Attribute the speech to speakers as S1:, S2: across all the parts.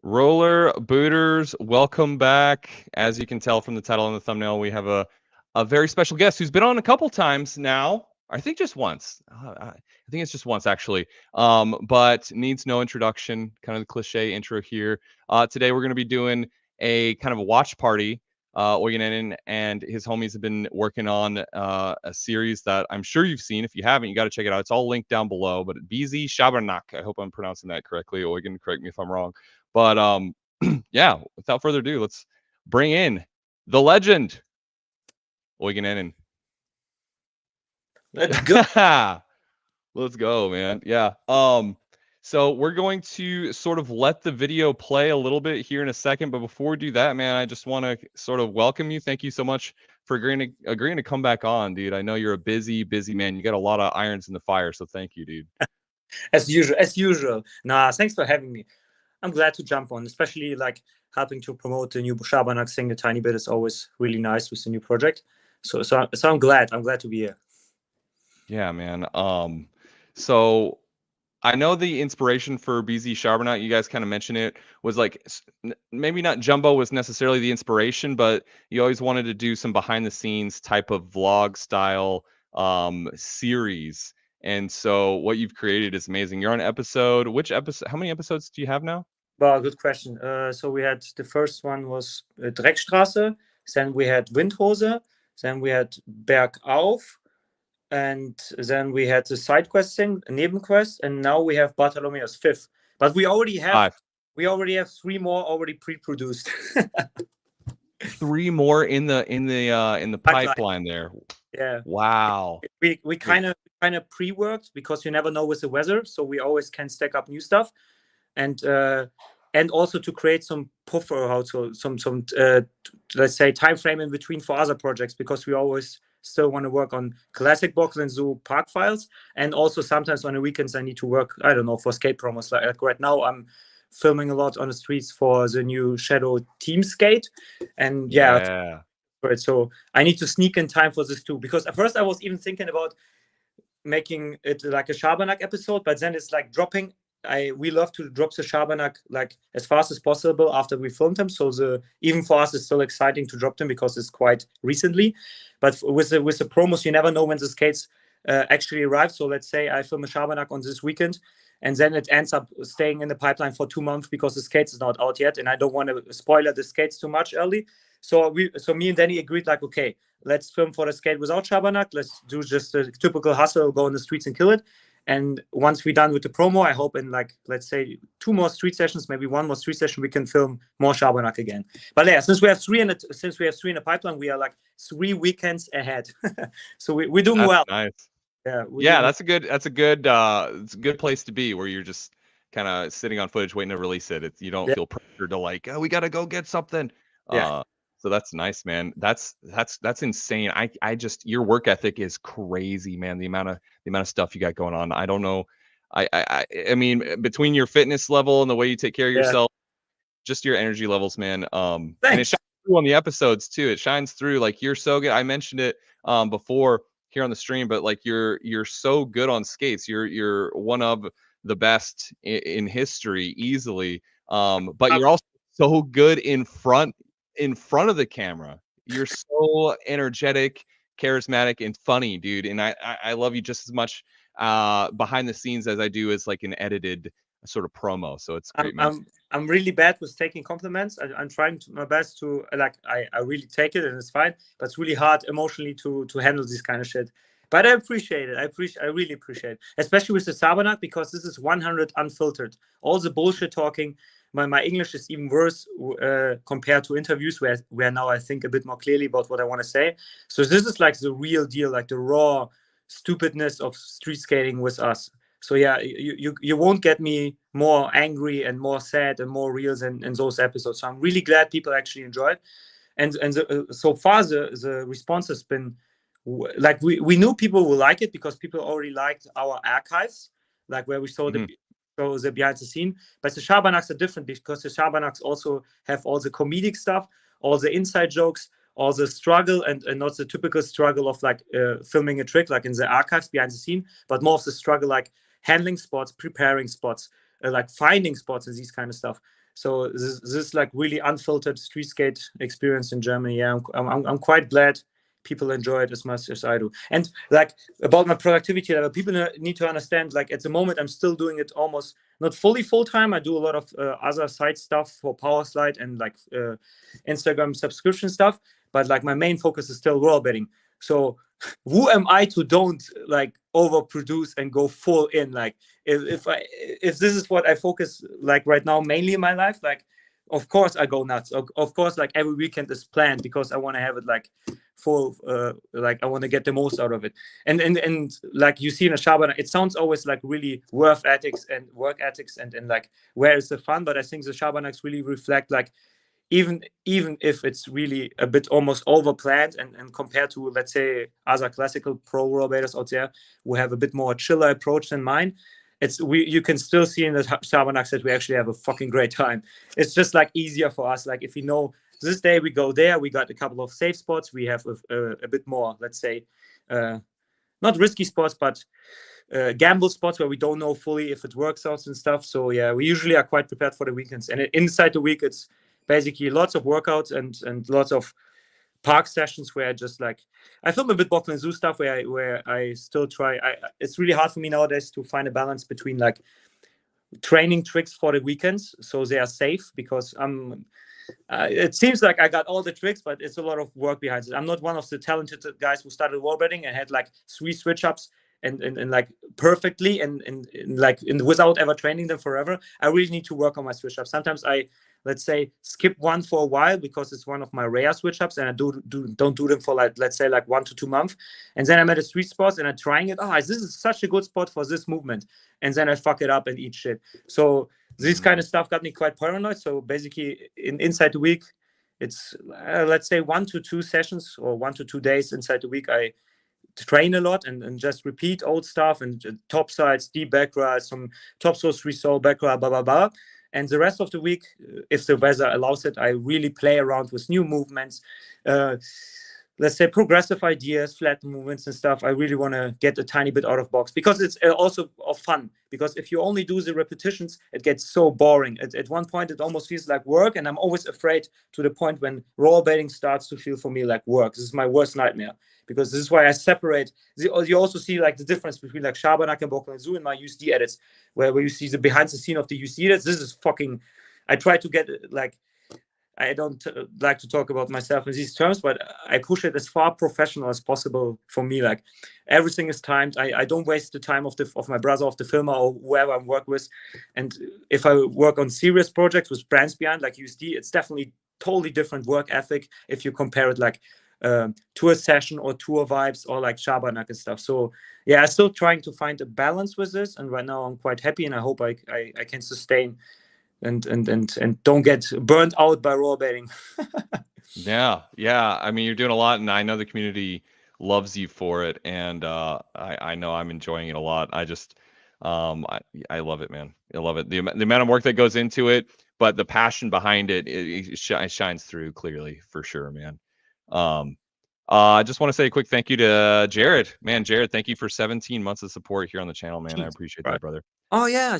S1: Roller booters, welcome back. As you can tell from the title and the thumbnail, we have a very special guest who's been on a couple times now. I think just once. I think it's just once actually. But needs no introduction. Kind of the cliche intro here. Today we're going to be doing a kind of a watch party. ENIN and his homies have been working on a series that I'm sure you've seen. If you haven't, you got to check it out. It's all linked down below. But BZ Schabernack. I hope I'm pronouncing that correctly. EUGEN, correct me if I'm wrong. But yeah, without further ado, let's bring in the legend, ENIN.
S2: Let's go.
S1: Let's go, man. Yeah. So we're going to sort of let the video play a little bit here in a second, but before we do that, man, I just want to sort of welcome you. Thank you so much for agreeing to come back on, dude. I know you're a busy man. You got a lot of irons in the fire, so thank you, dude.
S2: As usual. Nah, thanks for having me. I'm glad to jump on, especially like helping to promote the new Schabernack thing a tiny bit is always really nice with the new project. So I'm glad to be here.
S1: Yeah, man. So I know the inspiration for BZ Schabernack, you guys kind of mentioned it, was like maybe not Jumbo was necessarily the inspiration, but you always wanted to do some behind the scenes type of vlog style series. And so what you've created is amazing. You're on episode, which episode? How many episodes do you have now?
S2: Well, good question. So we had the first one was Dreckstraße, then we had Windhose, then we had Bergauf, and then we had the side quest thing, Nebenquest, and now we have Bartholomeo's fifth. But we already have 3 more already pre-produced.
S1: 3 more in the pipeline there.
S2: Yeah.
S1: Wow.
S2: We kind of pre-worked because you never know with the weather, so we always can stack up new stuff, and also to create some puffer, also some let's say time frame in between for other projects, because we always still want to work on classic Bockland Zoo park files, and also sometimes on the weekends I need to work, I don't know, for skate promos. Like right now I'm filming a lot on the streets for the new Shadow Team Skate, and yeah. Right, so I need to sneak in time for this too, because at first I was even thinking about making it like a Schabernack episode, but then it's like dropping. We love to drop the Schabernack like as fast as possible after we filmed them. So even for us, it's still exciting to drop them because it's quite recently. But with the promos, you never know when the skates actually arrive. So let's say I film a Schabernack on this weekend, and then it ends up staying in the pipeline for 2 months because the skates is not out yet, and I don't want to spoiler the skates too much early. So me and Danny agreed, like, okay, let's film for the skate without Schabernack. Let's do just a typical hustle, go in the streets and kill it. And once we're done with the promo, I hope in like, let's say 2 more street sessions, maybe 1 more street session, we can film more Schabernack again. But yeah, since we have 3 in the pipeline, we are like 3 weekends ahead. So we're doing well.
S1: Nice.
S2: Yeah,
S1: that's a good place to be, where you're just kind of sitting on footage waiting to release it. You don't feel pressured to like, oh, we got to go get something.
S2: Yeah.
S1: So that's nice, man. That's insane. I just, your work ethic is crazy, man. The amount of stuff you got going on. I don't know. I mean, between your fitness level and the way you take care of yourself, just your energy levels, man. And it shines through on the episodes too. It shines through. Like, you're so good. I mentioned it before here on the stream, but like you're so good on skates. You're one of the best in history easily. But you're also so good in front of the camera. You're so energetic, charismatic, and funny, dude. And I love you just as much behind the scenes as I do as like an edited sort of promo. So it's great, man.
S2: I'm really bad with taking compliments. I'm trying my best to, like, I really take it and it's fine, but it's really hard emotionally to handle this kind of shit. But I appreciate it. I really appreciate it, especially with the Schabernack, because this is 100 unfiltered. All the bullshit talking. My English is even worse compared to interviews where now I think a bit more clearly about what I want to say. So this is like the real deal, like the raw stupidness of street skating with us. So yeah, you won't get me more angry and more sad and more real than in those episodes. So I'm really glad people actually enjoy it. And so far the response has been like, we knew people will like it because people already liked our archives, like where we saw the behind the scene. But the Schabernacks are different because the Schabernacks also have all the comedic stuff, all the inside jokes, all the struggle, and not the typical struggle of like filming a trick like in the archives behind the scene, but more of the struggle like handling spots, preparing spots, like finding spots and these kind of stuff. So this is like really unfiltered street skate experience in Germany. Yeah, I'm quite glad people enjoy it as much as I do. And like about my productivity level, people need to understand, like at the moment I'm still doing it almost not fully full time. I do a lot of other side stuff for Powerslide and like Instagram subscription stuff, but like my main focus is still rollerblading. So who am I to don't like overproduce and go full in? Like if this is what I focus like right now mainly in my life, like of course I go nuts. Of course, like every weekend is planned because I want to have it like full, like I want to get the most out of it. And like you see in a Schabernack, it sounds always like really work ethics and like where is the fun? But I think the Schabernacks really reflect like even if it's really a bit almost over planned and compared to, let's say, other classical pro rollerbladers out there who have a bit more chiller approach than mine, you can still see in the Shabernacks that we actually have a fucking great time. It's just like easier for us. Like if we know this day we go there, we got a couple of safe spots, we have a bit more, let's say, not risky spots, but gamble spots where we don't know fully if it works out and stuff. So yeah, we usually are quite prepared for the weekends. And inside the week, it's basically lots of workouts and lots of park sessions where I just like I film a bit Bockland Zoo stuff where I still try. It's really hard for me nowadays to find a balance between like training tricks for the weekends so they are safe, because it seems like I got all the tricks, but it's a lot of work behind it. I'm not one of the talented guys who started rollerblading and had like 3 switch ups and like perfectly and like without ever training them forever. I really need to work on my switch ups. Sometimes I, let's say, skip one for a while because it's one of my rare switch ups, and I don't do them for like, let's say, like 1 to 2 months, and then I'm at a sweet spot and I'm trying it. This is such a good spot for this movement, and then I fuck it up and eat shit. So this kind of stuff got me quite paranoid. So basically, inside the week, it's let's say 1 to 2 sessions or 1 to 2 days inside the week. I train a lot and just repeat old stuff and top sides, deep back rides, some top source resole back ride, blah blah blah. And the rest of the week, if the weather allows it, I really play around with new movements, let's say progressive ideas, flat movements and stuff. I really want to get a tiny bit out of box, because it's also of fun. Because if you only do the repetitions, it gets so boring. At one point, it almost feels like work, and I'm always afraid to the point when rollerblading starts to feel for me like work. This is my worst nightmare, because this is why I separate. You also see like the difference between like Schabernack and Bockland Zoo in my USD edits, where you see the behind the scene of the USD edits. This is fucking. I try to get like. I don't like to talk about myself in these terms, but I push it as far professional as possible for me. Like everything is timed. I don't waste the time of my brother, of the filmer, or whoever I'm working with. And if I work on serious projects with brands behind, like USD, it's definitely totally different work ethic if you compare it like tour session or tour vibes or like Schabernack and stuff. So yeah, I'm still trying to find a balance with this, and right now I'm quite happy, and I hope I can sustain and don't get burnt out by rollerblading.
S1: Yeah. I mean, you're doing a lot, and I know the community loves you for it, and I know I'm enjoying it a lot. I just I love it, man. I love it. The amount of work that goes into it, but the passion behind it shines through clearly, for sure, man. I just want to say a quick thank you to Jared. Man, Jared, thank you for 17 months of support here on the channel, man. I appreciate that, brother.
S2: Oh yeah.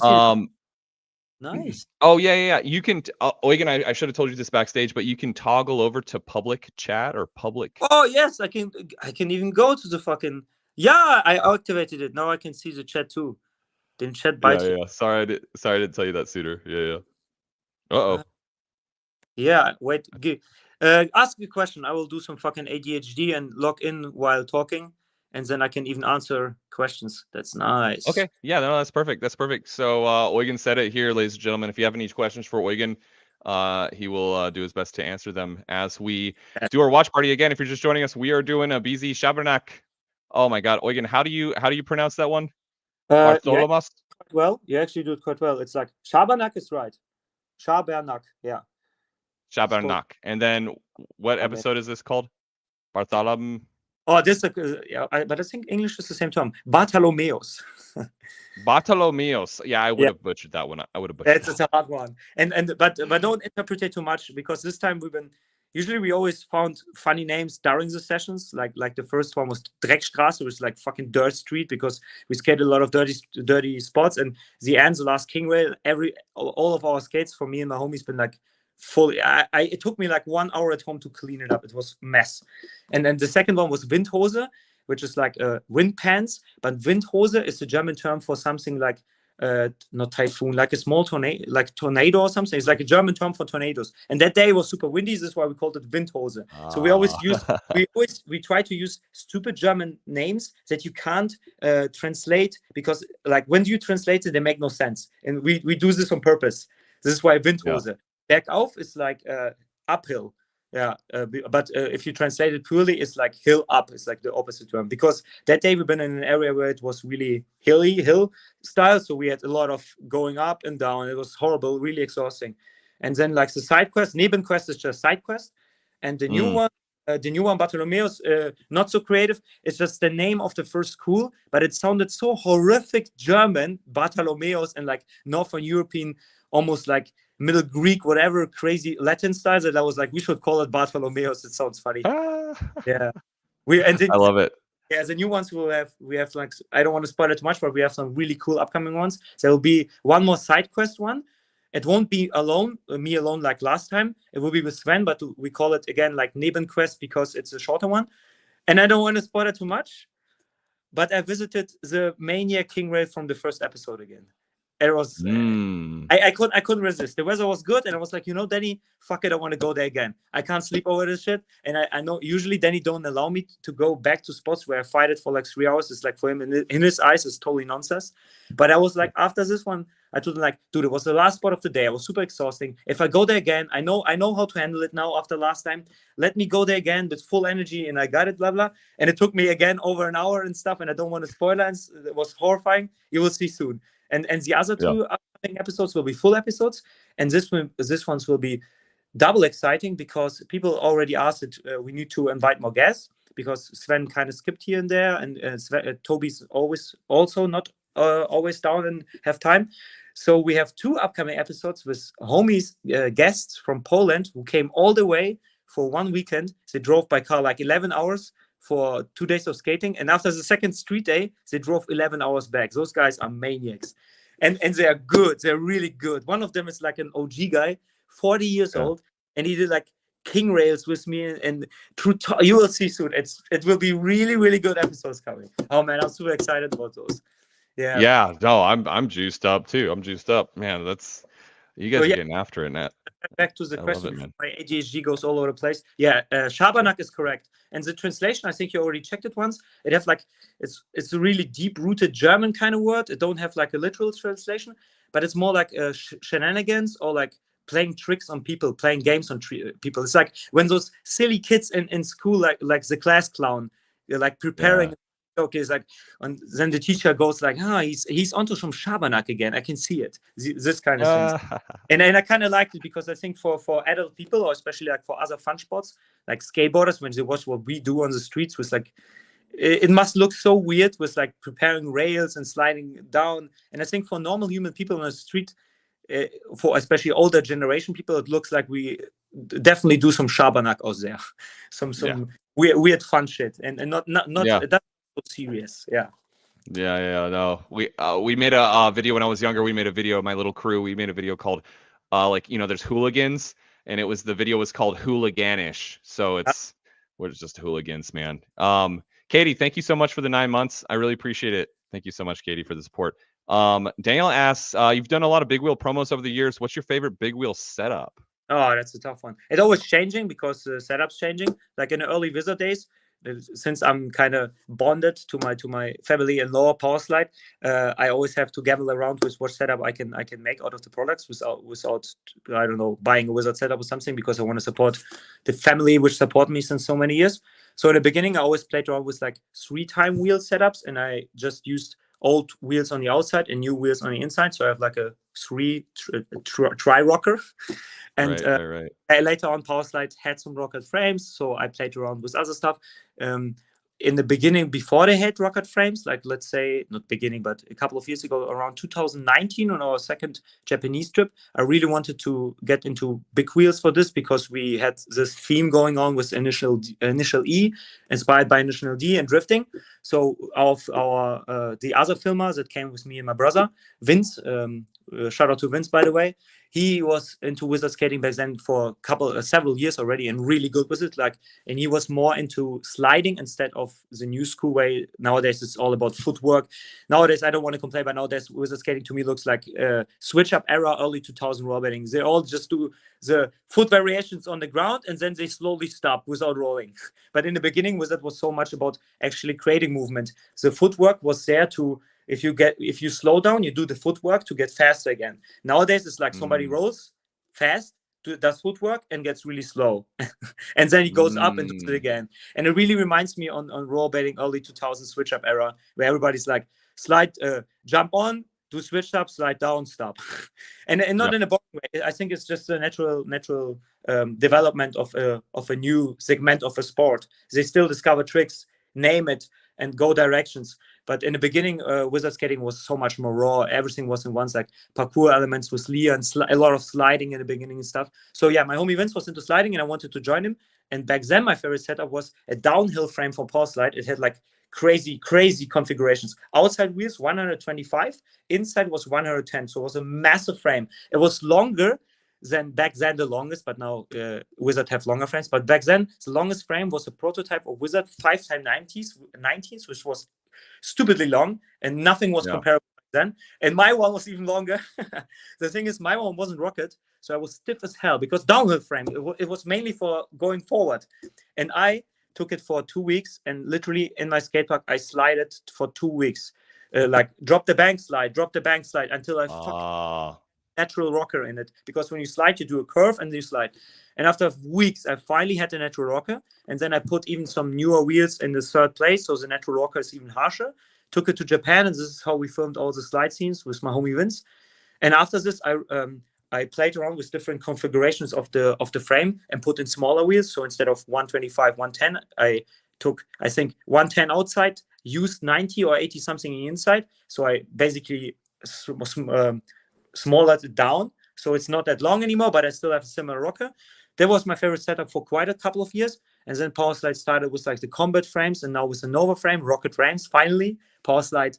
S2: Nice.
S1: Oh yeah. You can. Eugen, I should have told you this backstage, but you can toggle over to public chat or public.
S2: Oh yes, I can even go to the fucking. Yeah, I activated it. Now I can see the chat too. Then chat bite.
S1: Yeah. Sorry, I didn't tell you that sooner. Yeah. Uh-oh.
S2: Yeah. Wait. Ask a question. I will do some fucking ADHD and log in while talking, and then I can even answer questions. That's nice.
S1: Okay. Yeah, no, that's perfect. So Eugen said it here, ladies and gentlemen. If you have any questions for Eugen, he will do his best to answer them as we do our watch party. Again, if you're just joining us, we are doing a BZ Schabernack. Oh my god, Eugen, how do you pronounce that one? Bartholomew?
S2: Well, you actually do it quite well. It's like Schabernack is right. Schabernack, yeah.
S1: Schabernack. And then what episode is this called? Bartholomew.
S2: Oh, this yeah, but I think English is the same term. Bartholomeus.
S1: Bartholomeus. Yeah, I would have butchered that one. I would have butchered.
S2: That's a hard one. But don't interpret it too much, because this time usually we always found funny names during the sessions. Like the first one was Dreckstraße, which is like fucking dirt street, because we skated a lot of dirty spots. And the end, the last king rail, all of our skates for me and my homies been like fully. It took me like 1 hour at home to clean it up. It was a mess. And then the second one was Windhose, which is like wind pants. But Windhose is the German term for something like not typhoon, like a small tornado, like tornado or something. It's like a German term for tornadoes. And that day was super windy. This is why we called it Windhose. So we always we try to use stupid German names that you can't translate, because like when you translate it, they make no sense. And we do this on purpose. This is why Windhose. Yeah. Bergauf is like uphill. Yeah, but if you translate it purely, it's like hill up. It's like the opposite term, because that day we've been in an area where it was really hill style. So we had a lot of going up and down. It was horrible, really exhausting. And then like the side quest, Nebenquest is just side quest. And the new one, Bartholomeus, not so creative. It's just the name of the first school, but it sounded so horrific German, Bartholomeus, and like Northern European, almost like Middle Greek, whatever, crazy Latin styles, that I was like, we should call it Bartholomeus. It sounds funny. Yeah, I
S1: love it.
S2: Yeah, the new ones we have like, I don't want to spoil it too much, but we have some really cool upcoming ones. There will be one more side quest one. It won't be me alone like last time. It will be with Sven, but we call it again like Nebenquest because it's a shorter one. And I don't want to spoil it too much, but I visited the Maniac King Rail from the first episode again. It was I couldn't resist. The weather was good, and I was like, Danny, fuck it, I want to go there again. I can't sleep over this shit, and I know usually Danny don't allow me to go back to spots where I fight it for like 3 hours. It's like for him in his eyes, it's totally nonsense. But I was like, after this one, I told him like, dude, it was the last spot of the day. I was super exhausting. If I go there again, I know how to handle it now after last time. Let me go there again with full energy, and I got it, blah blah. And it took me again over an hour and stuff, and I don't want to spoil it. It was horrifying. You will see soon. And the other two upcoming episodes will be full episodes, and this ones will be double exciting, because people already asked that we need to invite more guests, because Sven kind of skipped here and there, and Toby's also not always down and have time. So we have 2 upcoming episodes with homies, guests from Poland, who came all the way for 1 weekend. They drove by car like 11 hours for 2 days of skating, and after the second street day, they drove 11 hours back. Those guys are maniacs, and they are good. They're really good. One of them is like an OG guy, 40 years old, and he did like king rails with me, and you will see soon. It will be really, really good episodes coming. Oh man, I'm super excited about those.
S1: Yeah. No, I'm juiced up too. I'm juiced up, man. You guys are getting after it, Nat.
S2: Back to the question, my ADHD goes all over the place. Yeah, Schabernack is correct. And the translation, I think you already checked it once. It has like, it's a really deep-rooted German kind of word. It don't have like a literal translation, but it's more like shenanigans, or like playing tricks on people, playing games on people. It's like when those silly kids in school, like the class clown, they're like preparing. Okay, it's like, and then the teacher goes like, he's onto some Schabernack again. I can see it. This kind of things. And I kind of liked it, because I think for adult people, or especially like for other fun sports, like skateboarders, when they watch what we do on the streets, with like, it must look so weird with like preparing rails and sliding down. And I think for normal human people on the street, for especially older generation people, it looks like we definitely do some Schabernack out there, some weird fun shit, and not that's so serious.
S1: No, we made a video when I was younger. We made a video, my little crew. We made a video called there's hooligans, and the video was called Hooliganish. So we're just hooligans, man. Katie, thank you so much for the 9 months. I really appreciate it. Thank you so much, Katie, for the support. Daniel asks, you've done a lot of big wheel promos over the years. What's your favorite big wheel setup?
S2: Oh, that's a tough one. It's always changing, because the setup's changing. Like in the early Wizard days, since I'm kind of bonded to my family and lower power slide, I always have to gamble around with what setup I can make out of the products without I don't know, buying a Wizard setup or something, because I want to support the family which support me since so many years. So in the beginning, I always played around with like 3-time wheel setups, and I just used old wheels on the outside and new wheels on the inside. So I have like a 3 tri-rocker. And I later on, Power Slide had some rocket frames, so I played around with other stuff. in the beginning, before they had rocket frames, like let's say not beginning, but a couple of years ago, around 2019 on our second Japanese trip, I really wanted to get into big wheels for this because we had this theme going on with initial E, inspired by initial D and drifting. So the other filmer that came with me and my brother, Vince, shout out to Vince, by the way. He was into wizard skating back then for several years already, and really good with it. And he was more into sliding instead of the new school way. Nowadays, it's all about footwork. Nowadays, I don't want to complain, but nowadays, wizard skating to me looks like switch up era, early 2000 rollerblading. They all just do the foot variations on the ground, and then they slowly stop without rolling. But in the beginning, wizard was so much about actually creating movement. The footwork was there to. If you slow down, you do the footwork to get faster again. Nowadays, it's like somebody rolls fast, does footwork, and gets really slow. And then he goes up and does it again. And it really reminds me on rollerblading early 2000 switch-up era, where everybody's like, slide, jump on, do switch-up, slide down, stop. and not in a boring way. I think it's just a natural development of a new segment of a sport. They still discover tricks, name it, and go directions. But in the beginning, wizard skating was so much more raw. Everything was in one, like parkour elements with Leah and a lot of sliding in the beginning and stuff. So yeah, my homie Vince was into sliding and I wanted to join him. And back then, my favorite setup was a downhill frame for power slide. It had like crazy configurations. Outside wheels, 125. Inside was 110. So it was a massive frame. It was longer than back then the longest, but now Wizard have longer frames. But back then, the longest frame was a prototype of Wizard 5x90s, which was stupidly long, and nothing was comparable then. And my one was even longer. The thing is, my one wasn't rocket, so I was stiff as hell because downhill frame. It was mainly for going forward, and I took it for 2 weeks, and literally in my skate park, I slid it for 2 weeks, like drop the bank slide until I natural rocker in it, because when you slide, you do a curve and you slide. And after weeks, I finally had a natural rocker, and then I put even some newer wheels in the third place, so the natural rocker is even harsher. Took it to Japan, and this is how we filmed all the slide scenes with my homie Vince. And after this, I played around with different configurations of the frame and put in smaller wheels. So instead of 125, 110, I took, I think, 110 outside, used 90 or 80 something inside. So I basically smaller it down, so it's not that long anymore, but I still have a similar rocker. That was my favorite setup for quite a couple of years. And then Power Slide started with like the combat frames, and now with the Nova frame, rocket frames. Finally, Power Slide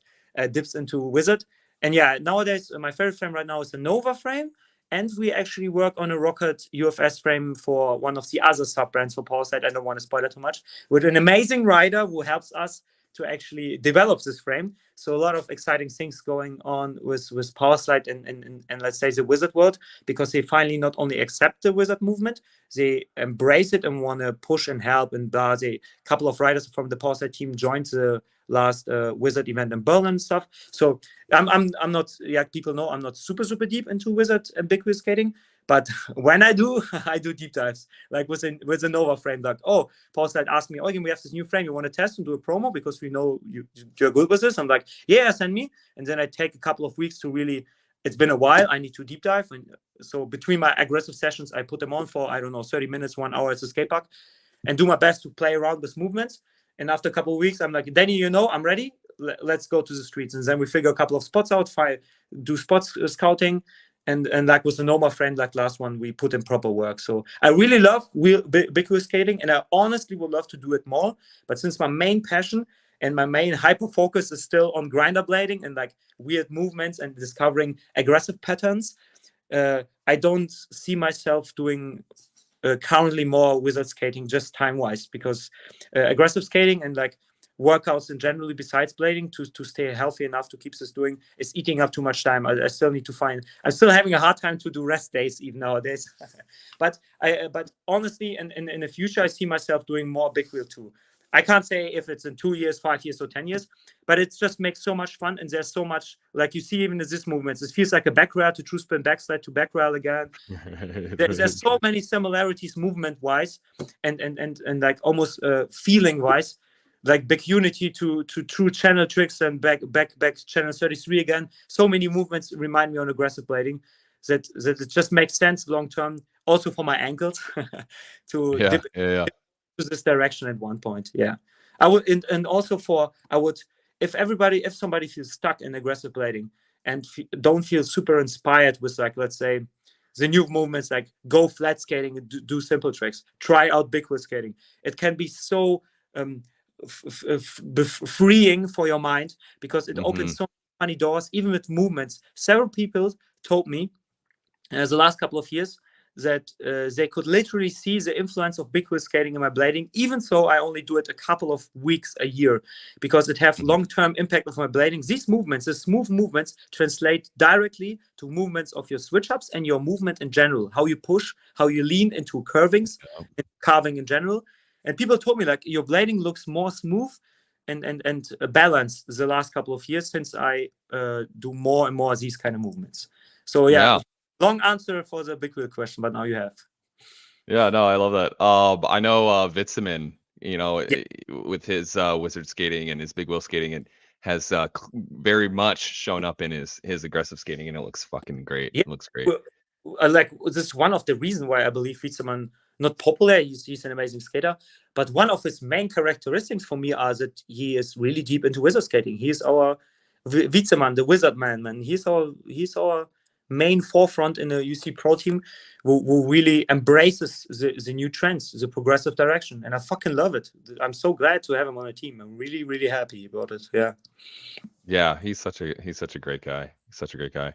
S2: dips into Wizard. And yeah, nowadays my favorite frame right now is the Nova frame, and we actually work on a rocket UFS frame for one of the other sub brands for Power Slide. I don't want to spoil it too much. With an amazing rider who helps us to actually develop this frame. So a lot of exciting things going on with Power Slide and let's say the Wizard world, because they finally not only accept the Wizard movement, they embrace it and want to push and help. And a couple of riders from the Power Slide team joined the last Wizard event in Berlin and stuff. So I'm not, yeah, people know I'm not super deep into Wizard and big wheel skating. But when I do, I do deep dives, like with a Nova frame. Like, oh, Paul Slide asked me, we have this new frame. You want to test and do a promo because we know you're good with this? I'm like, yeah, send me. And then I take a couple of weeks to really, it's been a while. I need to deep dive. And so between my aggressive sessions, I put them on for, 30 minutes, 1 hour at the skate park, and do my best to play around with movements. And after a couple of weeks, I'm like, Danny, I'm ready. Let's go to the streets. And then we figure a couple of spots out, do spots scouting. And like with the Noma friend, like last one, we put in proper work. So I really love big wheel skating, and I honestly would love to do it more. But since my main passion and my main hyper focus is still on grinder blading and like weird movements and discovering aggressive patterns, I don't see myself doing currently more wizard skating just time-wise, because aggressive skating and like workouts in generally besides blading to stay healthy enough to keep this doing is eating up too much time. I still need to find, I'm still having a hard time to do rest days even nowadays. but honestly, in the future, I see myself doing more big wheel too. I can't say if it's in 2 years, 5 years, or 10 years, but it just makes so much fun. And there's so much, like you see even in this movements, it feels like a back rail to true spin backslide to back rail again. There's so many similarities movement wise and like almost feeling wise, like back unity to true channel tricks and back channel 33 again. So many movements remind me on aggressive blading that it just makes sense long term, also for my ankles to dip to this direction at one point. Yeah, I would, and also if somebody feels stuck in aggressive blading and don't feel super inspired with, like, let's say, the new movements, like go flat skating and do simple tricks, try out big wheel skating. It can be so freeing for your mind, because it opens so many doors, even with movements. Several people told me the last couple of years that they could literally see the influence of big wheel skating in my blading, even though I only do it a couple of weeks a year, because it have long-term impact of my blading. These movements, the smooth movements, translate directly to movements of your switch-ups and your movement in general, how you push, how you lean into curvings, and carving in general. And people told me, like, your blading looks more smooth and balanced the last couple of years since I do more and more of these kind of movements. So yeah. Long answer for the big wheel question, but now you have.
S1: Yeah, no, I love that. I know Vitzeman, with his wizard skating and his big wheel skating, and has very much shown up in his aggressive skating, and it looks fucking great.
S2: Yeah.
S1: It looks great.
S2: Like, this is one of the reasons why I believe Vitzeman not popular. He's an amazing skater, but one of his main characteristics for me are that he is really deep into wizard skating. He's our Vitzeman, the wizard man. He's our main forefront in the UC Pro team, who really embraces the new trends, the progressive direction, and I fucking love it. I'm so glad to have him on the team. I'm really, really happy about it.
S1: Yeah, he's such a great guy. He's such a great guy.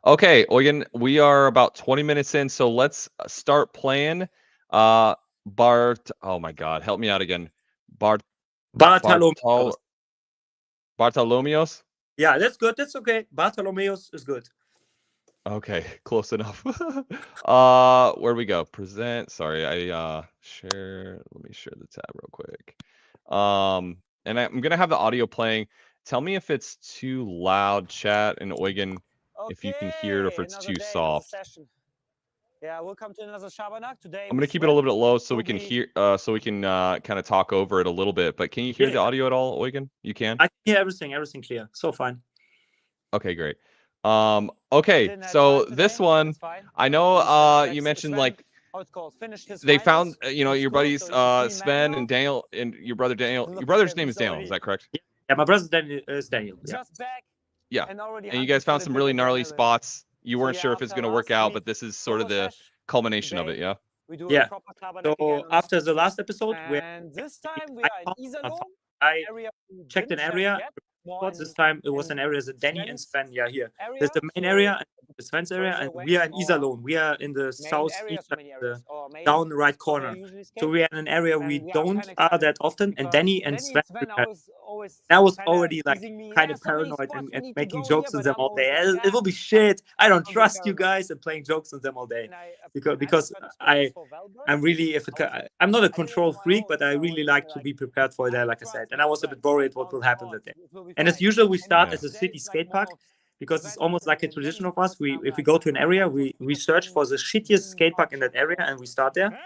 S1: Okay, Eugen, we are about 20 minutes in, so let's start playing. Oh my God, help me out again.
S2: Bartolomeos.
S1: Bartolomeos?
S2: Yeah, that's good. That's okay. Bartolomeos is good.
S1: Okay, close enough. Where we go? Present. Sorry, I share. Let me share the tab real quick. And I'm gonna have the audio playing. Tell me if it's too loud, chat, and Eugen, if you can hear it or if it's too soft.
S3: Yeah, welcome to another Schabernack. Today
S1: I'm gonna keep it a little bit low so we can hear, so we can kind of talk over it a little bit. But can you hear the audio at all, Eugen? You can.
S2: I can hear everything clear. So fine.
S1: Okay, great. Okay, so this one, I know you mentioned, like, they found, your buddies Sven and Daniel, and your brother Daniel. Your brother's name is Daniel, is that correct?
S2: Yeah, my brother's name is Daniel.
S1: Yeah. And you guys found some really gnarly spots. You weren't sure if it's going to work out, but this is sort of the culmination of it, yeah?
S2: Yeah. So after the last episode,
S3: this time we are in
S2: I checked an area. This time it was an area that Danny and Sven, here. There's the main area, the Sven's area, and we are in Iserlohn. We are in the southeast, the down right corner. So we are in an area we don't are that often. And Danny and Sven, I was already, like, kind of paranoid and making jokes on them all day. It will be shit. I don't trust you guys, and playing jokes on them all day, because I'm really, I'm not a control freak, but I really like to be prepared for that, like I said. And I was a bit worried what will happen that day. And as usual, we start as a city skate park, because it's almost like a tradition of us. If we go to an area, we search for the shittiest skate park in that area, and we start there.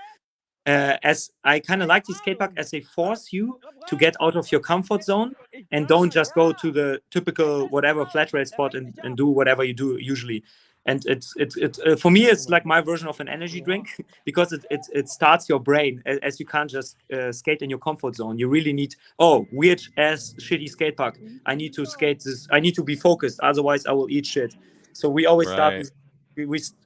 S2: As I kind of like the skate park, as they force you to get out of your comfort zone and don't just go to the typical whatever flat rail spot and do whatever you do usually. And it's for me, it's like my version of an energy drink, because it starts your brain, as you can't just skate in your comfort zone. You really need, weird ass shitty skate park, I need to skate this, I need to be focused, otherwise I will eat shit. So we always start with,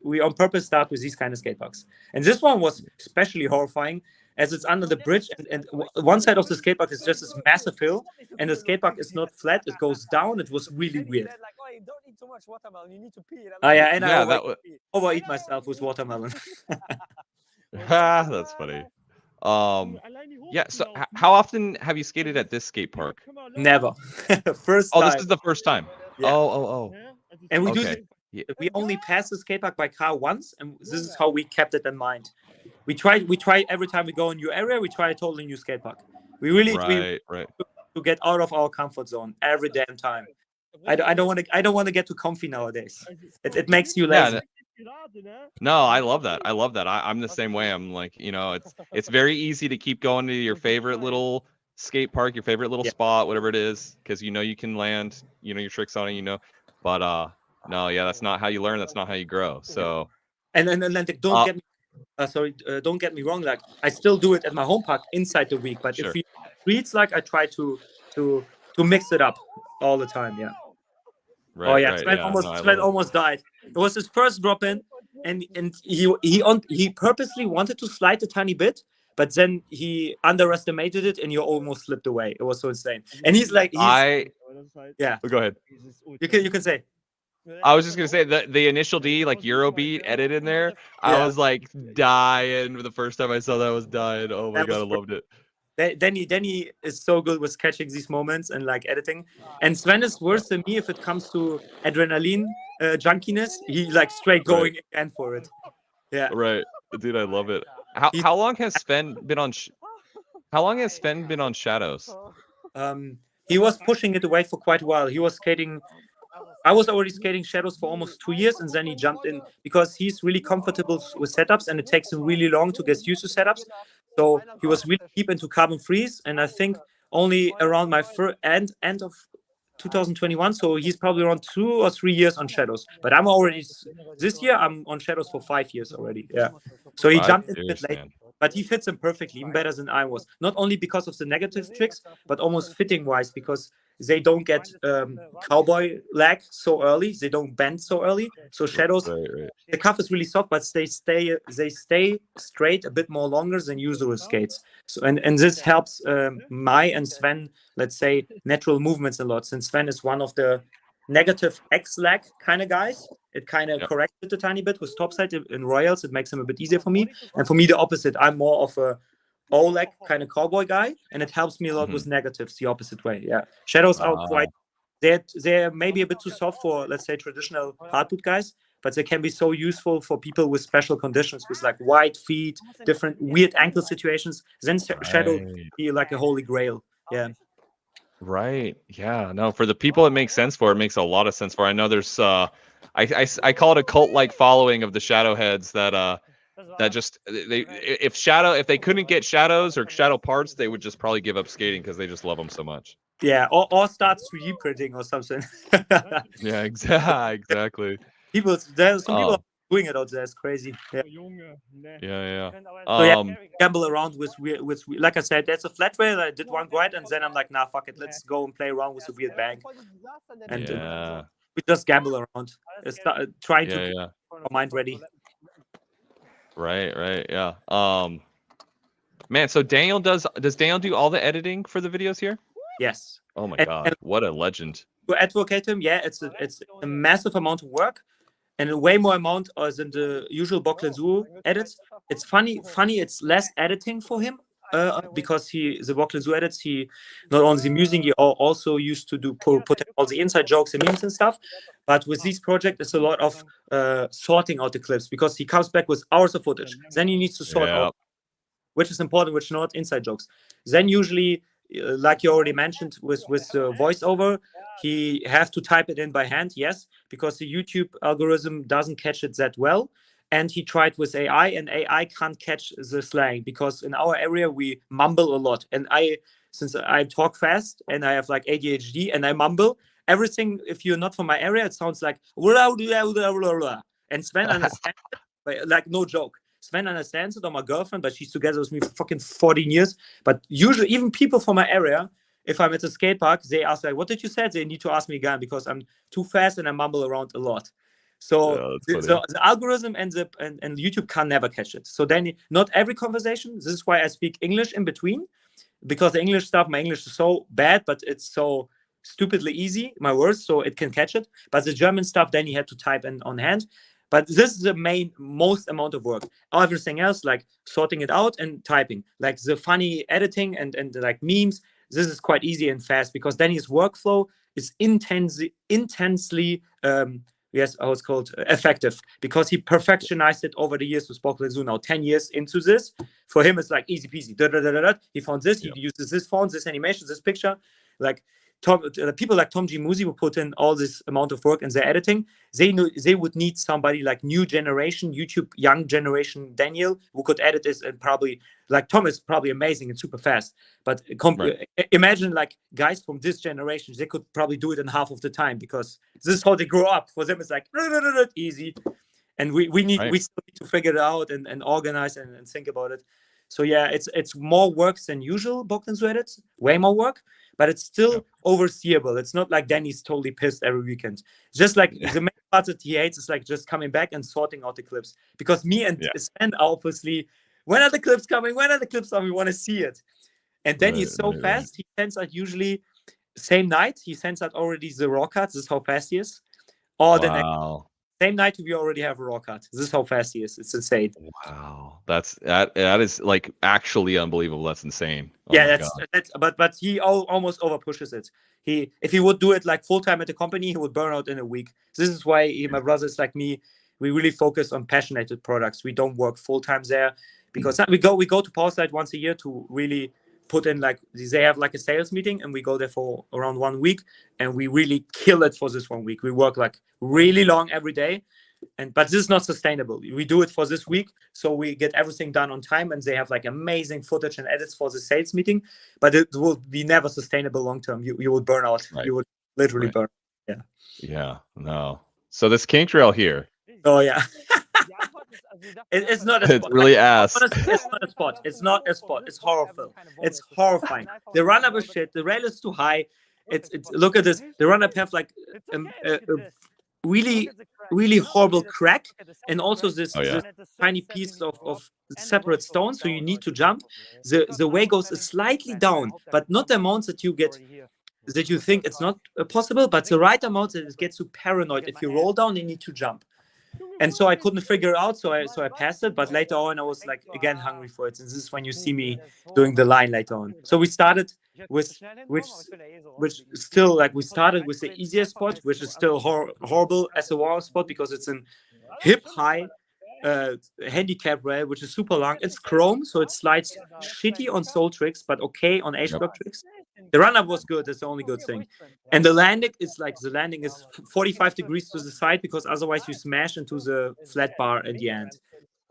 S2: we on purpose start with these kind of skate parks. And this one was especially horrifying, as it's under the bridge, and one side of the skate park is just this massive hill, and the skate park is not flat, it goes down. It was really weird.
S3: Don't eat so much watermelon, you need to pee.
S2: I overeat myself with watermelon.
S1: That's funny. Yeah, so how often have you skated at this skate park?
S2: Never. First time.
S1: Oh, this is the first time. Yeah. Oh.
S2: And we only passed the skate park by car once, and this is how we kept it in mind. We try every time we go in a new area, we try a totally new skate park. We really to get out of our comfort zone every damn time. I don't want to get too comfy nowadays. It makes you lazy.
S1: No, I love that. I'm the same way. I'm like, it's very easy to keep going to your favorite little skate park, your favorite little spot, whatever it is, because you can land, your tricks on it, but no, that's not how you learn. That's not how you grow. So
S2: and don't get me wrong, like, I still do it at my home park inside the week, but if we streets, like I try to mix it up all the time. Yeah.
S1: Right,
S2: Oh yeah,
S1: right.
S2: Sven
S1: Yeah,
S2: almost
S1: no, I
S2: Sven
S1: love it.
S2: almost died. It was his first drop in, and he purposely wanted to slide a tiny bit, but then he underestimated it, and he almost slipped away. It was so insane. And he's like, yeah.
S1: Go ahead.
S2: You can say.
S1: I was just gonna say the initial D, like Eurobeat edit in there. I
S2: Yeah.
S1: was like dying the first time I saw that. I was dying. Oh my
S2: That was
S1: god, I loved it.
S2: Danny is so good with catching these moments and like editing. And Sven is worse than me if it comes to adrenaline junkiness. He like straight going again for it. Yeah.
S1: Right, dude, I love it. How long has Sven been on? How long has Sven been on Shadows?
S2: He was pushing it away for quite a while. He was skating. I was already skating Shadows for almost 2 years, and then he jumped in because he's really comfortable with setups, and it takes him really long to get used to setups. So he was really deep into carbon freeze, and I think only around my end of 2021. So he's probably around 2 or 3 years on Shadows. But I'm already this year. I'm on Shadows for 5 years already. Yeah. So he jumped in a bit late, but he fits them perfectly, even better than I was. Not only because of the negative tricks, but almost fitting wise because they don't get cowboy lag so early. They don't bend so early. So Shadows, the cuff is really soft, but they stay straight a bit more longer than usual skates. So and this helps my and Sven, let's say, natural movements a lot. Since Sven is one of the negative X lag kind of guys, it kind of corrects it a tiny bit with topside in Royals. It makes them a bit easier for me. And for me, the opposite. I'm more of a O-leg kind of cowboy guy, and it helps me a lot with negatives the opposite way. Yeah, Shadows are quite they're maybe a bit too soft for, let's say, traditional hardboot guys, but they can be so useful for people with special conditions, with like wide feet, different weird ankle situations. Then Shadow be like a holy grail. Yeah.
S1: Right. Yeah. No, for the people it makes sense for, it makes a lot of sense for. I know there's I call it a cult-like following of the shadow heads that just if they couldn't get shadows or shadow parts, they would just probably give up skating because they just love them so much.
S2: Yeah, or start 3D printing or something.
S1: Yeah, exactly.
S2: There's some people doing it out there. It's crazy. Yeah.
S1: Yeah.
S2: So yeah, gamble around with like I said, that's a flat rail. I did one grind, and then I'm like, nah, fuck it, let's go and play around with a weird bank. And we just gamble around, trying to keep our mind ready.
S1: Right. Yeah. Man, so does Daniel do all the editing for the videos here?
S2: Yes.
S1: Oh my god, what a legend.
S2: To advocate him, yeah, it's a massive amount of work, and a way more amount than the usual Boklenzu edits. It's funny. It's less editing for him because the Boklenzu edits, he not only the music, he also used to do put all the inside jokes and memes and stuff. But with this project, it's a lot of sorting out the clips because he comes back with hours of footage. Then he needs to sort out which is important, which not inside jokes. Then usually, like you already mentioned, with voiceover, he has to type it in by hand, yes, because the YouTube algorithm doesn't catch it that well. And he tried with AI, and AI can't catch the slang because in our area we mumble a lot. And since I talk fast and I have like ADHD and I mumble everything, if you're not from my area, it sounds like and Sven understands it, like no joke. Sven understands it, or my girlfriend, but she's together with me for fucking 14 years. But usually, even people from my area, if I'm at the skate park, they ask like, "What did you say?" They need to ask me again because I'm too fast and I mumble around a lot. So the algorithm and YouTube can never catch it. So then, not every conversation. This is why I speak English in between, because the English stuff, my English is so bad, but it's so stupidly easy, my words, so it can catch it. But the German stuff, then you have to type in on hand. But this is the most amount of work. Everything else, like sorting it out and typing, like the funny editing and like memes, this is quite easy and fast because then his workflow is intensely how it's called, effective, because he perfectionized it over the years with Boklenzu. Now 10 years into this, for him it's like easy peasy. He found this, he uses this font, this animation, this picture, like people like Tom G. Musi who put in all this amount of work in their editing. They would need somebody like new generation, YouTube young generation Daniel, who could edit this, and probably like Tom is probably amazing and super fast. But imagine like guys from this generation, they could probably do it in half of the time because this is how they grow up. For them, it's like easy, and we still need to figure it out and organize and think about it. So yeah, it's more work than usual, booked into edits, way more work, but it's still overseeable. It's not like Danny's totally pissed every weekend. It's just like the main part that he hates is like just coming back and sorting out the clips. Because me and Sven are obviously, when are the clips coming? When are the clips coming? We want to see it. And then he's so fast, he sends out usually same night, he sends out already the raw cuts. This is how fast he is. Or the next same night we already have a raw cut. This is how fast he is. It's insane.
S1: Wow, that is like actually unbelievable. That's insane. Oh
S2: yeah, that's but he almost over pushes it. If he would do it like full time at the company, he would burn out in a week. This is why my brothers like me, we really focus on passionate products. We don't work full time there because we go to Powerside once a year to really put in, like, they have like a sales meeting and we go there for around 1 week and we really kill it for this 1 week. We work like really long every day, but this is not sustainable. We do it for this week so we get everything done on time, and they have like amazing footage and edits for the sales meeting, but it will be never sustainable long term. You would burn out. You would literally burn.
S1: No. So this kink trail here,
S2: it's not a spot.
S1: It's really ass.
S2: It's not a spot. It's not a spot. It's horrible. It's horrifying. The run-up is shit. The rail is too high. It's look at this. The run-up have like a really horrible crack, and also this tiny piece of separate stone. So you need to jump. The way goes slightly down, but not the amount that you get, that you think it's not possible, but the right amount that it gets you paranoid. If you roll down, you need to jump. And so I couldn't figure it out, so I passed it. But later on, I was like again hungry for it. And this is when you see me doing the line later on. So we started with we started with the easiest spot, which is still horrible as a warm spot because it's an hip high handicap rail, which is super long. It's chrome, so it slides shitty on soul tricks, but okay on H-block tricks. The run-up was good. That's the only good thing. And the landing is 45 degrees to the side because otherwise you smash into the flat bar at the end.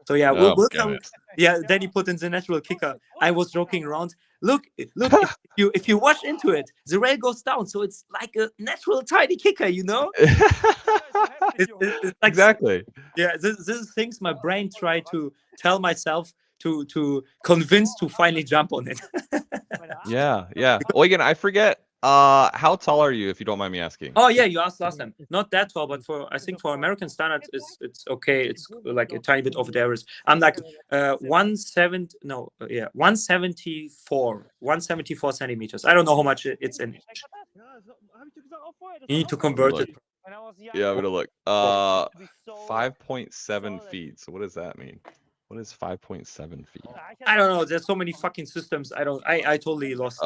S2: So yeah, we'll come. Yeah, then he put in the natural kicker. I was joking around. Look! if you watch into it, the rail goes down, so it's like a natural tiny kicker, you know. It's like,
S1: exactly.
S2: Yeah, this is things my brain tried to tell myself to convince to finally jump on it.
S1: Yeah. Well, again, I forget. How tall are you, if you don't mind me asking?
S2: Oh yeah, you asked last time. Not that tall, but I think for American standard, it's okay. It's like a tiny bit over the average. I'm like 174 centimeters. I don't know how much it's in inch. You need to convert it.
S1: Yeah, I'm gonna look. 5.7 feet. So what does that mean? What is 5.7 feet?
S2: I don't know. There's so many fucking systems. I totally lost.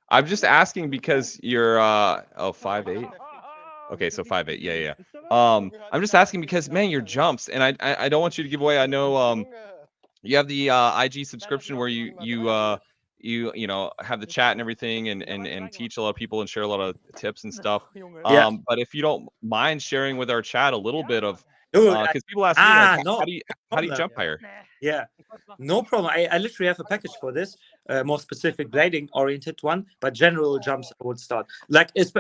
S1: I'm just asking because you're 5'8". Okay, so 5'8". Yeah. I'm just asking because, man, your jumps, and I don't want you to give away. I know you have the IG subscription where you have the chat and everything, and teach a lot of people and share a lot of tips and stuff. But if you don't mind sharing with our chat a little bit of, because people ask me, like, how do you jump higher?
S2: Yeah, no problem. I literally have a package for this, more specific blading oriented one, but general jumps I would start. Like if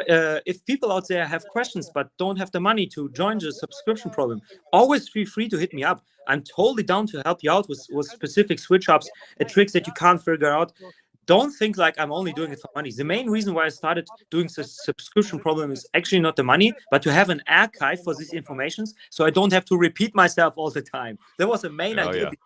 S2: people out there have questions but don't have the money to join the subscription program, always feel free to hit me up. I'm totally down to help you out with specific switch ups and tricks that you can't figure out. Don't think like I'm only doing it for money. The main reason why I started doing the subscription program is actually not the money, but to have an archive for these informations, so I don't have to repeat myself all the time. That was the main idea. Yeah.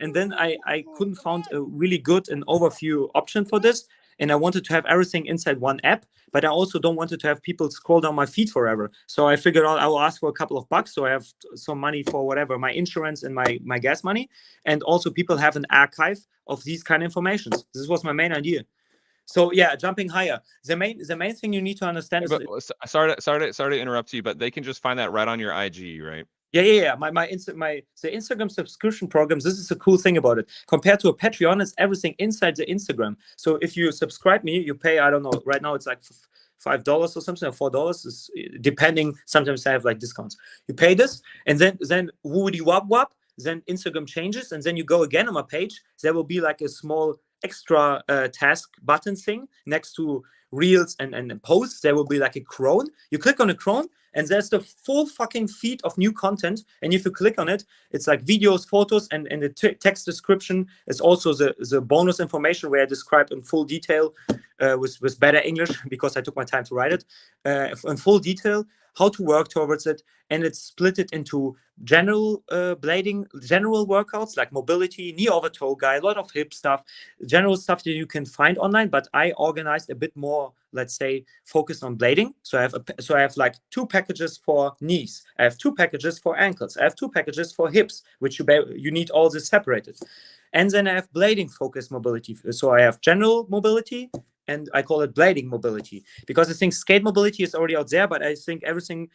S2: And then I couldn't find a really good and overview option for this. And I wanted to have everything inside one app, but I also don't want to have people scroll down my feed forever. So I figured out I will ask for a couple of bucks, so I have some money for whatever, my insurance and my gas money. And also people have an archive of these kind of informations. This was my main idea. So yeah, jumping higher. The main thing you need to understand is
S1: sorry to interrupt you, but they can just find that right on your IG, right?
S2: Yeah. The Instagram subscription programs. This is a cool thing about it. Compared to a Patreon, it's everything inside the Instagram. So if you subscribe me, you pay, I don't know. Right now it's like $5 or something, or $4. Is depending. Sometimes I have like discounts. You pay this, and then woody wop. Then Instagram changes, and then you go again on my page. There will be like a small extra task button thing next to reels and posts. There will be like a crone. You click on a crone, and there's the full fucking feed of new content. And if you click on it, it's like videos, photos, and the text description is also the bonus information where I describe in full detail with better English because I took my time to write it in full detail how to work towards it. And it's split it into general blading, general workouts like mobility, knee over toe guy, a lot of hip stuff, general stuff that you can find online. But I organized a bit more, let's say, focused on blading. So I have like 2 packages for knees. I have 2 packages for ankles. I have 2 packages for hips, which you need all this separated. And then I have blading focused mobility. So I have general mobility, and I call it blading mobility because I think skate mobility is already out there, but I think everything,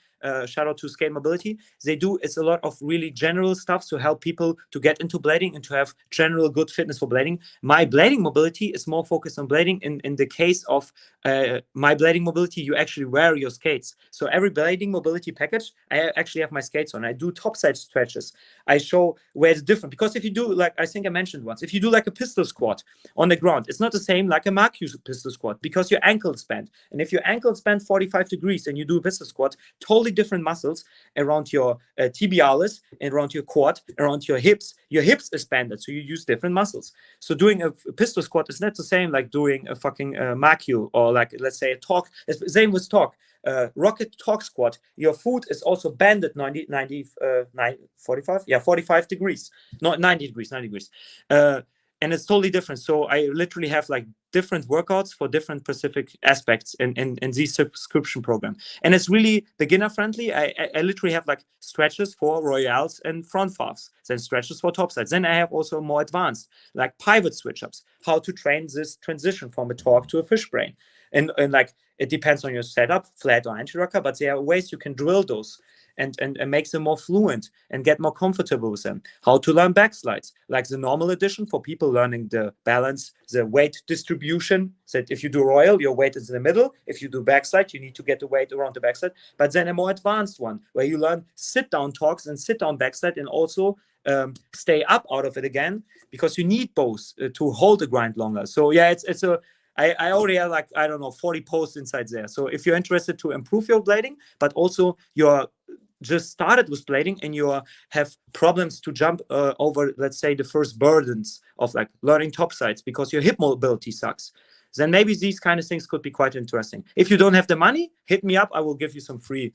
S2: shout out to skate mobility, they do, it's a lot of really general stuff to help people to get into blading and to have general good fitness for blading. My blading mobility is more focused on blading. In the case of my blading mobility, you actually wear your skates. So every blading mobility package, I actually have my skates on. I do topside stretches. I show where it's different because if you do, like I think I mentioned once, if you do like a pistol squat on the ground, it's not the same like a Mark pistol squat because your ankles bend. And if your ankles bend 45 degrees and you do a pistol squat, totally different muscles around your tibialis, around your quad, around your hips is bended. So you use different muscles. So doing a pistol squat is not the same like doing a fucking Mark or like, let's say, a torque. It's the same with torque. Rocket torque squat, your foot is also bended 45 degrees, not 90 degrees. And it's totally different. So I literally have like different workouts for different specific aspects in this subscription program. And it's really beginner friendly. I literally have like stretches for royales and front fafs, then stretches for topsides. Then I have also more advanced, like pivot switch ups, how to train this transition from a torque to a fish brain. And like, it depends on your setup, flat or anti-rocker, but there are ways you can drill those and make them more fluent and get more comfortable with them. How to learn backslides, like the normal edition for people learning the balance, the weight distribution. So that if you do royal, your weight is in the middle. If you do backslide, you need to get the weight around the backslide. But then a more advanced one where you learn sit-down torques and sit-down backslide and also stay up out of it again because you need both to hold the grind longer. So yeah, it's a I already have like, I don't know, 40 posts inside there. So if you're interested to improve your blading, but also you're just started with blading and you have problems to jump over, let's say, the first burdens of like learning topsides because your hip mobility sucks, then maybe these kind of things could be quite interesting. If you don't have the money, hit me up. I will give you some free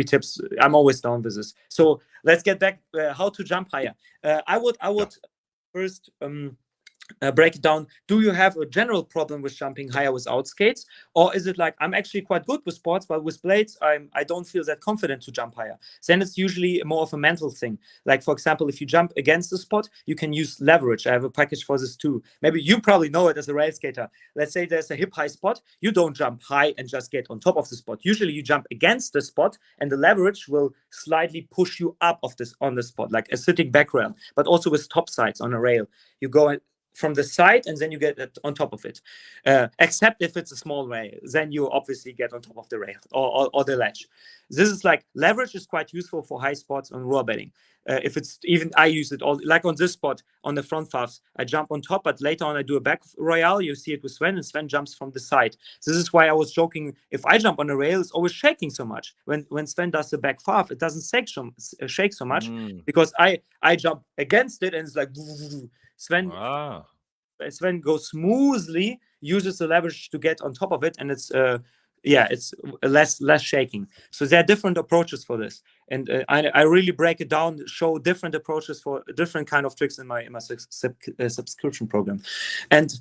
S2: tips. I'm always down with this. So let's get back how to jump higher. I would first break it down. Do you have a general problem with jumping higher without skates, or is it like I'm actually quite good with sports, but with blades I don't feel that confident to jump higher? Then it's usually more of a mental thing. Like for example, if you jump against the spot, you can use leverage. I have a package for this too. Maybe you probably know it as a rail skater. Let's say there's a hip high spot. You don't jump high and just get on top of the spot. Usually you jump against the spot and the leverage will slightly push you up on the spot, like a sitting back rail, but also with top sides on a rail. You go from the side and then you get on top of it, except if it's a small rail, then you obviously get on top of the rail or the ledge. This is like leverage is quite useful for high spots on rollerblading. If it's even, I use it all, like on this spot on the front fafs, I jump on top, but later on I do a back royale. You see it with Sven, and Sven jumps from the side. This is why I was joking, if I jump on a rail, it's always shaking so much. When Sven does the back faf, it doesn't shake so much because I jump against it and it's like Sven goes smoothly, uses the leverage to get on top of it, and it's less shaking. So there are different approaches for this, and I really break it down, show different approaches for different kind of tricks in my subscription program, and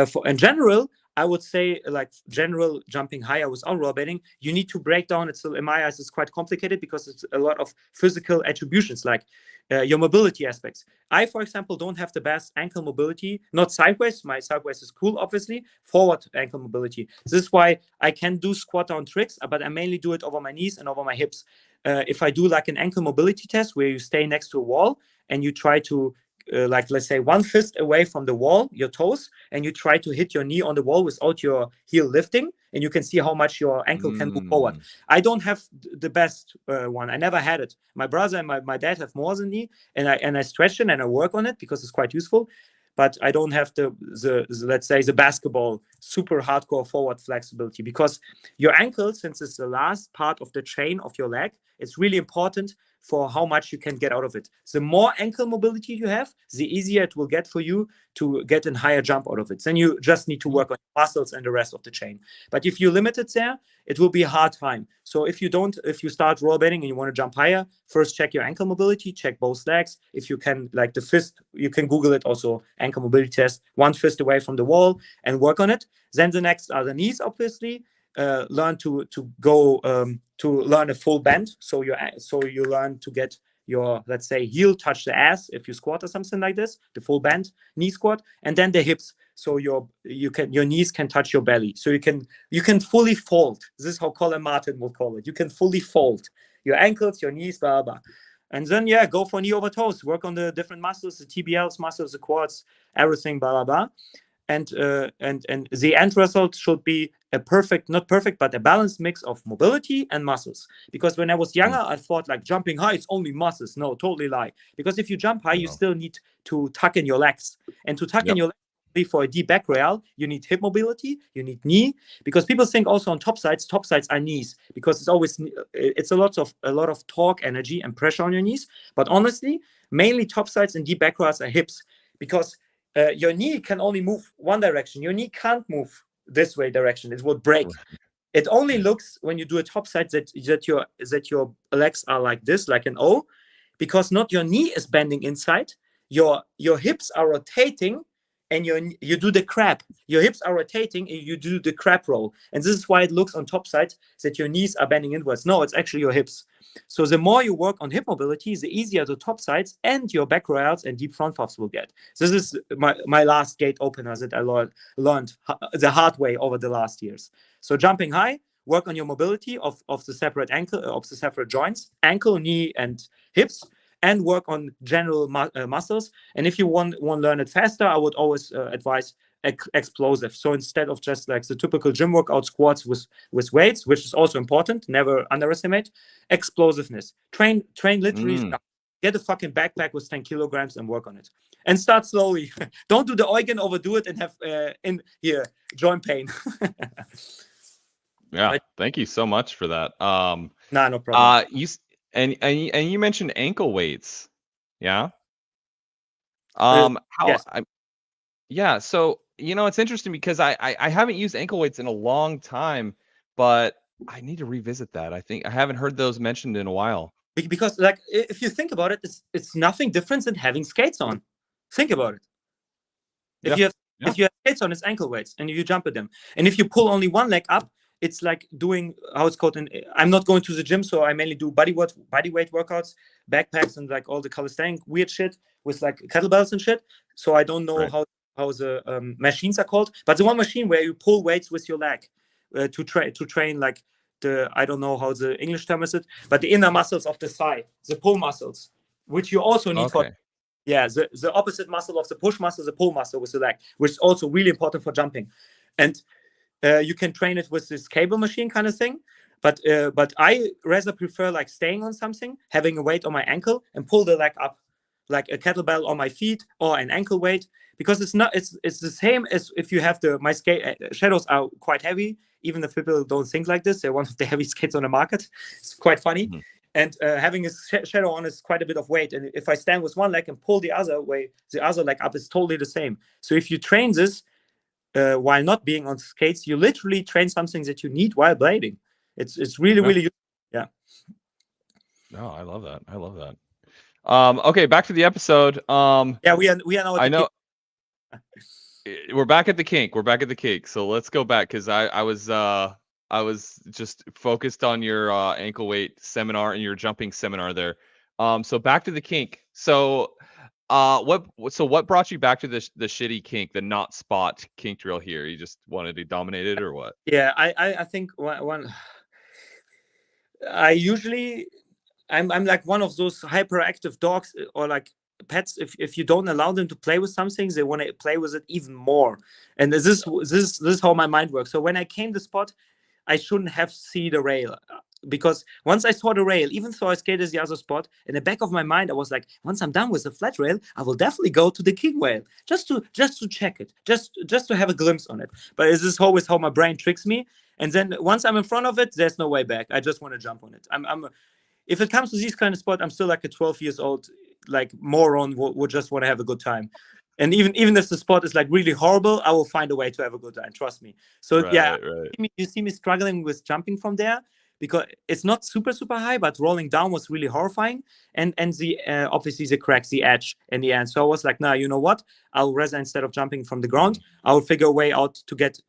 S2: for in general, I would say like general jumping higher without rollerblading, you need to break down. It's in my eyes, it's quite complicated because it's a lot of physical attributions, like your mobility aspects. I, for example, don't have the best ankle mobility, not sideways. My sideways is cool, obviously. Forward ankle mobility. This is why I can do squat down tricks, but I mainly do it over my knees and over my hips. If I do like an ankle mobility test where you stay next to a wall and you try to like, let's say, one fist away from the wall, your toes, and you try to hit your knee on the wall without your heel lifting, and you can see how much your ankle can move forward. I don't have the best one. I never had it. My brother and my dad have more than me, and I stretch it and I work on it because it's quite useful. but I don't have the let's say the basketball super hardcore forward flexibility, because your ankle, since it's the last part of the chain of your leg, it's really important for how much you can get out of it. The more ankle mobility you have, the easier it will get for you to get a higher jump out of it. Then you just need to work on muscles and the rest of the chain. But if you limit it there, it will be a hard time. So if you start rollerblading and you want to jump higher, first check your ankle mobility, check both legs. If you can, like the fist, you can Google it also, ankle mobility test, one fist away from the wall, and work on it. Then the next are the knees, obviously. Learn to learn a full bend. So you learn to get your, let's say, heel touch the ass if you squat or something like this, the full bend knee squat, and then the hips. So your knees can touch your belly. So you can fully fold. This is how Colin Martin would call it. You can fully fold your ankles, your knees, blah blah. And then go for knee over toes. Work on the different muscles, the TBLs muscles, the quads, everything, blah blah blah. And the end result should be a perfect, not perfect, but a balanced mix of mobility and muscles. Because when I was younger, I thought like jumping high, it's only muscles. No, totally lie. Because if you jump high, you still need to tuck in your legs. And to tuck in your legs for a deep back rail, you need hip mobility, you need knee. Because people think also on top sides are knees. Because it's a lot of torque, energy, and pressure on your knees. But honestly, mainly top sides and deep back rails are hips. Because your knee can only move one direction. Your knee can't move this way direction. It will break. It only looks when you do a top side that your legs are like this, like an O, because not your knee is bending inside. Your hips are rotating, and you do the crab. Your hips are rotating, and you do the crab roll. And this is why it looks on top side that your knees are bending inwards. No, it's actually your hips. So the more you work on hip mobility, the easier the top sides and your back rails and deep front puffs will get. This is my last gate opener that I learned the hard way over the last years. So jumping high, work on your mobility of the separate of the separate joints, ankle, knee, and hips, and work on general muscles. And if you want to learn it faster, I would always advise explosive. So instead of just like the typical gym workout, squats with weights, which is also important, never underestimate, explosiveness. Train literally. Get a fucking backpack with 10 kilograms and work on it. And start slowly. Don't do the EUGEN, overdo it, and have joint pain.
S1: Yeah, thank you so much for that.
S2: No problem.
S1: You mentioned ankle weights. Yeah.
S2: Yes.
S1: Yeah, so it's interesting because I haven't used ankle weights in a long time, but I need to revisit that. I think I haven't heard those mentioned in a while.
S2: Because like if you think about it, it's nothing different than having skates on. Think about it. If you have skates on, it's ankle weights, and you jump at them. And if you pull only one leg up, it's like doing how it's called. I'm not going to the gym, so I mainly do body weight workouts, backpacks, and like all the calisthenic weird shit with like kettlebells and shit. So I don't know how the machines are called, but the one machine where you pull weights with your leg to train like I don't know how the English term is it, but the inner muscles of the thigh, the pull muscles, which you also need for the opposite muscle of the push muscle, the pull muscle with the leg, which is also really important for jumping. And you can train it with this cable machine kind of thing, but I rather prefer like staying on something, having a weight on my ankle, and pull the leg up, like a kettlebell on my feet or an ankle weight, because it's the same as if you have my skate shadows are quite heavy, even if people don't think like this. They're one of the heavy skates on the market. It's quite funny. And having a shadow on is quite a bit of weight. And if I stand with one leg and pull the other leg up, it's totally the same. So if you train this while not being on skates, you literally train something that you need while blading. It's really really useful. Yeah.
S1: No, I love that. Okay, back to the episode.
S2: Yeah, we are now.
S1: I know. We're back at the kink. So let's go back, because I was just focused on your ankle weight seminar and your jumping seminar there. So back to the kink. So what brought you back to the shitty kink, the not spot kink drill here? You just wanted to dominate it, or what?
S2: Yeah, I think one. I'm like one of those hyperactive dogs or like pets. If you don't allow them to play with something, they want to play with it even more. And this is how my mind works. So when I came to spot, I shouldn't have seen the rail. because once I saw the rail, even though I skated the other spot, in the back of my mind, I was like, once I'm done with the flat rail, I will definitely go to the king rail just to check it, just to have a glimpse on it. But this is always how my brain tricks me. And then once I'm in front of it, there's no way back. I just want to jump on it. If it comes to these kind of sport, I'm still like a 12 years old, like moron who just want to have a good time. And even if the sport is like really horrible, I will find a way to have a good time. Trust me. So
S1: Right.
S2: you see me struggling with jumping from there because it's not super high, but rolling down was really horrifying. And the obviously the cracks, the edge in the end. So I was like, nah, you know what? I'll rather, instead of jumping from the ground, I'll figure a way out to get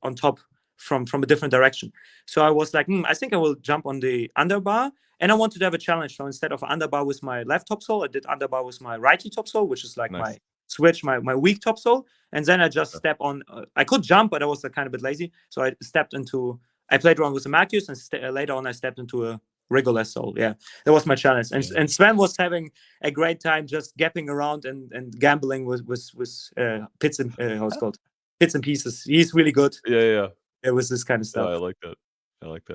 S2: on top from a different direction. So I was like, I think I will jump on the underbar. And I wanted to have a challenge. So instead of underbar with my left topsole, I did underbar with my righty topsole, which is like my switch, my weak topsole. And then I just step on. I could jump, but I was kind of a bit lazy. So I played around with the Marcus, and later on I stepped into a rigorless sole. Yeah, that was my challenge. And Sven was having a great time just gapping around and gambling with pits and how's it called, pits and pieces. He's really good.
S1: Yeah.
S2: It was this kind of stuff.
S1: I like that.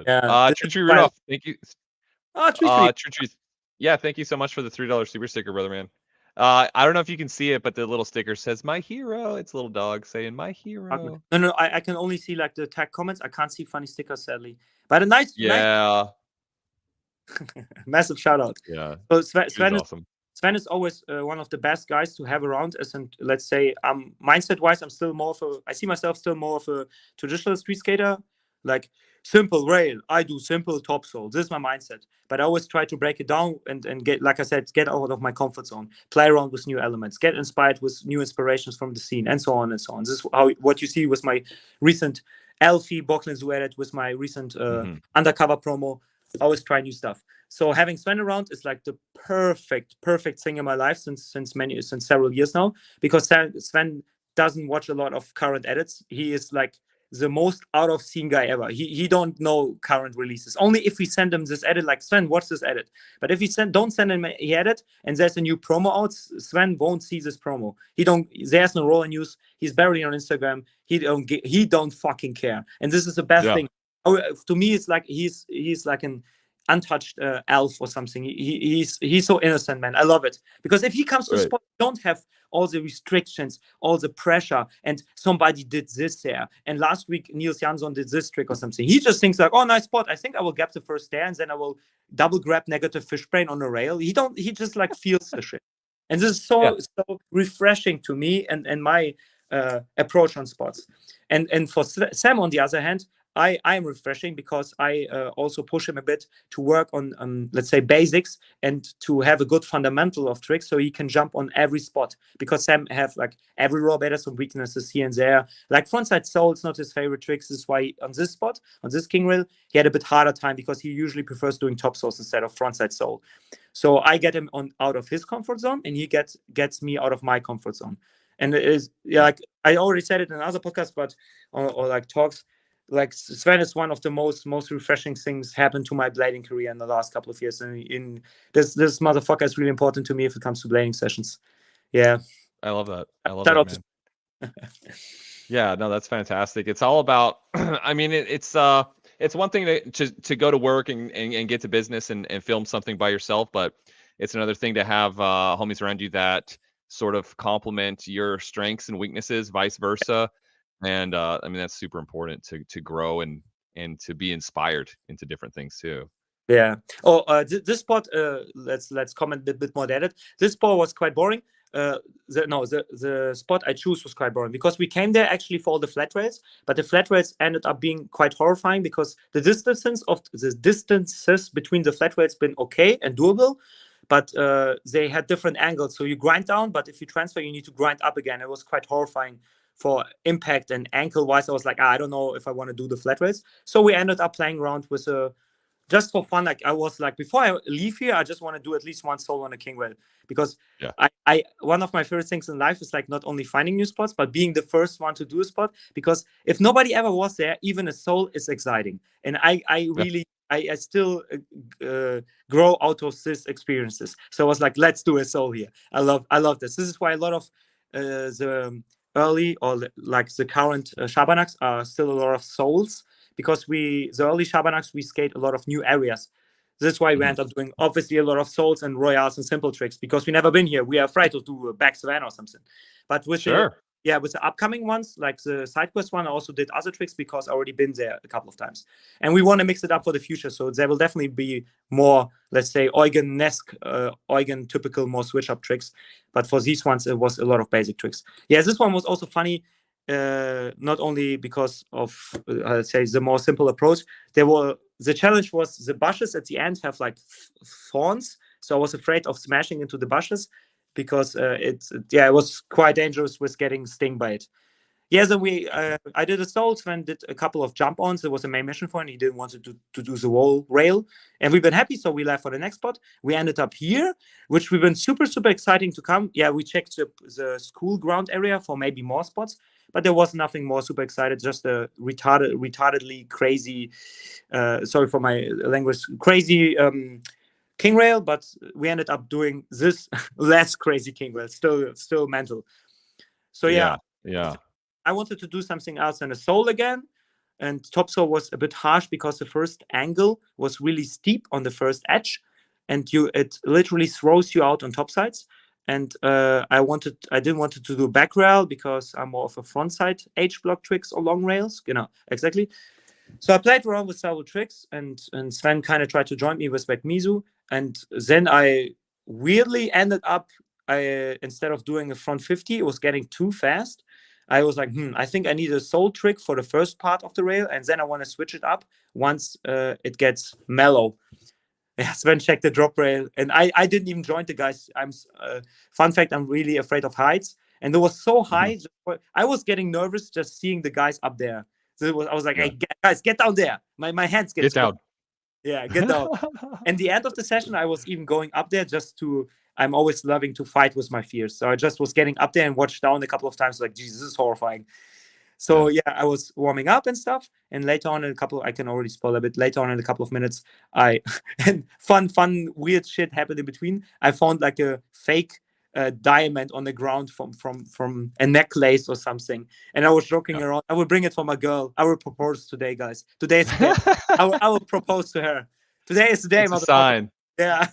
S2: Yeah.
S1: True Rudolph, thank you.
S2: True.
S1: Yeah, thank you so much for the $3 super sticker, brother man. I don't know if you can see it, but the little sticker says "My hero." It's a little dog saying "My hero."
S2: No, I can only see like the tag comments. I can't see funny stickers, sadly. But a nice, massive shout out.
S1: Yeah,
S2: so Sven is
S1: awesome.
S2: Sven is always one of the best guys to have around. Let's say, mindset wise, I see myself still more of a traditional street skater, like simple rail. I do simple topsole. This is my mindset. But I always try to break it down and get, like I said, get out of my comfort zone, play around with new elements, get inspired with new inspirations from the scene, and so on and so on. This is what you see with my recent Elfie Bocklin Zuedet, with my recent undercover promo. I always try new stuff. So having Sven around is like the perfect thing in my life since several years now, because Sven doesn't watch a lot of current edits. He is like the most out of scene guy ever. He don't know current releases. Only if we send him this edit, like, Sven, watch this edit. But if we don't send him a edit and there's a new promo out, Sven won't see this promo. There's no roller news. He's barely on Instagram. He don't fucking care. And this is the best thing. To me, it's like he's like an untouched elf or something. He's so innocent, man. I love it, because if he comes to spot, don't have all the restrictions, all the pressure, and somebody did this there, and last week Niels Jansson did this trick or something. He just thinks like, oh, nice spot, I think I will gap the first there, and then I will double grab negative fish brain on the rail. He just like feels the shit, and this is so refreshing to me and my approach on spots. And for Sam, on the other hand, I am refreshing because I also push him a bit to work on let's say, basics, and to have a good fundamental of tricks so he can jump on every spot. Because Sam have like every roll better, some weaknesses here and there. Like frontside sole is not his favorite tricks. This is why on this spot, on this king rail, he had a bit harder time, because he usually prefers doing top soles instead of frontside sole. So I get him out of his comfort zone, and he gets me out of my comfort zone. And it is, like I already said it in other podcasts, but or like talks. Like, Sven is one of the most refreshing things happened to my blading career in the last couple of years. And in this motherfucker is really important to me if it comes to blading sessions. Yeah,
S1: I love that. Man. Yeah, no, that's fantastic. It's all about. I mean, it's one thing to go to work and get to business and film something by yourself, but it's another thing to have homies around you that sort of complement your strengths and weaknesses, vice versa. And I mean, that's super important to grow and to be inspired into different things too.
S2: Yeah. This spot, let's comment a bit more on it. This spot was quite boring. The spot I choose was quite boring, because we came there actually for all the flat rails, but the flat rails ended up being quite horrifying, because the distances between the flat rails been okay and doable, but they had different angles. So you grind down, but if you transfer, you need to grind up again. It was quite horrifying for impact, and ankle wise I was like, I don't know if I want to do the flat rails. So we ended up playing around with just for fun. Like, I was like, before I leave here, I just want to do at least one solo on a king rail, because I one of my favorite things in life is like not only finding new spots, but being the first one to do a spot, because if nobody ever was there, even a solo is exciting. And I really I still grow out of these experiences. So I was like, let's do a solo here. I love this. This is why a lot of the early, or like the current Shabernacks are still a lot of souls, because the early Shabernacks, we skate a lot of new areas. This is why we end up doing obviously a lot of souls and royals and simple tricks, because we never been here. We are afraid to do a back Svan or something. But with with the upcoming ones, like the side quest one, I also did other tricks because I already been there a couple of times. And we want to mix it up for the future. So there will definitely be more, let's say, EUGEN-esque, EUGEN typical, more switch up tricks. But for these ones, it was a lot of basic tricks. Yeah, this one was also funny, not only because of, let's say, the more simple approach. The challenge was the bushes at the end have like thorns. So I was afraid of smashing into the bushes, because it was quite dangerous with getting stung by it. Yeah, so I did a soul, Sven did a couple of jump ons. It was a main mission for him. He didn't want to do the whole rail, and we've been happy, so we left for the next spot. We ended up here, which we've been super exciting to come. Yeah, we checked the school ground area for maybe more spots, but there was nothing more super excited, just a retardedly crazy, sorry for my language, crazy king rail, but we ended up doing this less crazy king rail, still mental. So yeah, I wanted to do something else than a soul again, and top soul was a bit harsh because the first angle was really steep on the first edge, and it literally throws you out on top sides. And I didn't want to do back rail because I'm more of a front side H block tricks or long rails, exactly. So I played around with several tricks, and Sven kind of tried to join me with Mizu. And then I weirdly ended up, instead of doing a front 50, it was getting too fast. I was like, I think I need a soul trick for the first part of the rail, and then I want to switch it up once it gets mellow. Yeah, Sven checked the drop rail, and I didn't even join the guys. Fun fact, I'm really afraid of heights, and it was so high. I was getting nervous just seeing the guys up there. So I was like, hey, guys, get down there. My hands get
S1: down.
S2: Yeah, get down. And the end of the session, I was even going up there I'm always loving to fight with my fears. So I just was getting up there and watched down a couple of times, like, Jesus, this is horrifying. So yeah, I was warming up and stuff. And later on I can already spoil a bit, later on in a couple of minutes, and fun, weird shit happened in between. I found like a fake diamond on the ground from a necklace or something, and I was joking around. I will bring it for my girl. I will propose today, guys. Today is the day. I will propose to her. Today is the day.
S1: It's a sign.
S2: Yeah.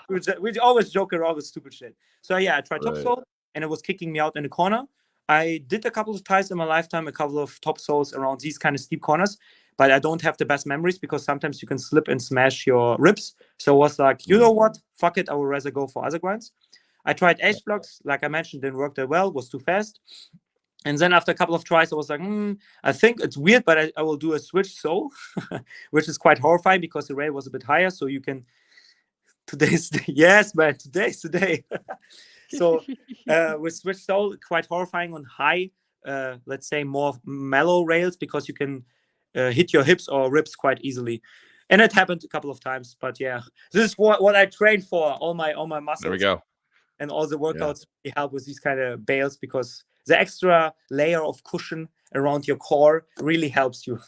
S1: We
S2: always joke around with stupid shit. So yeah, I tried top soul, and it was kicking me out in the corner. I did a couple of times in my lifetime, a couple of top souls around these kind of steep corners, but I don't have the best memories because sometimes you can slip and smash your ribs. So I was like, you know what? Fuck it. I would rather go for other grinds. I tried H blocks, like I mentioned, didn't work that well, was too fast. And then after a couple of tries, I was like, I think it's weird, but I will do a switch soul, which is quite horrifying because the rail was a bit higher. So you can, yes, man, today's the day. So with switch soul, quite horrifying on high, let's say more mellow rails, because you can hit your hips or ribs quite easily. And it happened a couple of times, but yeah, this is what I trained for, all my muscles.
S1: There we go.
S2: And all the workouts help with these kind of bails, because the extra layer of cushion around your core really helps you.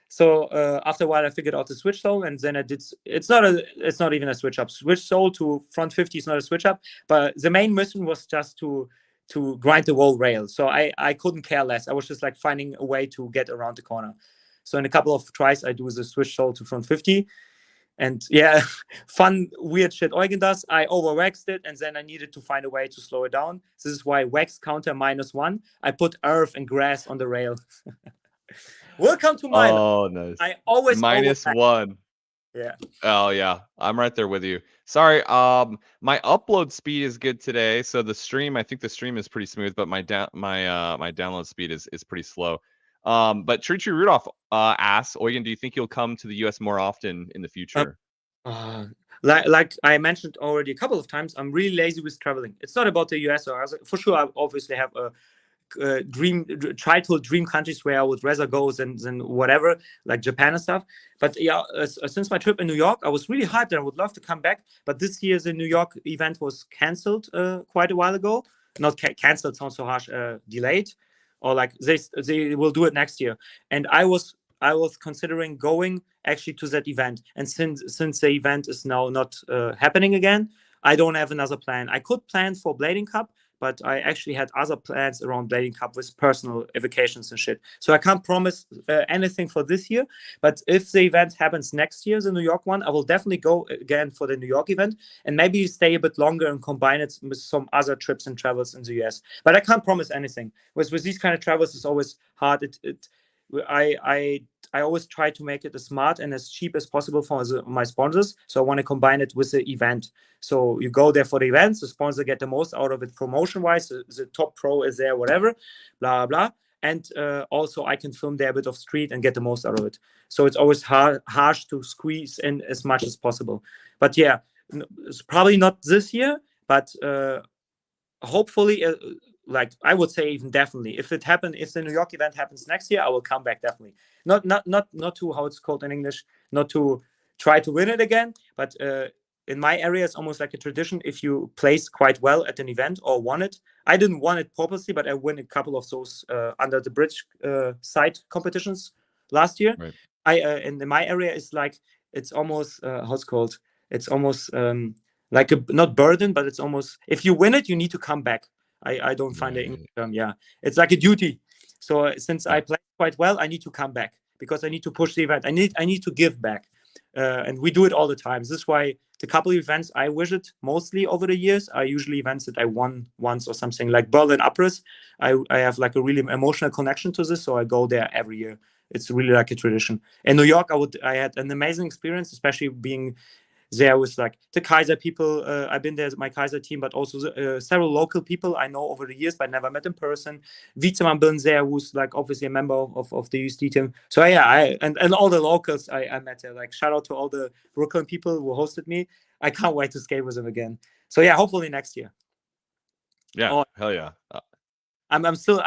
S2: So after a while, I figured out the switch soul, and then I did. It's not even a switch up. Switch soul to front 50 is not a switch up, but the main mission was just to grind the whole rail. So I couldn't care less. I was just like finding a way to get around the corner. So in a couple of tries, I do the switch soul to front 50. And yeah, fun, weird shit EUGEN does. I overwaxed it, and then I needed to find a way to slow it down. This is why wax counter -1. I put earth and grass on the rail. Welcome to minus.
S1: Oh, nice.
S2: I always
S1: -1.
S2: Yeah.
S1: Oh yeah, I'm right there with you. Sorry, my upload speed is good today, so I think the stream is pretty smooth, but my download speed is pretty slow. But Tree Rudolph asks, Eugen, do you think you'll come to the US more often in the future?
S2: Like I mentioned already a couple of times, I'm really lazy with traveling. It's not about the US or for sure. I obviously have a childhood dream countries where I would rather go than whatever, like Japan and stuff. But yeah, since my trip in New York, I was really hyped and I would love to come back. But this year's New York event was canceled quite a while ago. Not canceled, sounds so harsh. Delayed, or like they will do it next year. And I was considering going actually to that event. And since the event is now not happening again, I don't have another plan. I could plan for Blading Cup, but I actually had other plans around Blading Cup with personal vacations and shit. So I can't promise anything for this year. But if the event happens next year, the New York one, I will definitely go again for the New York event and maybe stay a bit longer and combine it with some other trips and travels in the US. But I can't promise anything. With these kind of travels, it's always hard. I always try to make it as smart and as cheap as possible for my sponsors. So I want to combine it with the event. So you go there for the events, the sponsor get the most out of it promotion-wise. The top pro is there, whatever, blah, blah. And also I can film there a bit of street and get the most out of it. So it's always harsh to squeeze in as much as possible. But yeah, it's probably not this year, but hopefully, like I would say even definitely, if the New York event happens next year, I will come back definitely. Not to, how it's called in English, not to try to win it again, but in my area, it's almost like a tradition. If you place quite well at an event or won it, I didn't won it purposely, but I won a couple of those under the bridge side competitions last year. Right. And in my area, it's like, it's almost how it's called. It's almost like a, not burden, but it's almost, if you win it, you need to come back. I don't find the English term. Yeah, it's like a duty. So since I play quite well, I need to come back because I need to push the event. I need to give back, and we do it all the time. This is why the couple of events I visit mostly over the years are usually events that I won once or something, like Berlin Abriss. I have like a really emotional connection to this, so I go there every year. It's really like a tradition. In New York, I had an amazing experience, especially being there with like the Kaiser people. I've been there with my Kaiser team, but also several local people I know over the years, but never met in person. Wietzemann been there, who's like obviously a member of the USD team. So yeah, and all the locals I met there. Like shout out to all the Brooklyn people who hosted me. I can't wait to skate with them again. So yeah, hopefully next year.
S1: Yeah, hell yeah.
S2: I'm still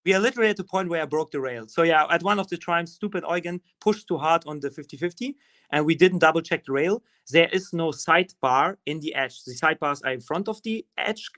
S2: we are literally at the point where I broke the rail. So yeah, at one of the times, stupid EUGEN pushed too hard on the 50-50, and we didn't double check the rail. There is no sidebar in the edge. The sidebars are in front of the edge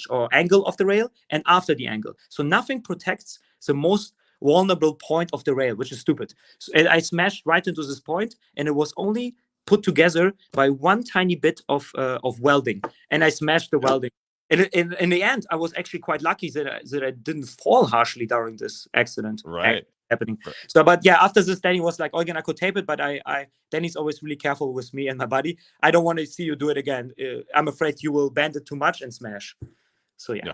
S2: or angle of the rail and after the angle. So nothing protects the most vulnerable point of the rail, which is stupid. So I smashed right into this point, and it was only put together by one tiny bit of welding, and I smashed the welding. In the end, I was actually quite lucky that I didn't fall harshly during this accident.
S1: Right.
S2: Happening. Right. So, but yeah, after this, Danny was like, "Eugen, I could tape it," but Danny's always really careful with me and my body. I don't want to see you do it again. I'm afraid you will bend it too much and smash. So yeah.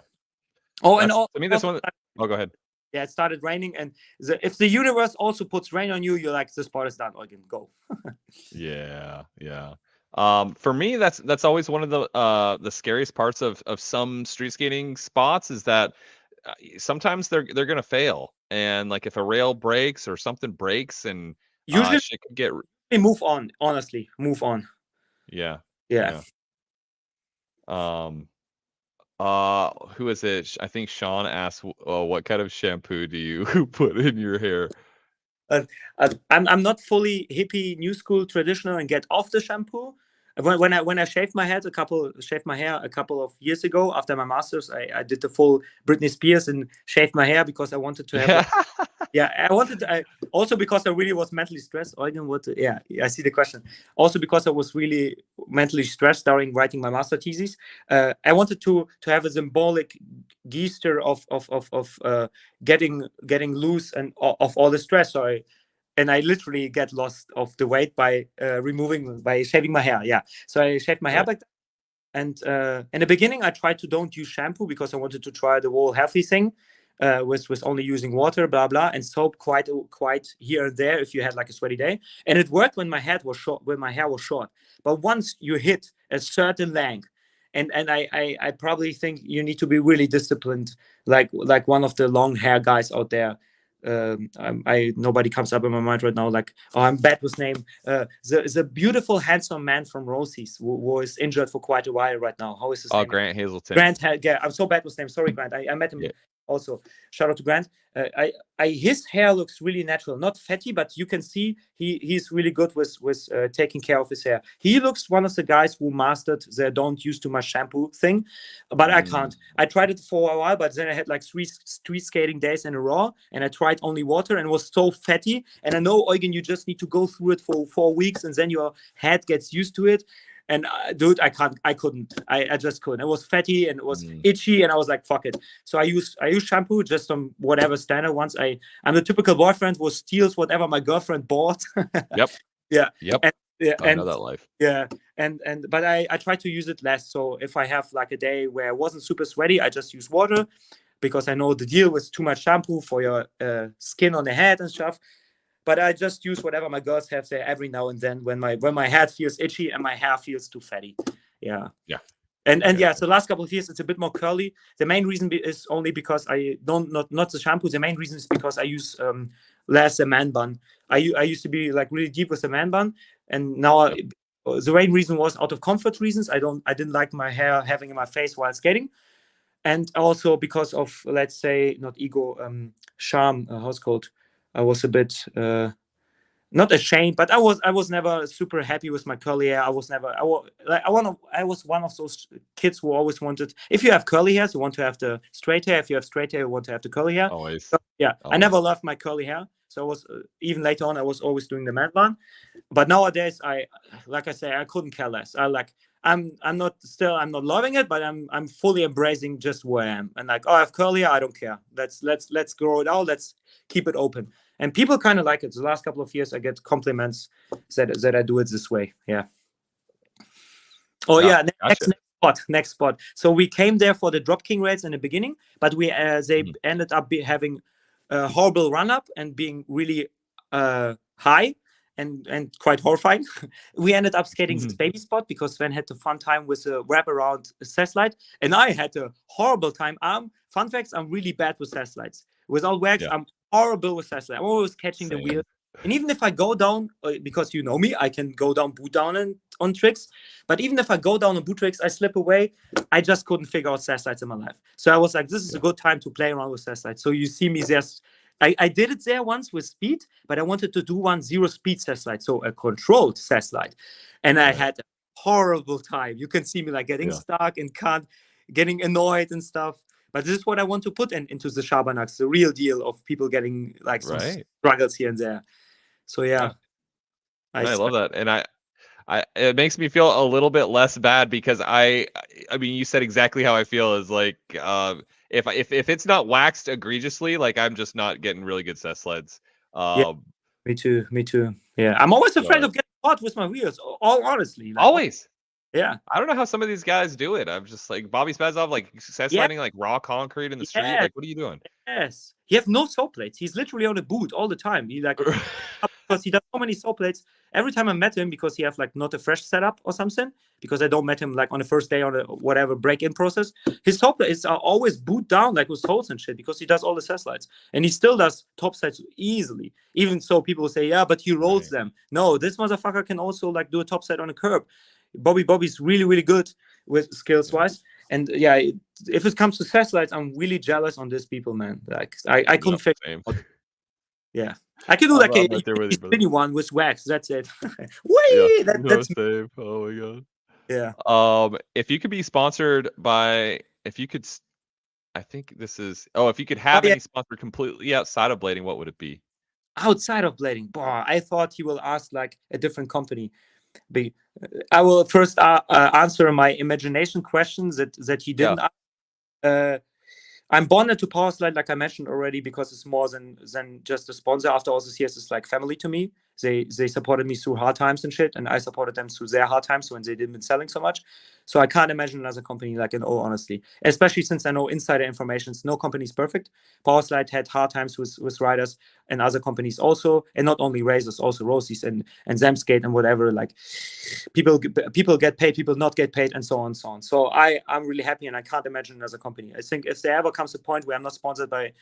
S2: Oh, and
S1: I mean, this one. Oh, go ahead.
S2: Yeah, it started raining, and if the universe also puts rain on you, you're like, "The sport is done, Eugen, go."
S1: Yeah. For me, that's always one of the scariest parts of some street skating spots is that sometimes they're gonna fail, and like if a rail breaks or something breaks, and
S2: usually
S1: shit could get.
S2: Move on. Honestly, move on.
S1: Yeah. Who is it? I think Sean asked, what kind of shampoo do you put in your hair?
S2: I'm not fully hippie, new school, traditional, and get off the shampoo. When I shaved my hair a couple of years ago after my masters, I did the full Britney Spears and shaved my hair because I wanted to have. Also because I really was mentally stressed. I see the question. Also because I was really mentally stressed during writing my master thesis. I wanted to have a symbolic gesture of getting loose and of all the stress. So I literally get lost of the weight by shaving my hair. Yeah, so I shaved my hair back then. And in the beginning, I tried to don't use shampoo because I wanted to try the whole healthy thing. With only using water, blah blah, and soap quite here and there if you had like a sweaty day, and it worked when my hair was short. But once you hit a certain length, and I probably think you need to be really disciplined, like one of the long hair guys out there. Nobody comes up in my mind right now. Like, I'm bad with name. The beautiful handsome man from Rosie's who was injured for quite a while right now. How is his name?
S1: Grant Hazelton.
S2: Yeah, I'm so bad with name. Sorry, Grant. I met him. Yeah. Also, shout out to Grant. His hair looks really natural, not fatty, but you can see he's really good with taking care of his hair. He looks one of the guys who mastered the don't use too much shampoo thing, but I can't. I tried it for a while, but then I had like 3 street skating days in a row, and I tried only water and it was so fatty. And I know, Eugen, you just need to go through it for 4 weeks, and then your head gets used to it. And dude, I just couldn't. It was fatty and it was itchy, and I was like, fuck it. So I use shampoo, just some whatever standard ones. I'm the typical boyfriend who steals whatever my girlfriend bought.
S1: Yep.
S2: Yeah.
S1: Yep. I know that life.
S2: Yeah. But I try to use it less. So if I have like a day where I wasn't super sweaty, I just use water, because I know the deal with too much shampoo for your skin on the head and stuff. But I just use whatever my girls have there every now and then when my head feels itchy and my hair feels too fatty. Yeah.
S1: Yeah.
S2: And yeah, so the last couple of years it's a bit more curly. The main reason is only because I don't not the shampoo. The main reason is because I use less a man bun. I used to be like really deep with the man bun, and now the main reason was out of comfort reasons. I didn't like my hair having in my face while skating, and also because of, let's say, not ego, charm. How's it called? I was a bit not ashamed, but I was never super happy with my curly hair. I was one of those kids who always wanted, if you have curly hair, you want to have the straight hair. If you have straight hair, you want to have the curly hair.
S1: Always.
S2: So, yeah,
S1: Always.
S2: I never loved my curly hair. So I was even later on, I was always doing the man bun. But nowadays, like I say, I couldn't care less. I'm not loving it, but I'm fully embracing just where I am. And like, oh, I have curly hair, I don't care. Let's grow it out. Let's keep it open. And people kind of like it. The last couple of years, I get compliments that I do it this way. Yeah. Oh yeah. Next spot. So we came there for the drop king rates in the beginning, but they ended up having a horrible run up and being really high and quite horrifying. We ended up skating this baby spot because Sven had the fun time with a wraparound sash slide, and I had a horrible time. Fun facts: I'm really bad with sash slides. Without wax, I'm horrible with sash slide. I'm always catching the wheel. And even if I go down, because you know me, I can go down, boot down on tricks. But even if I go down on boot tricks, I slip away. I just couldn't figure out sash slides in my life. So I was like, this is a good time to play around with sash slides. So you see me there. I did it there once with speed, but I wanted to do 1-0 speed sash slide, so a controlled sash slide. And I had a horrible time. You can see me like getting stuck and getting annoyed and stuff. But this is what I want to put into the Schabernack, the real deal of people getting like some struggles here and there. So yeah.
S1: I love that. And it makes me feel a little bit less bad because I mean, you said exactly how I feel is like, if it's not waxed egregiously, like I'm just not getting really good sash sleds.
S2: Me too. Yeah. I'm always afraid of getting caught with my wheels. All honestly. Like,
S1: always.
S2: Yeah.
S1: I don't know how some of these guys do it. I'm just like Bobby Spazov, like sash sliding like raw concrete in the street. Like, what are you doing?
S2: Yes. He have no saw plates. He's literally on a boot all the time. He like because he does so many saw plates. Every time I met him, because he have like not a fresh setup or something, because I don't met him like on the first day on a whatever break-in process, his top plates are always boot down like with holes and shit, because he does all the sash slides. And he still does top sides easily. Even so, people will say, yeah, but he rolls them. No, this motherfucker can also like do a top side on a curb. Bobby's really, really good with skills wise. And yeah, if it comes to sash slides, I'm really jealous on these people, man. Like I couldn't figure out. Yeah. I can do like a spinny one with wax. That's it. Whee! That's
S1: same. Oh my god.
S2: Yeah.
S1: If you could be sponsored by, if you could have any sponsor completely outside of blading, what would it be?
S2: Outside of blading, I thought he will ask like a different company. I will first answer my imagination questions that he didn't ask. I'm bonded to Powerslide, like I mentioned already, because it's more than just a sponsor. After all these years, it's like family to me. They supported me through hard times and shit, and I supported them through their hard times when they didn't been selling so much. So I can't imagine another company, like, in all honesty, especially since I know insider information. No company is perfect. Powerslide had hard times with riders and other companies also, and not only Razors, also Rosies and Zemskate and whatever. Like people get paid, people not get paid, and so on and so on. So I'm really happy, and I can't imagine another company. I think if there ever comes a point where I'm not sponsored by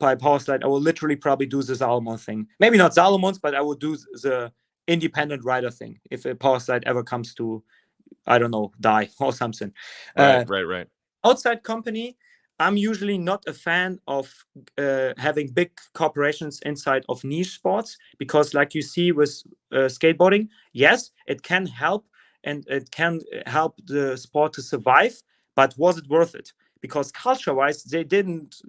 S2: Powerslide, I will literally probably do the Salomon thing. Maybe not Salomon's, but I will do the independent rider thing if a Powerslide ever comes to, I don't know, die or something.
S1: Right.
S2: Outside company, I'm usually not a fan of having big corporations inside of niche sports, because like you see with skateboarding, yes, it can help and it can help the sport to survive, but was it worth it? Because culture-wise, they didn't,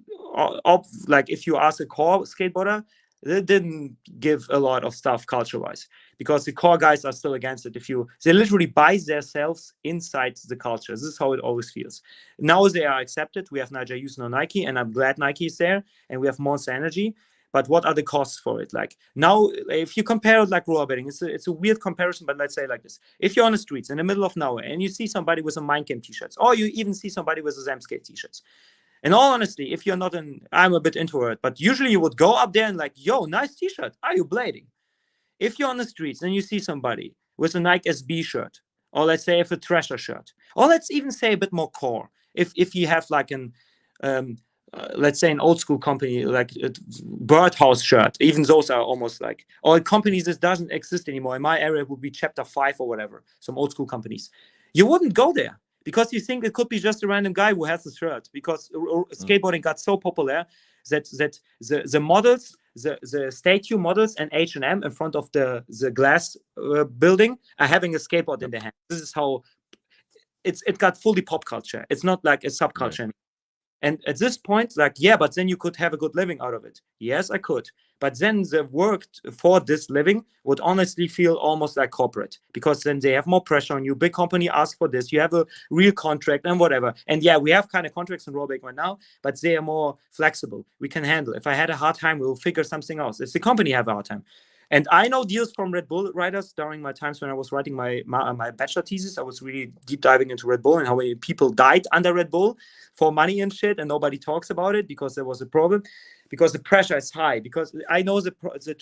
S2: like if you ask a core skateboarder, they didn't give a lot of stuff culture-wise, because the core guys are still against it. They literally buy themselves inside the culture. This is how it always feels. Now they are accepted. We have Nigel Houston on Nike, and I'm glad Nike is there, and we have Monster Energy. But what are the costs for it? Like now, if you compare it like rollerblading, it's a weird comparison, but let's say like this. If you're on the streets in the middle of nowhere and you see somebody with a Mind Game t-shirts, or you even see somebody with a Zamskate t-shirts, in all honesty, if you're not I'm a bit introvert, but usually you would go up there and like, yo, nice t-shirt. Are you blading? If you're on the streets and you see somebody with a Nike SB shirt, or let's say if a Thrasher shirt, or let's even say a bit more core, if you have like an let's say an old school company like a Birdhouse shirt, even those are almost like, or companies that doesn't exist anymore. In my area it would be Chapter 5 or whatever, some old school companies. You wouldn't go there because you think it could be just a random guy who has a shirt, because skateboarding got so popular that the models, the statue models and H&M in front of the glass building are having a skateboard in their hand. This is how it got fully pop culture. It's not like a subculture. Right. And at this point, like, yeah, but then you could have a good living out of it. Yes, I could. But then the work for this living would honestly feel almost like corporate, because then they have more pressure on you. Big company asks for this. You have a real contract and whatever. And yeah, we have kind of contracts in rollerblading right now, but they are more flexible. We can handle. If I had a hard time, we'll figure something else. If the company have a hard time. And I know deals from Red Bull riders during my times when I was writing my bachelor thesis. I was really deep diving into Red Bull and how many people died under Red Bull for money and shit, and nobody talks about it because there was a problem, because the pressure is high. Because I know the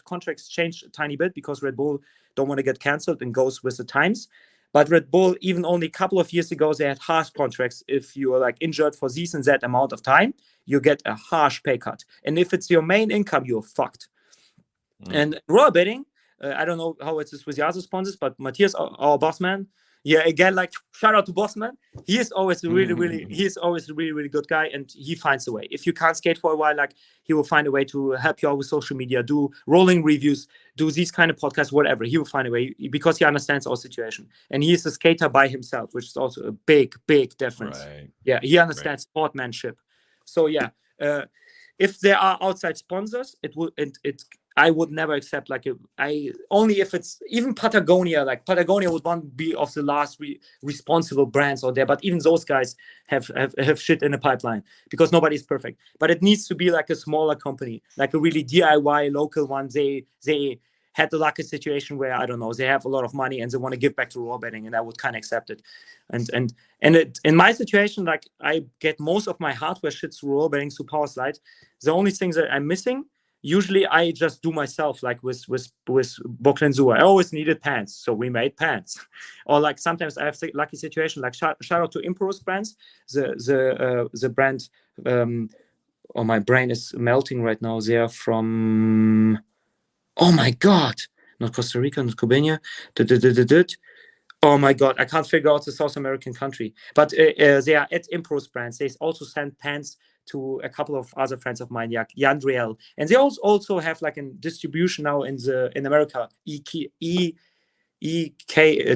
S2: contracts changed a tiny bit because Red Bull don't want to get canceled and goes with the times. But Red Bull, even only a couple of years ago, they had harsh contracts. If you are like injured for this and that amount of time, you get a harsh pay cut. And if it's your main income, you're fucked. And rollerblading, I don't know how it is with the other sponsors, but Matthias, our boss man, yeah, again, like shout out to boss man. He is always a really good guy, and he finds a way. If you can't skate for a while, like he will find a way to help you out with social media, do rolling reviews, do these kind of podcasts, whatever. He will find a way because he understands our situation, and he is a skater by himself, which is also a big difference. Right. Yeah, he understands sportsmanship. So yeah, if there are outside sponsors, I would never accept only if it's even Patagonia. Like Patagonia would want to be of the last responsible brands out there, but even those guys have shit in the pipeline because nobody's perfect. But it needs to be like a smaller company, like a really DIY local one. They had the lucky situation where, I don't know, they have a lot of money and they want to give back to rollerblading, and I would kind of accept it. And in my situation, like I get most of my hardware shit through rollerblading, through Powerslide. The only things that I'm missing, usually I just do myself, like with Brooklyn Zoo. I always needed pants, so we made pants. Or like sometimes I have the lucky situation, like shout out to Impros brands, the brand. Oh, my brain is melting right now. They are from, oh my god, not Costa Rica, not Cubania. Oh my god, I can't figure out the South American country. But they are at Impros brands. They also send pants to a couple of other friends of mine, like Yandriel, and they also have like a distribution now in America, EK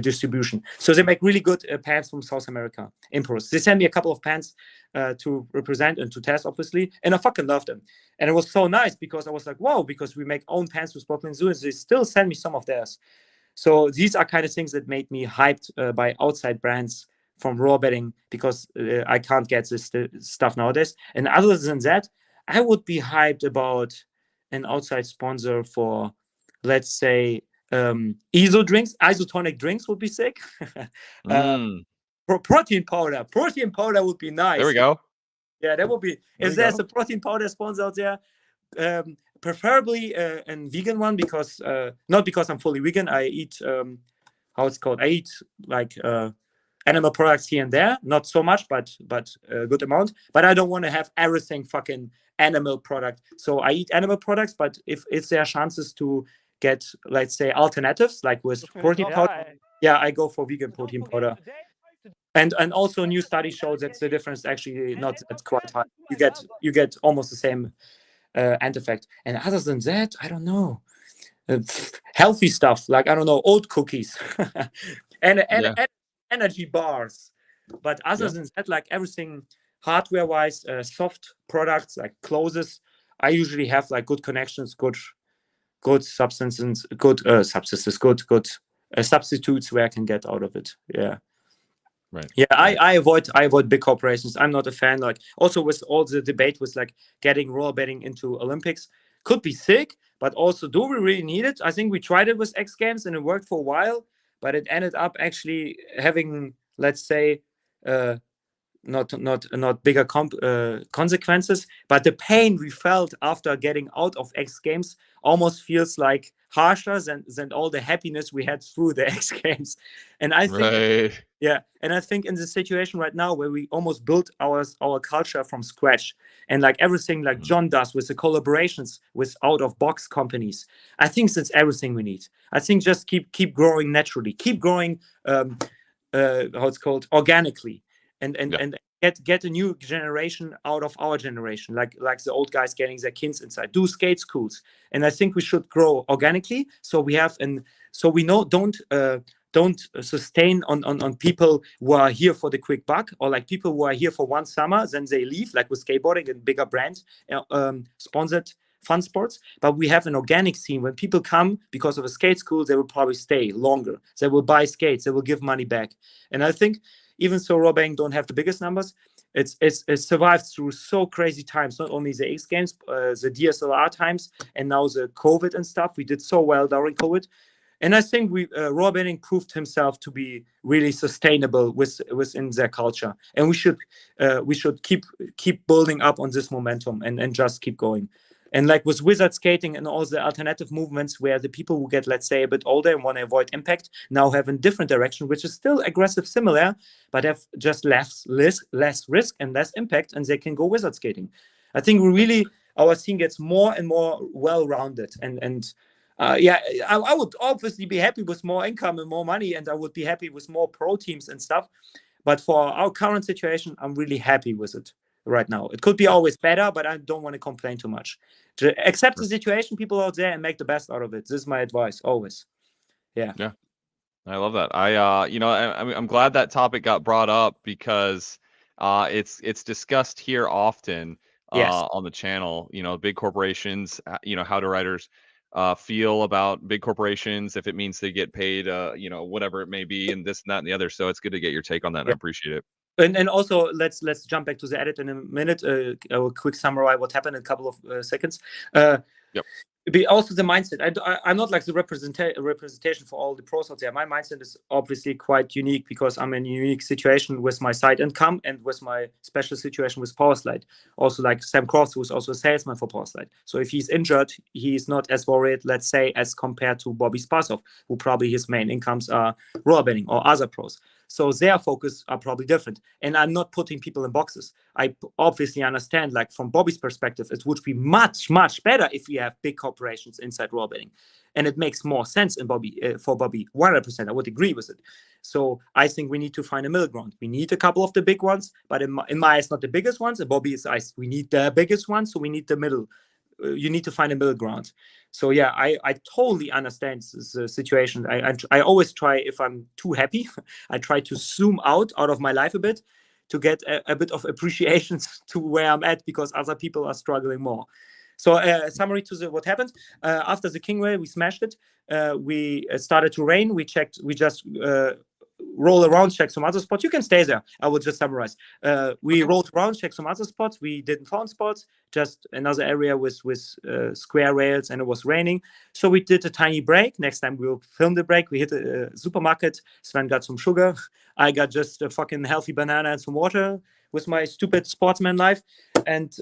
S2: distribution. So they make really good pants from South America. Impros. They send me a couple of pants to represent and to test, obviously, and I fucking love them. And it was so nice because I was like, wow, because we make own pants with Brooklyn Zoo, and they still send me some of theirs. So these are kind of things that made me hyped by outside brands from rollerblading, because I can't get this stuff nowadays. And other than that, I would be hyped about an outside sponsor for, let's say, isotonic drinks would be sick. Protein powder would be nice.
S1: There we go.
S2: Yeah, that would be. If there's a protein powder sponsor out there, preferably a vegan one, because not because I'm fully vegan. I eat I eat like animal products here and there, not so much, but a good amount. But I don't want to have everything fucking animal product. So I eat animal products, but if there are chances to get, let's say, alternatives like with protein powder, yeah, I go for vegan protein powder. And also new studies show that the difference actually not that quite high. You get almost the same end effect. And other than that, I don't know. Healthy stuff, like, I don't know, oat cookies and energy bars. But other than that, like everything hardware-wise, soft products like clothes, I usually have like good connections, good good substances, good substitutes where I can get out of it. Yeah.
S1: Right.
S2: Yeah,
S1: Right.
S2: I avoid big corporations. I'm not a fan. Like, also with all the debate with like getting rollerblading into Olympics, could be sick, but also, do we really need it? I think we tried it with X Games and it worked for a while, but it ended up actually having, let's say, not bigger consequences, but the pain we felt after getting out of X Games almost feels like harsher than all the happiness we had through the X Games. And I think,
S1: Right.
S2: yeah, and I think in the situation right now where we almost built our culture from scratch, and like everything like John does with the collaborations with out of box companies, I think that's everything we need. I think just keep growing naturally, keep growing how it's called, organically, and get a new generation out of our generation, like the old guys getting their kids inside, do skate schools. And I think we should grow organically, so we have, and so we know don't sustain on people who are here for the quick buck, or like people who are here for one summer, then they leave, like with skateboarding and bigger brand sponsored fun sports. But we have an organic scene. When people come because of a skate school, they will probably stay longer, they will buy skates, they will give money back. And I think, even so rollerblading don't have the biggest numbers, it survived through so crazy times, not only the X Games, the DSLR times, and now the COVID and stuff. We did so well during COVID. And I think rollerblading proved himself to be really sustainable within their culture. And we should keep building up on this momentum and just keep going. And like with wizard skating and all the alternative movements, where the people who get, let's say, a bit older and want to avoid impact, now have a different direction, which is still aggressive, similar, but have just less risk and less impact, and they can go wizard skating. I think our scene gets more and more well-rounded, and yeah, I would obviously be happy with more income and more money, and I would be happy with more pro teams and stuff. But for our current situation, I'm really happy with it right now. It could be always better, but I don't want to complain too much. Accept the situation, people out there, and make the best out of it. This is my advice, always. Yeah.
S1: Yeah. I love that. I'm glad that topic got brought up, because it's discussed here often on the channel. Big corporations, how do writers feel about big corporations, if it means they get paid, whatever it may be, and this and that and the other. So it's good to get your take on that, and I appreciate it.
S2: And also, let's jump back to the edit in a minute. A quick summary what happened in a couple of seconds.
S1: Yep.
S2: Also the mindset. I'm not like the representation for all the pros out there. My mindset is obviously quite unique, because I'm in a unique situation with my side income and with my special situation with Powerslide. Also, like Sam Cross, who's also a salesman for Powerslide. So if he's injured, he's not as worried, let's say, as compared to Bobby Sparsov, who probably his main incomes are rollerblading or other pros. So their focus are probably different. And I'm not putting people in boxes. I obviously understand, like from Bobby's perspective, it would be much, much better if we have big corporations inside rollerblading. And it makes more sense for Bobby, 100%. I would agree with it. So I think we need to find a middle ground. We need a couple of the big ones, but in my eyes, not the biggest ones. And Bobby's eyes, we need the biggest ones, so we need the middle. You need to find a middle ground. So yeah, I totally understand the situation. I always try, if I'm too happy, I try to zoom out of my life a bit, to get a bit of appreciation to where I'm at, because other people are struggling more. So summary to what happened after the King Rail, we smashed it. We started to rain. We just roll around, check some other spots. You can stay there. I will just summarize. We rolled around, check some other spots. We didn't find spots, just another area with square rails, and it was raining. So we did a tiny break. Next time we'll film the break. We hit a supermarket. Sven got some sugar. I got just a fucking healthy banana and some water with my stupid sportsman life. And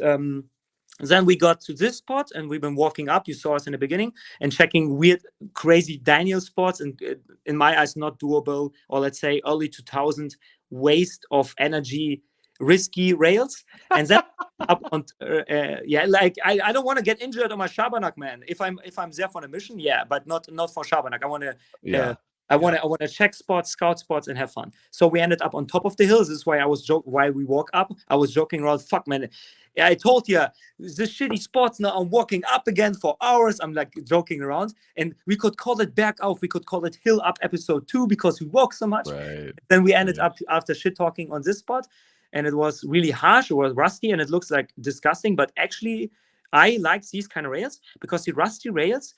S2: then we got to this spot, and we've been walking up. You saw us in the beginning, and checking weird, crazy Daniel spots, and in my eyes, not doable, or let's say early 2000 waste of energy, risky rails. And then up on, like I don't want to get injured on my Schabernack, man. If I'm there for a mission, yeah, but not for Schabernack. I want to. I want to check spots, scout spots, and have fun. So we ended up on top of the hills. This is why why we walk up. I was joking around. Fuck, man. I told you, this shitty spots, now I'm walking up again for hours. I'm like joking around. And we could call it Berg auf. We could call it Hill Up episode 2, because we walk so much.
S1: Right.
S2: Then we ended up after shit talking on this spot. And it was really harsh. It was rusty, and it looks like disgusting. But actually, I like these kind of rails, because the rusty rails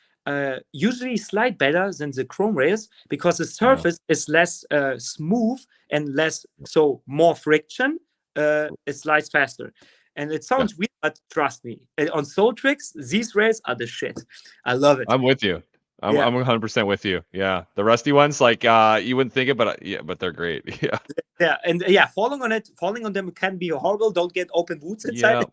S2: usually slide better than the chrome rails because the surface is less smooth and less, so more friction. It slides faster. And it sounds weird, but trust me, on Soul Tricks, these rails are the shit. I love it.
S1: I'm with you. I'm 100% with you. Yeah, the rusty ones, like you wouldn't think it, but yeah, but they're great. Yeah.
S2: Yeah, and falling on them can be horrible. Don't get open boots inside.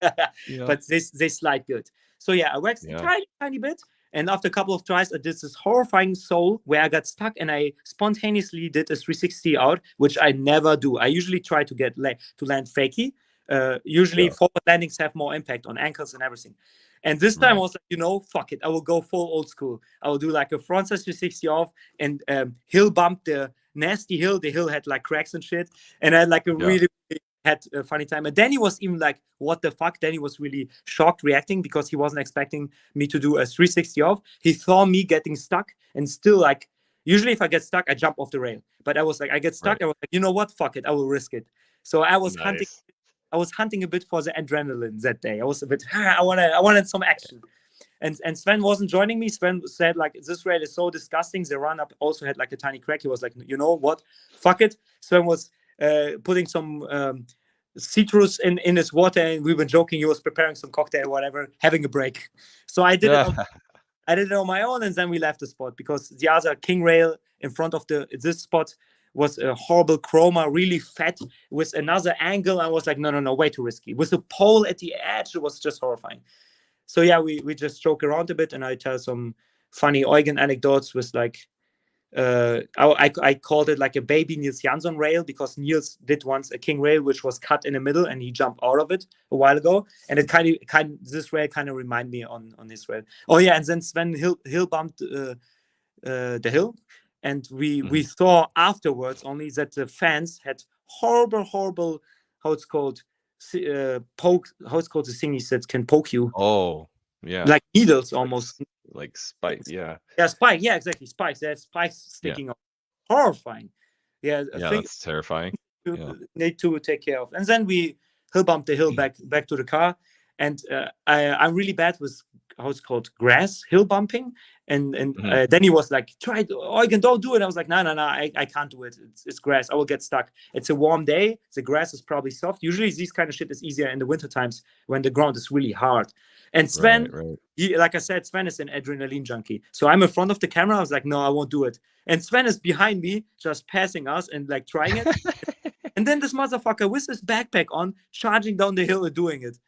S2: But they slide good. So yeah, I waxed a tiny bit, and after a couple of tries, I did this horrifying sole where I got stuck, and I spontaneously did a 360 out, which I never do. I usually try to get to land fakie. Usually forward landings have more impact on ankles and everything. And this time I was like, fuck it. I will go full old school. I will do like a frontside 360 off and hill bump the nasty hill. The hill had like cracks and shit. And I had like really had a funny time. And Danny was even like, what the fuck? Danny was really shocked reacting because he wasn't expecting me to do a 360 off. He saw me getting stuck and still like, usually if I get stuck, I jump off the rail. But I was like, I get stuck. I was like, you know what? Fuck it. I will risk it. So I was hunting. I was hunting a bit for the adrenaline that day. I was a bit, I wanted some action. And Sven wasn't joining me. Sven said, like, this rail is so disgusting. The run-up also had, like, a tiny crack. He was like, you know what? Fuck it. Sven was putting some citrus in his water, and we were joking. He was preparing some cocktail or whatever, having a break. So I did it on my own, and then we left the spot because the other king rail in front of this spot was a horrible chroma, really fat with another angle. I was like, no, way too risky. With a pole at the edge, it was just horrifying. So yeah, we just joke around a bit, and I tell some funny EUGEN anecdotes with like, I called it like a baby Niels Jansson rail because Niels did once a king rail which was cut in the middle, and he jumped out of it a while ago, and it kind of this rail kind of remind me on this rail. Oh yeah, and then Sven hill bumped the hill. And we saw afterwards only that the fans had horrible, how it's called, the thingies that can poke you.
S1: Oh, yeah.
S2: Like needles almost.
S1: Like spikes, yeah.
S2: Yeah, spike. Yeah, exactly. Spikes. They had spikes sticking up. Horrifying. Yeah,
S1: that's terrifying.
S2: Need to take care of. And then we hill bumped the hill back to the car. And I'm really bad with how it's called, grass hill bumping. And then he was like, try it. Eugen, don't do it. I was like, no, I can't do it. It's grass. I will get stuck. It's a warm day. The grass is probably soft. Usually this kind of shit is easier in the winter times when the ground is really hard. And Sven, like I said, Sven is an adrenaline junkie. So I'm in front of the camera. I was like, no, I won't do it. And Sven is behind me, just passing us and like trying it. And then this motherfucker with his backpack on, charging down the hill and doing it.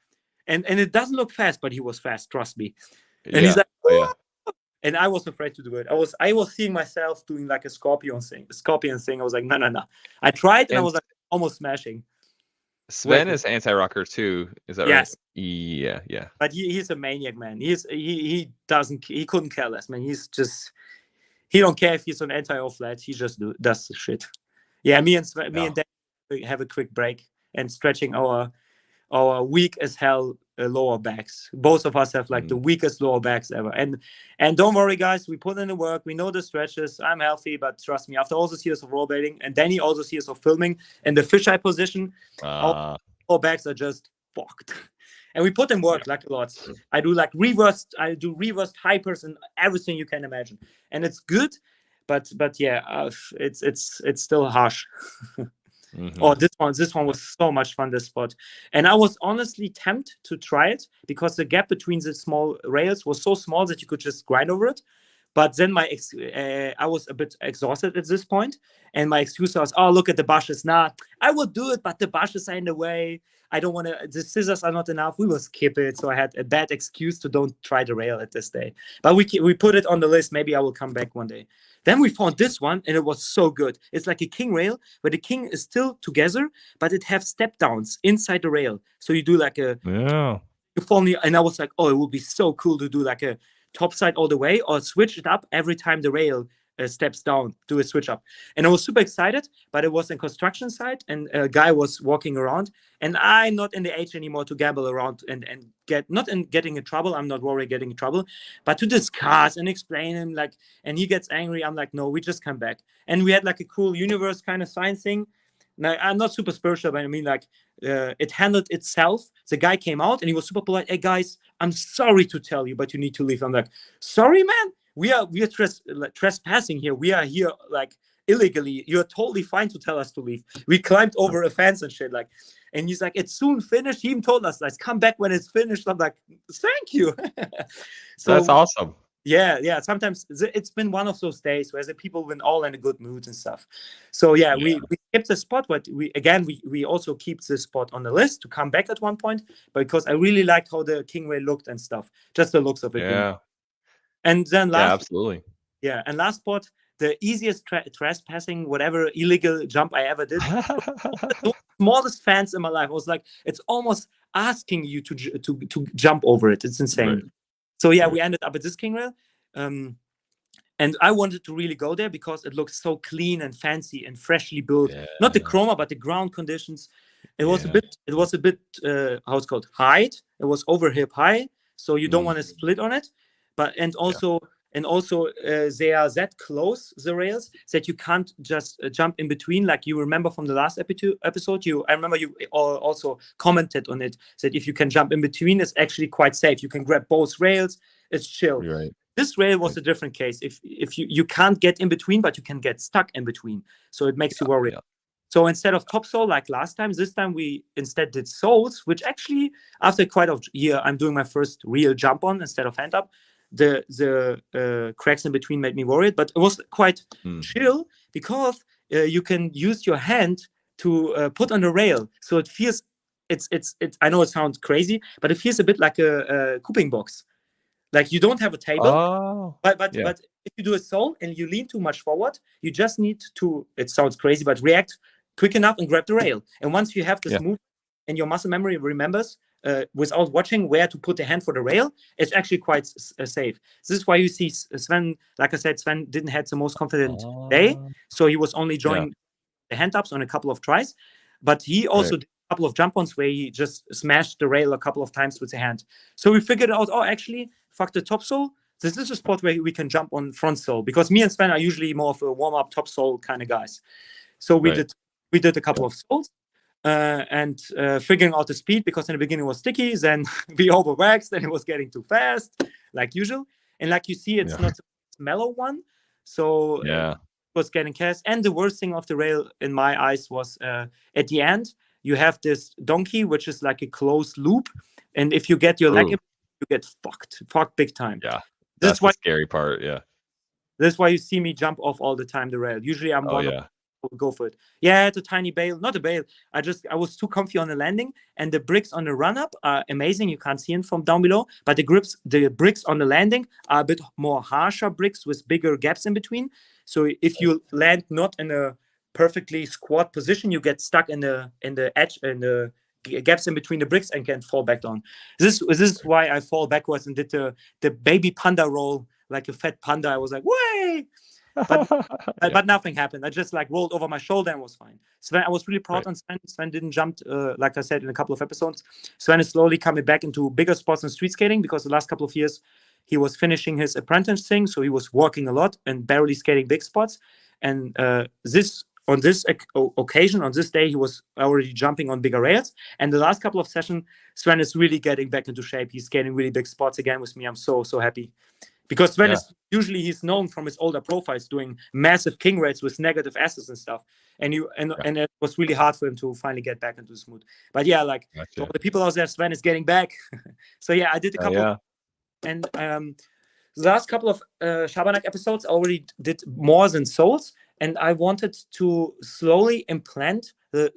S2: And it doesn't look fast, but he was fast, trust me. And he's like, and I was afraid to do it. I was seeing myself doing like a scorpion thing. I was like, no. I tried, and I was like almost smashing.
S1: Sven is anti-rocker too. Is that right? Yeah.
S2: But he's a maniac, man. He couldn't care less, man. He don't care if he's on anti or flat. He just does the shit. Yeah, me and Dan have a quick break and stretching our weak as hell lower backs. Both of us have like the weakest lower backs ever. And don't worry, guys, we put in the work. We know the stretches. I'm healthy, but trust me, after all those years of rollerblading, and Danny all those years of filming in the fisheye position, our lower backs are just fucked. And we put in work like a lot. I do reversed hypers and everything you can imagine, and it's good. But yeah, it's still harsh. Oh, this one was so much fun, this spot. And I was honestly tempted to try it because the gap between the small rails was so small that you could just grind over it. But then I was a bit exhausted at this point, and my excuse was, oh, look at the bushes. Nah, I will do it, but the bushes are in the way. I don't want to, the scissors are not enough. We will skip it. So I had a bad excuse to don't try the rail at this day. But we put it on the list. Maybe I will come back one day. Then we found this one, and it was so good. It's like a king rail, where the king is still together, but it has step downs inside the rail. So you do like a...
S1: Yeah.
S2: And I was like, oh, it would be so cool to do like a top side all the way, or switch it up every time the rail steps down, do a switch up. And I was super excited, but it was in construction site, and a guy was walking around, and I'm not in the age anymore to gamble around and get, not in getting in trouble. I'm not worried getting in trouble, but to discuss and explain him, like, and he gets angry. I'm like, no, we just come back. And we had like a cool universe kind of science thing. Now, I'm not super spiritual, but I mean, like, it handled itself. The guy came out and he was super polite. Hey guys, I'm sorry to tell you, but you need to leave. I'm like, sorry, man. We are trespassing here. We are here like illegally. You're totally fine to tell us to leave. We climbed over a fence and shit. Like, and he's like, it's soon finished. He even told us, let's come back when it's finished. I'm like, thank you. So
S1: That's awesome.
S2: yeah. Sometimes it's been one of those days where the people were all in a good mood and stuff. So yeah, we kept the spot, but we also keep the spot on the list to come back at one point, because I really liked how the king rail looked and stuff, just the looks of it.
S1: Yeah.
S2: And then
S1: Absolutely.
S2: and last spot, the easiest trespassing, whatever illegal jump I ever did. The smallest fence in my life. I was like, it's almost asking you to jump over it. It's insane.
S1: Right.
S2: So yeah, we ended up at this king rail, and I wanted to really go there because it looks so clean and fancy and freshly built. Not the chroma, but the ground conditions. It was a bit. It was a bit. How it's called? Height. It was over hip high, so you don't want to split on it. But and also they are that close, the rails, that you can't just jump in between. Like you remember from the last episode, I remember you also commented on it, that if you can jump in between, it's actually quite safe. You can grab both rails. It's chill.
S1: Right.
S2: This rail was a different case. If you can't get in between, but you can get stuck in between. So it makes you worry.
S1: Yeah.
S2: So instead of top sole like last time, this time we instead did soles, which actually after quite a year, I'm doing my first real jump on instead of hand up. The cracks in between made me worried, but it was quite chill because you can use your hand to put on the rail. So it feels, it's I know it sounds crazy, but it feels a bit like a cooping box. Like you don't have a table, but if you do a sole and you lean too much forward, you just need to, it sounds crazy, but react quick enough and grab the rail. And once you have this move and your muscle memory remembers, without watching where to put the hand for the rail, it's actually quite safe. This is why you see Sven, like I said, Sven didn't have the most confident day, so he was only joining the hand ups on a couple of tries, but he also did a couple of jump-ons where he just smashed the rail a couple of times with the hand. So we figured out, actually, fuck the top sole. This is a spot where we can jump on front sole, because me and Sven are usually more of a warm-up top sole kind of guys. So we did a couple of soles. And figuring out the speed, because in the beginning it was sticky, then we overwaxed and it was getting too fast, like usual. And like you see, it's not a mellow one, so it was getting cast. And the worst thing of the rail in my eyes was at the end, you have this donkey, which is like a closed loop, and if you get your leg in, you get fucked big time.
S1: That's the scary part.
S2: That's why you see me jump off all the time the rail. Usually I'm go for it. It's a tiny bail, not a bail. I was too comfy on the landing, and the bricks on the run-up are amazing. You can't see them from down below, but the bricks on the landing are a bit more harsher bricks with bigger gaps in between. So if you land not in a perfectly squat position, you get stuck in the edge and the gaps in between the bricks and can fall back down. This is why I fall backwards and did the baby panda roll like a fat panda. I was like, way. But nothing happened. I just like rolled over my shoulder and was fine. Sven, I was really proud on Sven. Sven didn't jump, like I said in a couple of episodes. Sven is slowly coming back into bigger spots in street skating, because the last couple of years he was finishing his apprentice thing, so he was working a lot and barely skating big spots. And on this occasion, on this day, he was already jumping on bigger rails. And the last couple of sessions, Sven is really getting back into shape. He's skating really big spots again with me. I'm so happy. Because Sven is usually, he's known from his older profiles doing massive king rates with negative S's and stuff, and it was really hard for him to finally get back into this mood. But to all the people out there, Sven is getting back. So I did a couple, and the last couple of Schabernack episodes I already did more than soles, and I wanted to slowly implant the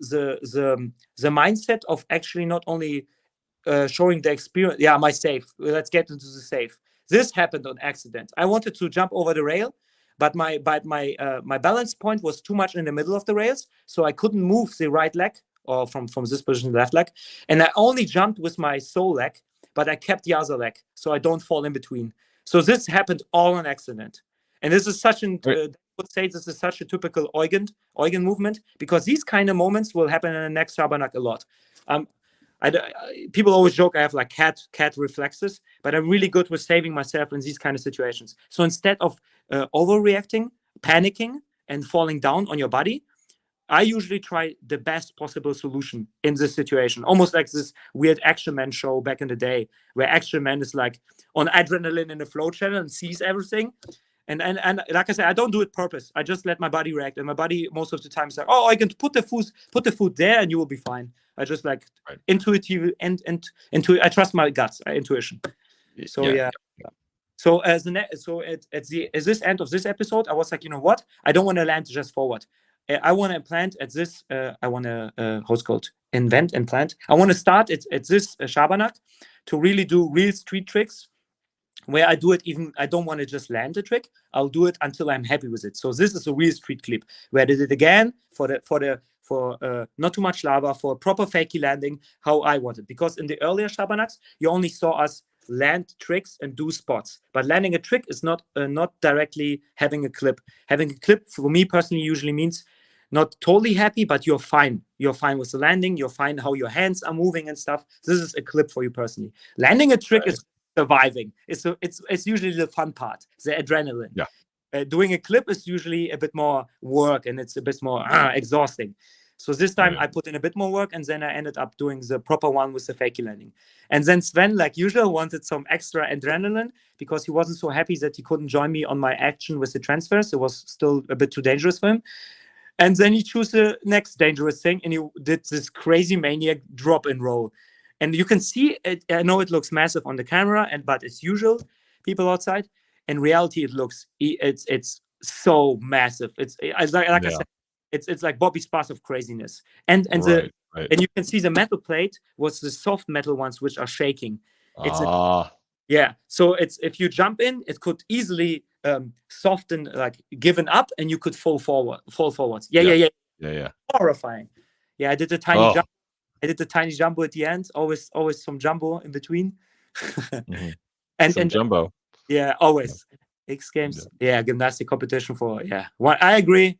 S2: mindset of actually not only showing the experience. My safe. Let's get into the safe. This happened on accident. I wanted to jump over the rail, but my balance point was too much in the middle of the rails, so I couldn't move the right leg, or from this position, the left leg. And I only jumped with my sole leg, but I kept the other leg, so I don't fall in between. So this happened all on accident. And this is such I would say this is such a typical EUGEN movement, because these kind of moments will happen in the next Schabernack a lot. People always joke I have like cat reflexes, but I'm really good with saving myself in these kind of situations. So instead of overreacting, panicking, and falling down on your body, I usually try the best possible solution in this situation, almost like this weird Action Man show back in the day, where Action Man is like on adrenaline in the flow channel and sees everything. And like I said, I don't do it purpose. I just let my body react, and my body most of the time is like, oh, I can put the food there, and you will be fine. I just like intuitive and I trust my guts, intuition. So yeah. So at this end of this episode, I was like, you know what? I don't want to land just forward. I want to plant at this. I want to how's called invent and plant. I want to start at this Schabernack to really do real street tricks, where I do it even. I don't want to just land a trick. I'll do it until I'm happy with it. So this is a real street clip where I did it again for not too much lava, for proper fakey landing how I wanted. Because in the earlier Schabernacks, you only saw us land tricks and do spots, but landing a trick is not directly having a clip. Having a clip for me personally usually means not totally happy, but you're fine with the landing, you're fine how your hands are moving and stuff. This is a clip for you personally. Landing a trick is surviving. It's usually the fun part, the adrenaline. Doing a clip is usually a bit more work, and it's a bit more exhausting. So this time I put in a bit more work, and then I ended up doing the proper one with the fakey landing. And then Sven, like usual, wanted some extra adrenaline because he wasn't so happy that he couldn't join me on my action with the transfers. It was still a bit too dangerous for him. And then he chose the next dangerous thing, and he did this crazy maniac drop and roll. And you can see it. I know it looks massive on the camera, but it's usual people outside. In reality, it's so massive. It's like I said. It's like Bobby's path of craziness, and you can see the metal plate was the soft metal ones which are shaking. So it's if you jump in, it could easily soften, like given up, and you could fall forwards. Yeah. Horrifying. Yeah, I did a tiny jump. I did the tiny jumbo at the end. Always some jumbo in between. and
S1: jumbo.
S2: Yeah, always. X Games. Yeah, gymnastic competition for I agree.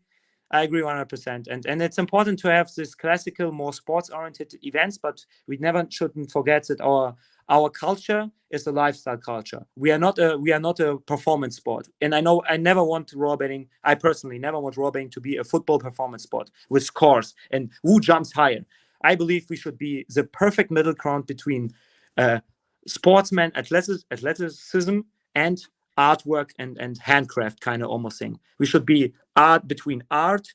S2: I agree 100%. And it's important to have this classical, more sports-oriented events, but we shouldn't forget that our culture is a lifestyle culture. We are not a performance sport. And I know I never want rollerblading. I personally never want rollerblading to be a football performance sport with scores and who jumps higher. I believe we should be the perfect middle ground between sportsman athleticism and artwork and handcraft kind of almost thing. We should be between art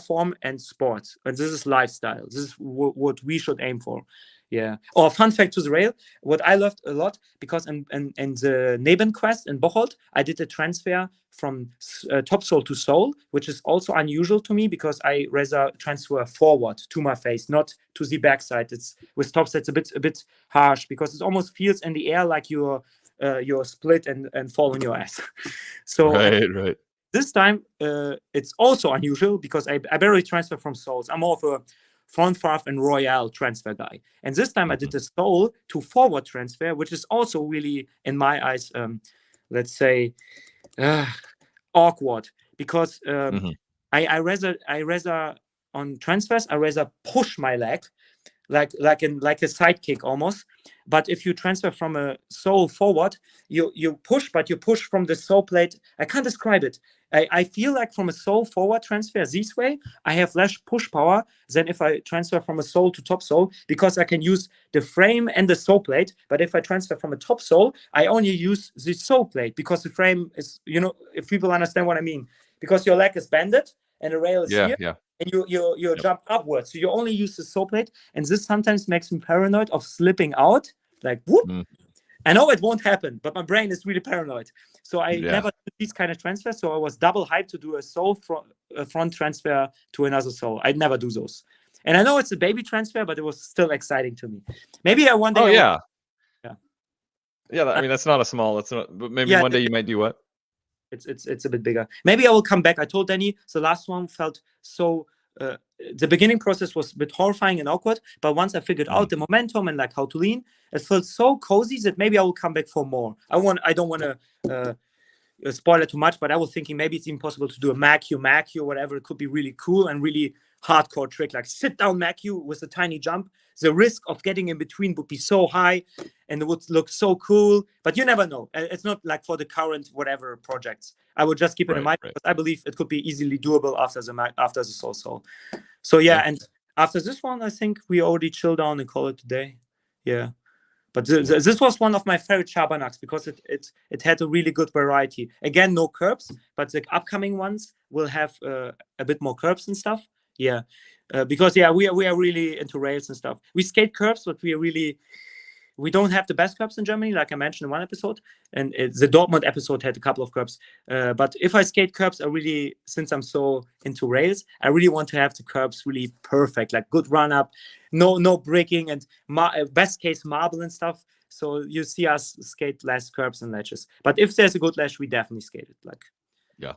S2: form and sports, and this is lifestyle. This is what we should aim for. Yeah. Or fun fact to the rail, what I loved a lot, because in the Neben quest in Bocholt, I did a transfer from top sole to sole, which is also unusual to me because I rather transfer forward to my face, not to the backside. It's with top sets a bit harsh because it almost feels in the air like you're split and fall on your ass. So
S1: right.
S2: This time it's also unusual because I barely transfer from soles. I'm more of a front farf and royale transfer guy. And this time I did a sole to forward transfer, which is also really, in my eyes, let's say, awkward because I rather on transfers I rather push my leg like a sidekick almost. But if you transfer from a sole forward, you push, but you push from the sole plate. I can't describe it. I feel like from a sole forward transfer this way, I have less push power than if I transfer from a sole to top sole because I can use the frame and the sole plate. But if I transfer from a top sole, I only use the sole plate because the frame is, if people understand what I mean, because your leg is bended and the rail is here. And you jump upwards. So you only use the sole plate. And this sometimes makes me paranoid of slipping out. Like, whoop. I know it won't happen, but my brain is really paranoid. So I never did these kind of transfers. So I was double hyped to do a sole front transfer to another sole. I'd never do those. And I know it's a baby transfer, but it was still exciting to me. Maybe one day.
S1: Yeah, I mean, that's not a small. But maybe one day you might do what?
S2: It's a bit bigger. Maybe I will come back. I told Danny the last one felt so. The beginning process was a bit horrifying and awkward, but once I figured out the momentum and like how to lean, it felt so cozy that maybe I will come back for more. I don't want to spoil it too much, but I was thinking maybe it's impossible to do a Macu or whatever. It could be really cool and really hardcore trick, like sit down Macu with a tiny jump. the risk of getting in between would be so high, and it would look so cool. But you never know. It's not like for the current whatever projects. I would just keep it in mind because I believe it could be easily doable after the Soul. So yeah, and after this one, I think we already chill down and call it a day. Yeah. But this was one of my favorite Schabernacks because it had a really good variety. Again, no curbs, but the upcoming ones will have a bit more curbs and stuff. Yeah, because we are really into rails and stuff. We skate curbs, but we don't have the best curbs in Germany, like I mentioned in one episode. And the Dortmund episode had a couple of curbs. But if I skate curbs, since I'm so into rails, I really want to have the curbs really perfect, like good run up, no breaking, and best case marble and stuff. So you see us skate less curbs and ledges. But if there's a good ledge, we definitely skate it. Like,
S1: yeah,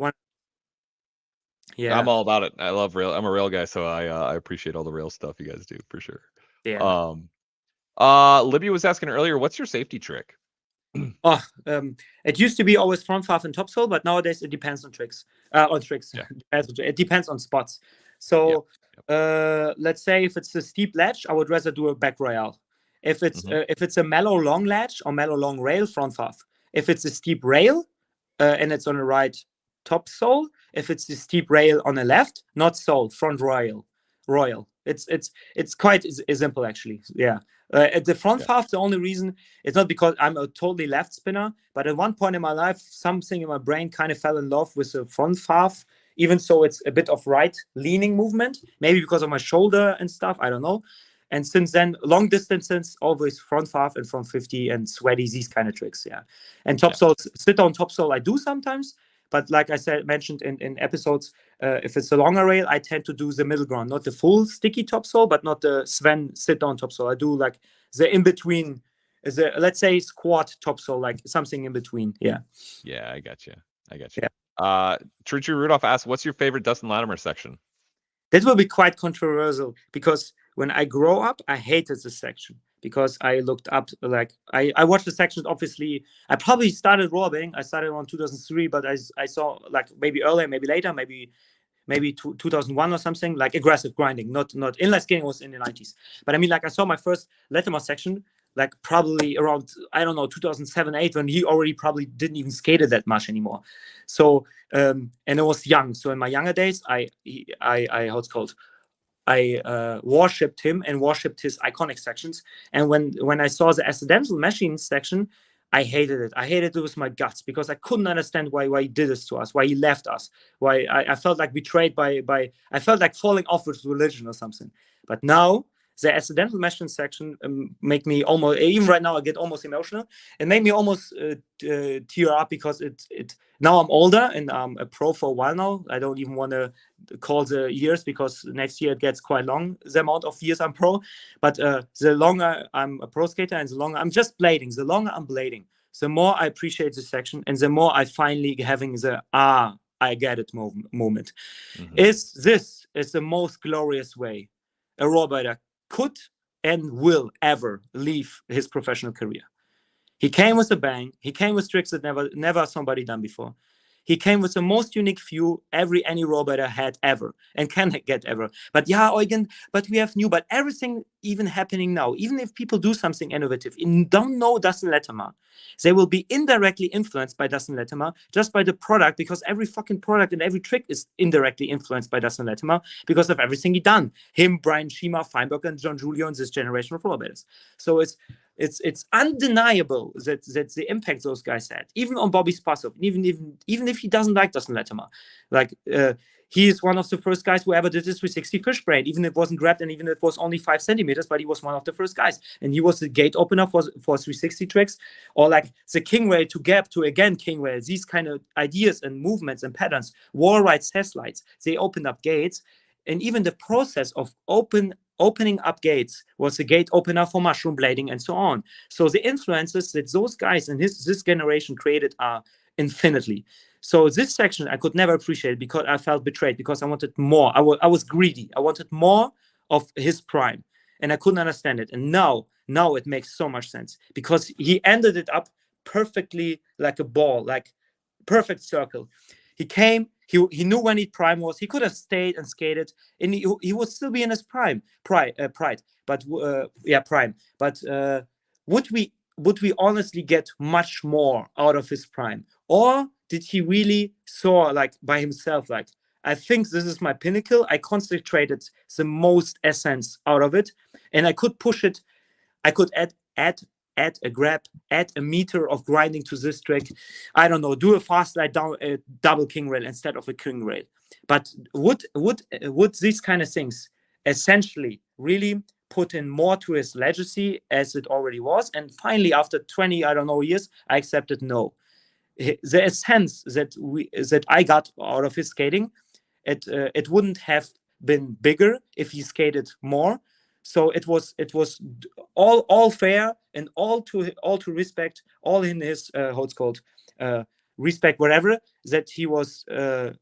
S1: I'm all about it. I love rail. I'm a rail guy, so I appreciate all the rail stuff you guys do for sure.
S2: Yeah.
S1: Libby was asking earlier, what's your safety trick?
S2: It used to be always front half and top sole, but nowadays it depends on tricks. Yeah. It depends on spots. So let's say if it's a steep ledge, I would rather do a back royale. If it's a mellow long ledge or mellow long rail, front half. If it's a steep rail and it's on the right, top sole. If it's a steep rail on the left, not sole, front royal. It's quite simple actually. Yeah. At the front half, the only reason, it's not because I'm a totally left spinner, but at one point in my life, something in my brain kind of fell in love with the front half, even so it's a bit of right leaning movement, maybe because of my shoulder and stuff, I don't know. And since then, long distances, always front half and front 50 and sweaty, these kind of tricks, yeah. And top sole, sit down top sole, I do sometimes, but like I mentioned in episodes, if it's a longer rail, I tend to do the middle ground, not the full sticky top sole, but not the Sven sit down top sole. I do like the in between, let's say squat top sole, like something in between. Yeah.
S1: Yeah, I got you. Yeah. True Rudolph asked, "What's your favorite Dustin Latimer section?"
S2: That will be quite controversial because when I grow up, I hated this section because I looked up, like, I watched the sections, obviously. I probably started rollerblading. I started around 2003, but I saw, like, maybe earlier, maybe later, maybe 2001 or something, like aggressive grinding, not inline skating was in the 90s. But I mean, like, I saw my first Latimer section, like, probably around, I don't know, 2007, 8, when he already probably didn't even skate it that much anymore. So, and I was young. So in my younger days, I how it's called, I worshipped him and worshipped his iconic sections. And when I saw the accidental machine section, I hated it. I hated it with my guts because I couldn't understand why he did this to us, why he left us, why I felt like betrayed by I felt like falling off with religion or something. But now the accidental machine section make me almost, even right now I get almost emotional. It made me almost tear up because it now I'm older and I'm a pro for a while now. I don't even want to call the years because next year it gets quite long, the amount of years I'm pro. But the longer I'm a pro skater and the longer I'm just blading, the longer I'm blading, the more I appreciate the section and the more I finally having the I get it moment. Is the most glorious way a rollerblader could and will ever leave his professional career. He came with a bang. He came with tricks that never somebody done before. He came with the most unique view any rollerblader had ever and can get ever. But yeah, Eugen, but we have new, but everything even happening now, even if people do something innovative and don't know Dustin Latimer, they will be indirectly influenced by Dustin Latimer just by the product, because every fucking product and every trick is indirectly influenced by Dustin Latimer because of everything he done. Him, Brian Schema, Feinberg, and John Julio and this generation of rollerbladers. So it's undeniable that the impact those guys had, even on Bobby Spassov, even if he doesn't like Dustin Latimer. Like, he is one of the first guys who ever did this 360 fish brain, even if it wasn't grabbed and even if it was only 5 centimeters, but he was one of the first guys. And he was the gate opener for 360 tricks, or like the king rail to gap to again king rail. These kind of ideas and movements and patterns, wall rides, test lights, they opened up gates. And even the process of opening up gates was the gate opener for mushroom blading and so on. So the influences that those guys and this generation created are infinitely. So this section I could never appreciate because I felt betrayed, because I wanted more. I was greedy. I wanted more of his prime, and I couldn't understand it. And now it makes so much sense because he ended it up perfectly, like a ball, like perfect circle. He came. He knew when his prime was. He could have stayed and skated, and he would still be in his pride. But prime. But would we honestly get much more out of his prime, or did he really saw like by himself like, I think this is my pinnacle. I concentrated the most essence out of it, and I could push it. I could add a grab, add a meter of grinding to this trick. I don't know, do a fast slide down a double king rail instead of a king rail. But would these kind of things essentially really put in more to his legacy as it already was? And finally, after 20, I don't know, years, I accepted no. The essence that I got out of his skating, it wouldn't have been bigger if he skated more. So it was all fair and all to respect, all in his how it's called, respect, whatever, that he was how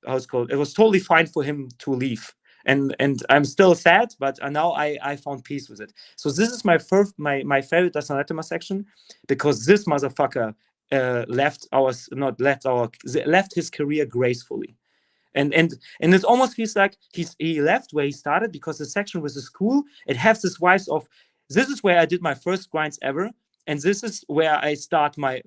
S2: it's called. It was totally fine for him to leave. And I'm still sad, but now I found peace with it. So this is my favorite Dustin Latimer section, because this motherfucker left his career gracefully. And it almost feels like he left where he started, because the section with the school, it has this vibes of, this is where I did my first grinds ever, and this is where I start my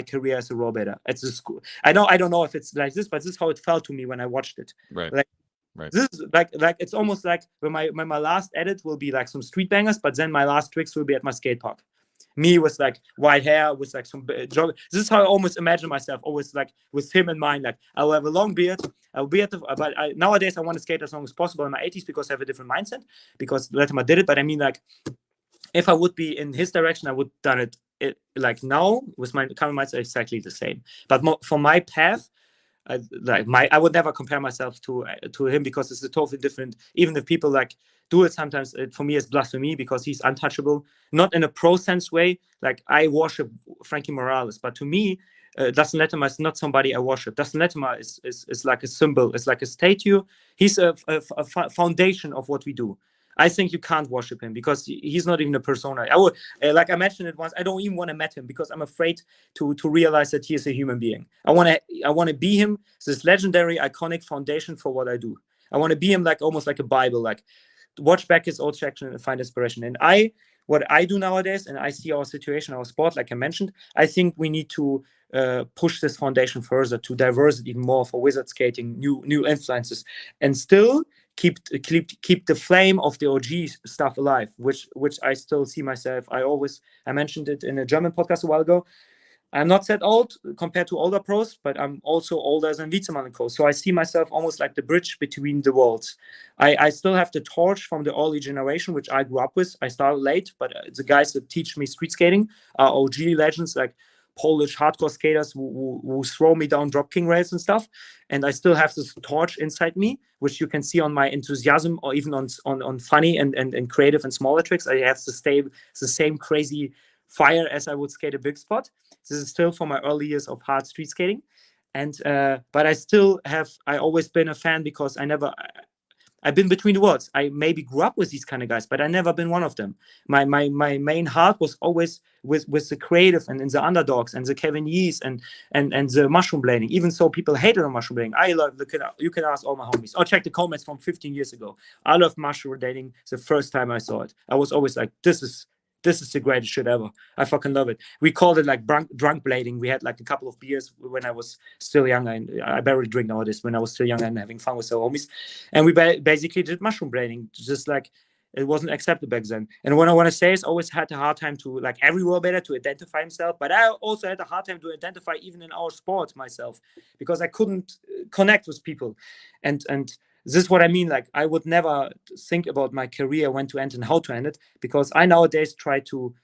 S2: career as a rollerblader at the school. I don't know if it's like this, but this is how it felt to me when I watched it.
S1: Right.
S2: Right. This is like it's almost like when my last edit will be like some street bangers, but then my last tricks will be at my skate park. Me with like white hair, with like some jog. This is how I almost imagine myself, always like with him in mind. Like I will have a long beard. I will be at the. But nowadays I want to skate as long as possible in my 80s, because I have a different mindset. Because Latimer did it, but I mean, like, if I would be in his direction, I would done it like now with my current mindset, exactly the same. But for my path, I would never compare myself to him, because it's a totally different. Even if people like do it sometimes, for me it's blasphemy, because he's untouchable, not in a pro sense way. Like I worship Frankie Morales, but to me, Dustin Latimer is not somebody I worship. Dustin Latimer is like a symbol. It's like a statue. He's a foundation of what we do. I think you can't worship him, because he's not even a persona. I would, like I mentioned it once, I don't even want to meet him, because I'm afraid to realize that he is a human being. I want to be him, this legendary, iconic foundation for what I do. I want to be him, like almost like a Bible, like watch back his old section and find inspiration. And what I do nowadays, and I see our situation, our sport, like I mentioned, I think we need to push this foundation further, to diverse it even more for wizard skating, new influences, and still keep the flame of the OG stuff alive, which I still see myself. I mentioned it in a German podcast a while ago. I'm not that old compared to older pros, but I'm also older than Wietzmann and Co. So I see myself almost like the bridge between the worlds. I still have the torch from the early generation, which I grew up with. I started late, but the guys that teach me street skating are OG legends, like Polish hardcore skaters who throw me down drop king rails and stuff. And I still have this torch inside me, which you can see on my enthusiasm, or even on funny and creative and smaller tricks. I have the same crazy fire as I would skate a big spot. This is still from my early years of hard street skating. And but I always been a fan, because I've been between the worlds. I maybe grew up with these kind of guys, but I never been one of them. My main heart was always with the creative and in the underdogs and the Kevin Yees and the mushroom blading. Even so, people hated on mushroom blading. I love you can ask all my homies. Or check the comments from 15 years ago. I loved mushroom blading the first time I saw it. I was always like, this is the greatest shit ever. I fucking love it. We called it like drunk blading. We had like a couple of beers when I was still young. I barely drink nowadays. When I was still young and having fun with our homies, and we basically did mushroom blading, just like it wasn't accepted back then. And what I want to say is, always had a hard time to, like every rollerblader, to identify himself. But I also had a hard time to identify even in our sport myself, because I couldn't connect with people. And this is what I mean. Like I would never think about my career, when to end and how to end it, because I nowadays try to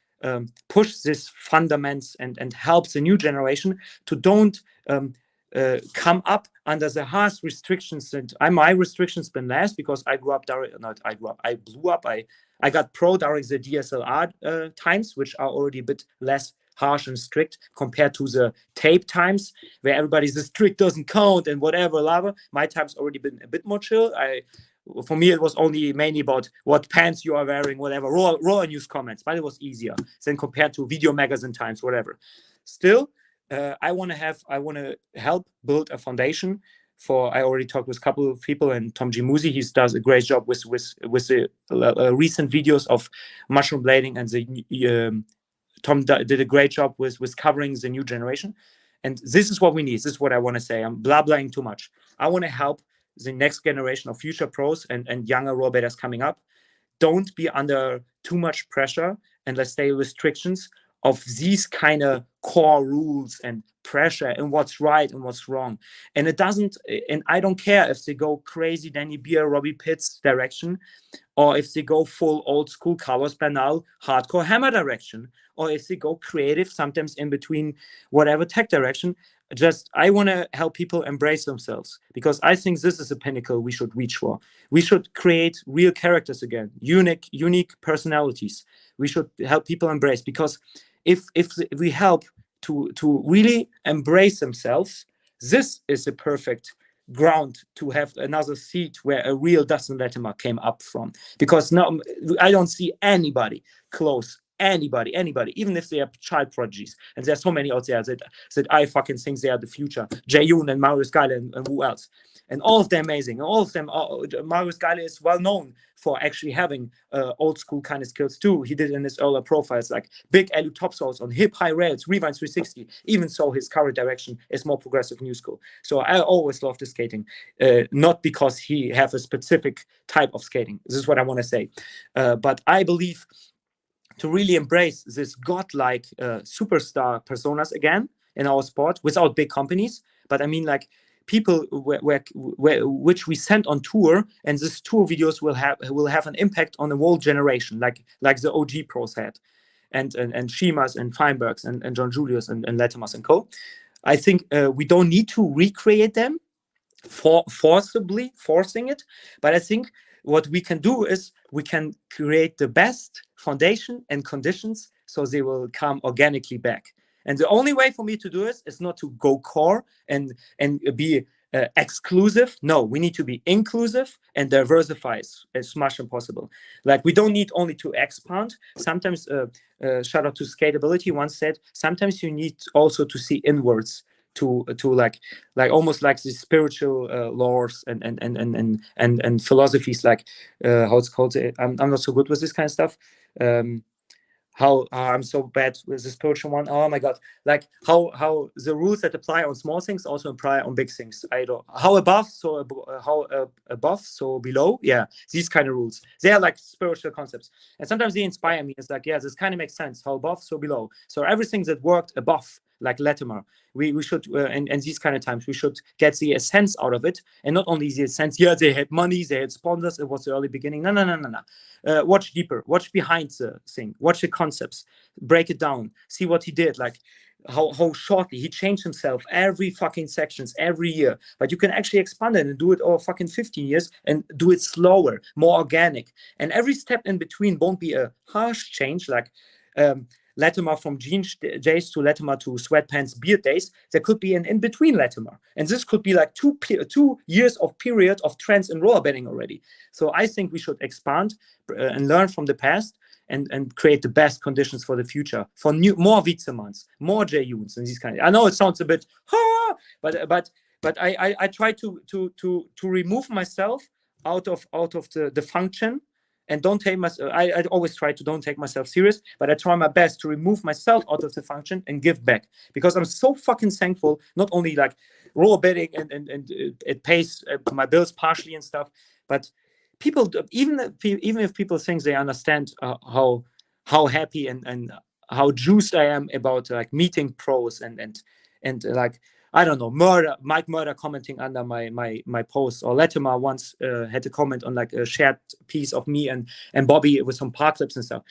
S2: push these fundamentals and help the new generation to don't come up under the harsh restrictions. And my restrictions been less, because I blew up. I got pro during the DSLR times, which are already a bit less harsh and strict compared to the tape times, where everybody's the strict doesn't count and whatever lava. My time's already been a bit more chill. For me, it was only mainly about what pants you are wearing, whatever, raw news comments, but it was easier than compared to video magazine times, whatever. Still, I want to help build a foundation for. I already talked with a couple of people, and Tom G. Musi, he does a great job with the recent videos of mushroom blading, and the Tom did a great job with covering the new generation. And this is what we need. This is what I want to say. I'm blah-blahing too much. I want to help the next generation of future pros and younger rollerbladers coming up. Don't be under too much pressure, and let's say restrictions of these kind of core rules and pressure and what's right and what's wrong. And it doesn't, and I don't care if they go crazy Danny Beer, Robbie Pitts direction, or if they go full old school Carlos Bernal hardcore hammer direction, or if they go creative, sometimes in between whatever tech direction. Just, I want to help people embrace themselves, because I think this is a pinnacle we should reach for. We should create real characters again, unique personalities. We should help people embrace, because if we help to really embrace themselves, this is a perfect ground to have another seat where a real Dustin Latimer came up from. Because now I don't see anybody close. Anybody, even if they are child prodigies, and there's so many out there that I fucking think they are the future. Jae-yoon and Marius Geile and who else? And all of them amazing. All of them, Marius Geile is well known for actually having old school kind of skills too. He did in his earlier profiles, like big LU topsouls on hip high rails, rewind 360. Even so, his current direction is more progressive new school. So I always love the skating, not because he have a specific type of skating. This is what I want to say. But I believe to really embrace this godlike superstar personas again in our sport without big companies. But I mean, like, people which we send on tour, and this tour videos will have an impact on the whole generation, like the OG pros had, and Shimas and Feinbergs and John Julius and Latimers and co. I think we don't need to recreate them forcing it, but I think what we can do is we can create the best foundation and conditions so they will come organically back. And the only way for me to do this is not to go core and be exclusive. No, we need to be inclusive and diversify as much as possible. Like, we don't need only to expand. Sometimes, shout out to Skateability once said, sometimes you need also to see inwards to like almost like the spiritual laws and philosophies, like how it's called. I'm not so good with this kind of stuff. How I'm so bad with the spiritual one. Oh my god! Like how the rules that apply on small things also apply on big things. I don't how above so above so below. Yeah, these kind of rules. They are like spiritual concepts, and sometimes they inspire me. It's like, yeah, this kind of makes sense. How above so below. So everything that worked above, like Latimer, we should and these kind of times we should get the essence out of it, and not only the essence. Yeah, they had money, they had sponsors. It was the early beginning. No. Watch deeper, watch behind the thing, watch the concepts, break it down, see what he did, like how shortly he changed himself every fucking sections every year. But you can actually expand it and do it over fucking 15 years and do it slower, more organic, and every step in between won't be a harsh change, like Latimer from jeans days to Latimer to sweatpants beard days. There could be an in-between Latimer, and this could be like 2 years of period of trends in rollerblading already. So I think we should expand and learn from the past and create the best conditions for the future, for more Witzemans, more Jae-yoons, and these kind of. I know it sounds a bit but I try to remove myself out of the function. And don't take myself. I always try to don't take myself serious, but I try my best to remove myself out of the function and give back, because I'm so fucking thankful. Not only like rollerblading and it pays my bills partially and stuff, but people, even if people think they understand how happy and how juiced I am about like meeting pros and like, I don't know, Mike Murder commenting under my post, or Latimer once had a comment on like a shared piece of me and Bobby with some park clips and stuff.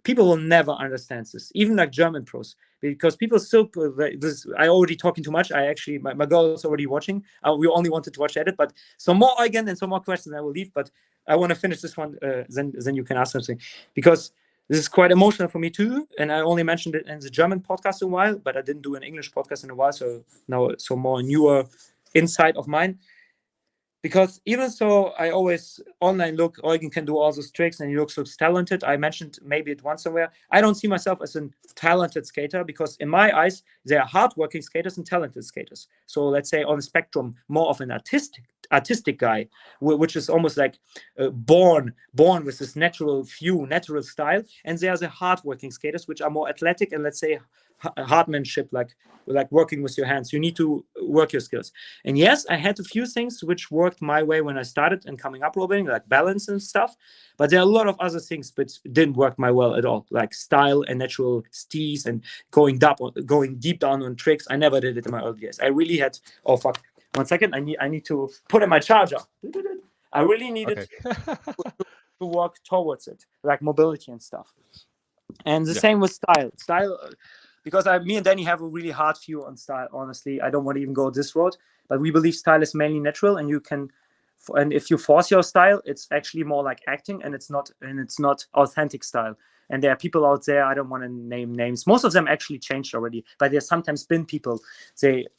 S2: People will never understand this, even like German pros, because people still this. I already talking too much. I actually my girl is already watching. We only wanted to watch edit, but some more again and some more questions I will leave. But I want to finish this one. Then you can ask something, because this is quite emotional for me too, and I only mentioned it in the German podcast a while, but I didn't do an English podcast in a while, so now more newer insight of mine. because even so, I always online look, Eugen can do all those tricks and he looks so talented. I mentioned maybe it once somewhere. I don't see myself as a talented skater because in my eyes, there are hardworking skaters and talented skaters. So let's say on the spectrum, more of an artistic guy, which is almost like born with this natural style. And there's the hardworking skaters, which are more athletic and let's say hardmanship, like working with your hands. You need to work your skills. And yes, I had a few things which worked my way when I started and coming up rollerblading, like balance and stuff. But there are a lot of other things which didn't work my well at all, like style and natural steez and going deep down on tricks. I never did it in my early days. I really had, oh fuck, 1 second, I need to put in my charger. I really needed to work towards it, like mobility and stuff. And the same with style, because me and Danny have a really hard view on style. Honestly, I don't want to even go this road, but we believe style is mainly natural, and and if you force your style, it's actually more like acting, and it's not authentic style. And there are people out there, I don't want to name names. Most of them actually changed already, but there's sometimes been people,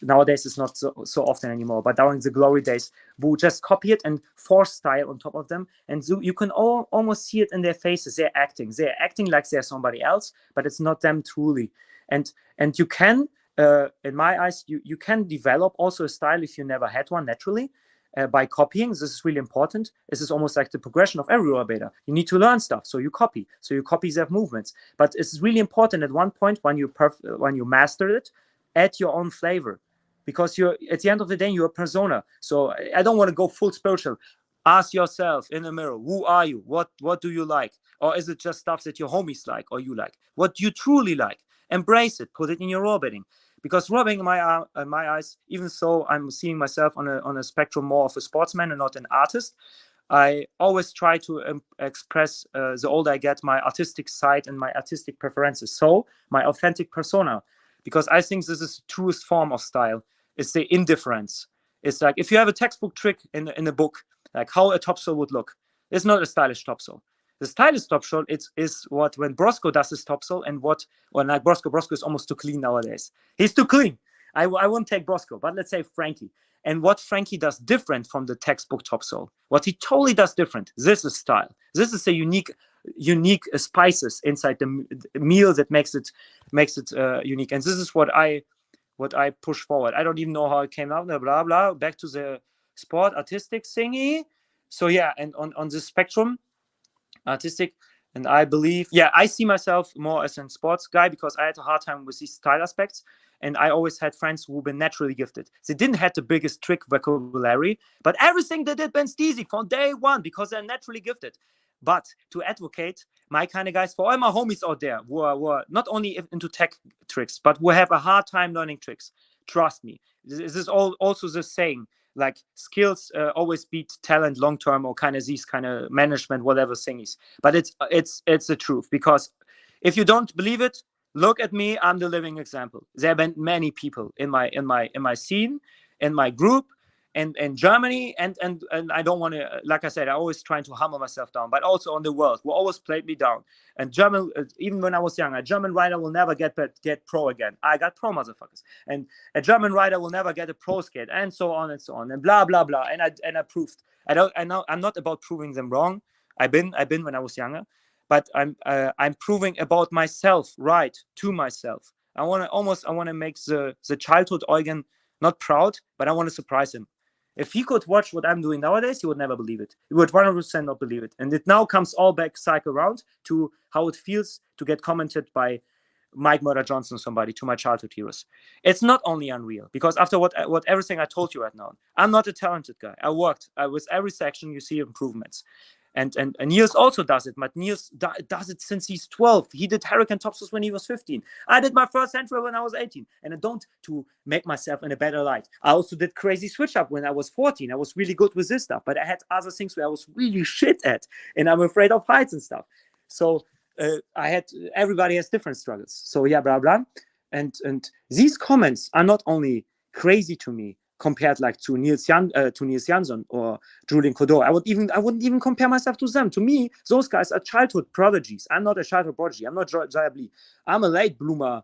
S2: nowadays it's not so often anymore, but during the glory days, who just copy it and force style on top of them. And so you can almost see it in their faces. They're acting like they're somebody else, but it's not them truly. And you can, in my eyes, you can develop also a style if you never had one naturally. By copying. This is really important. This is almost like the progression of every rollerblader. You need to learn stuff, so you copy their movements. But it's really important at one point when you master it, add your own flavor, because you're at the end of the day you're a persona. So I don't want to go full spiritual. Ask yourself in the mirror, who are you? What do you like? Or is it just stuff that your homies like or you like? What do you truly like? Embrace it. Put it in your rollerblading. Because rollerblading, in my eyes, even though I'm seeing myself on a spectrum more of a sportsman and not an artist, I always try to express, the older I get, my artistic side and my artistic preferences. So my authentic persona, because I think this is the truest form of style. It's the indifference. It's like if you have a textbook trick in a book, like how a topsoul would look, it's not a stylish topsoul. The stylish topsoul is what when Brosco does his topsoul and like Brosco is almost too clean nowadays. He's too clean. I won't take Brosco, but let's say Frankie. And what Frankie does different from the textbook topsoul, what he totally does different. This is style. This is a unique spices inside the meal that makes it unique. And this is what I push forward. I don't even know how it came out. Blah blah. Back to the sport artistic thingy. So yeah, and on the spectrum. Artistic, and I believe, I see myself more as a sports guy because I had a hard time with these style aspects, and I always had friends who were naturally gifted. They didn't have the biggest trick vocabulary, but everything they did went easy from day one because they're naturally gifted. But to advocate my kind of guys, for all my homies out there who are not only into tech tricks, but who have a hard time learning tricks, trust me, this is also the saying. Like skills always beat talent long term, or kind of these kind of management whatever thingies. But it's the truth, because if you don't believe it, look at me. I'm the living example. There have been many people in my scene, in my group, and in Germany, and I don't want to, like I said, I always trying to humble myself down, but also on the world who always played me down. And German, even when I was young, a German rider will never get pro again. I got pro, motherfuckers. And a German rider will never get a pro skate, and so on and so on, and blah blah blah. And I proved. I'm not about proving them wrong. I've been when I was younger, but I'm proving about myself right to myself. I want to make the childhood Eugen not proud, but I want to surprise him. If he could watch what I'm doing nowadays, he would never believe it. He would 100% not believe it. And it now comes all back cycle around to how it feels to get commented by Mike Murder Johnson, somebody, to my childhood heroes. It's not only unreal, because after what everything I told you right now, I'm not a talented guy. I worked with every section. You see improvements. And Niels also does it, but Niels does it since he's 12. He did hurricane topsoils when he was 15. I did my first central when I was 18, and I don't to make myself in a better light. I also did crazy switch up when I was 14. I was really good with this stuff, but I had other things where I was really shit at, and I'm afraid of heights and stuff. So everybody has different struggles. So yeah, blah blah. And these comments are not only crazy to me, compared like to Niels Jansson or Julien Codot. I wouldn't even compare myself to them. To me, those guys are childhood prodigies. I'm not a childhood prodigy. I'm not Jaya Blee. I'm a late bloomer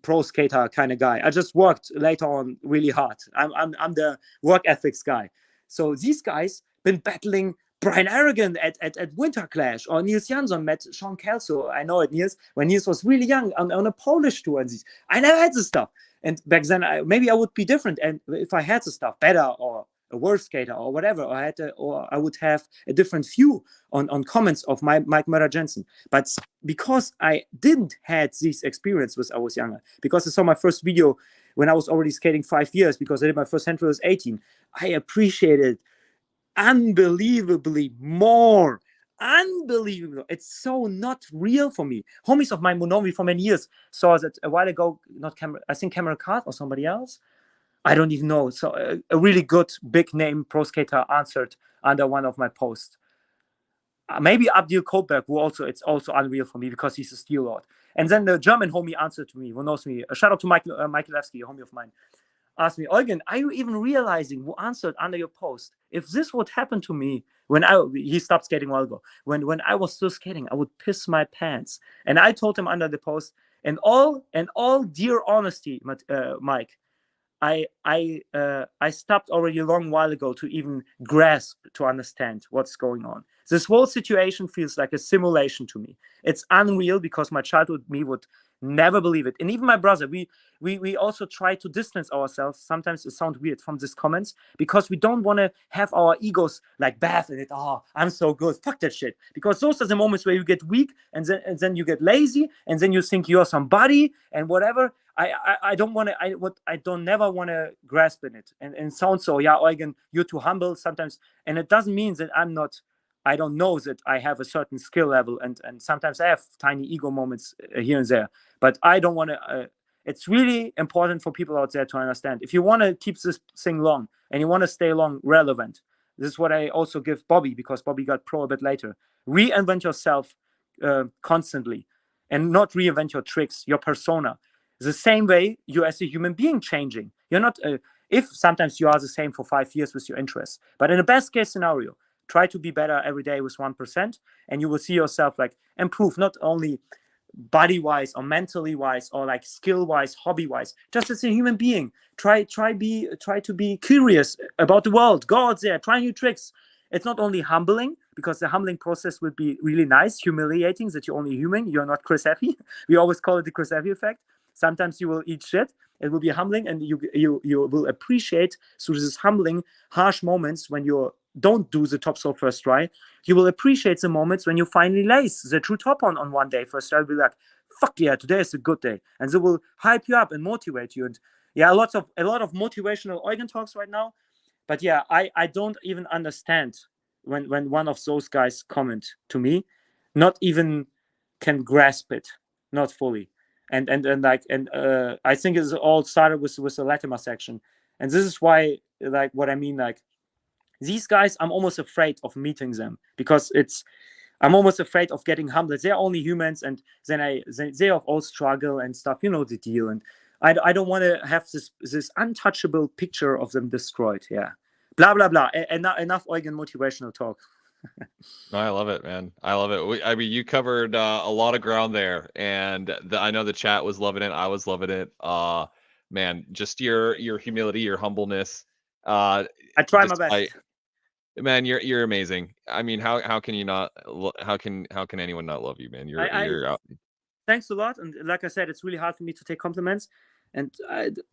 S2: pro skater kind of guy. I just worked later on really hard. I'm the work ethics guy. So these guys been battling Brian Arrogant at Winter Clash, or Niels Jansson met Sean Kelso. I know it, Niels, when Niels was really young on a Polish tour. And I never had this stuff. And back then, maybe I would be different. And if I had the stuff better, or a worse skater, or whatever, or I would have a different view on comments of Mike Murray-Jensen. But because I didn't had this experience when I was younger, because I saw my first video when I was already skating 5 years, because I did my first hand trial at 18, I appreciated unbelievably more. Unbelievable. It's so not real for me. Homies of mine who know me for many years saw that a while ago, I think Cameron Cart or somebody else, I don't even know. So a really good big name pro skater answered under one of my posts. Maybe Abdil Kohlberg, it's also unreal for me because he's a steel lord. And then the German homie answered to me, who knows me. A shout out to Michael Levsky, a homie of mine. Asked me, Eugen, are you even realizing, who answered under your post, if this would happen to me he stopped skating a while ago, when I was still skating, I would piss my pants. And I told him under the post, and all dear honesty, Mike, I stopped already a long while ago to even grasp, to understand what's going on. This whole situation feels like a simulation to me. It's unreal because my childhood me would never believe it. And even my brother, we also try to distance ourselves. Sometimes it sounds weird from these comments because we don't want to have our egos like bathe in it. Oh, I'm so good. Fuck that shit. Because those are the moments where you get weak and then you get lazy and then you think you're somebody and whatever. I don't want to. I don't never want to grasp in it and sound so. Yeah, Eugen, you're too humble sometimes, and it doesn't mean that I'm not. I don't know that I have a certain skill level, and sometimes I have tiny ego moments here and there. But I don't want to. It's really important for people out there to understand. If you want to keep this thing long and you want to stay long relevant, this is what I also give Bobby, because Bobby got pro a bit later. Reinvent yourself constantly, and not reinvent your tricks, your persona. The same way you as a human being changing. You're not. If sometimes you are the same for 5 years with your interests, but in the best case scenario, try to be better every day with 1%, and you will see yourself like improve, not only body wise or mentally wise or like skill wise, hobby wise, just as a human being. Try to be curious about the world. Go out there, try new tricks. It's not only humbling, because the humbling process would be really nice, humiliating that you're only human, you're not Chris Effie. We always call it the Chris Effie effect. Sometimes you will eat shit. It will be humbling, and you will appreciate through these humbling, harsh moments when you don't do the top stroke first try. You will appreciate the moments when you finally lace the true top on one day first try. You'll be like, fuck yeah, today is a good day, and they will hype you up and motivate you. And yeah, a lot of motivational Eugen talks right now. But yeah, I don't even understand when one of those guys comment to me, not even can grasp it, not fully. And I think it's all started with the Latimer section, and this is why, like, what I mean, like, these guys, I'm almost afraid of meeting them, because I'm almost afraid of getting humbled. They're only humans, and then they all struggle and stuff. You know the deal, and I don't want to have this untouchable picture of them destroyed. Yeah, blah blah blah. Enough Eugen motivational talk.
S1: No, I love it, man. I love it. I mean, you covered a lot of ground there, and I know the chat was loving it. I was loving it. Man, just your humility, your humbleness.
S2: I try my best.
S1: Man, you're amazing. I mean, how can you not? How can anyone not love you, man? You're out.
S2: Thanks a lot, and like I said, it's really hard for me to take compliments, and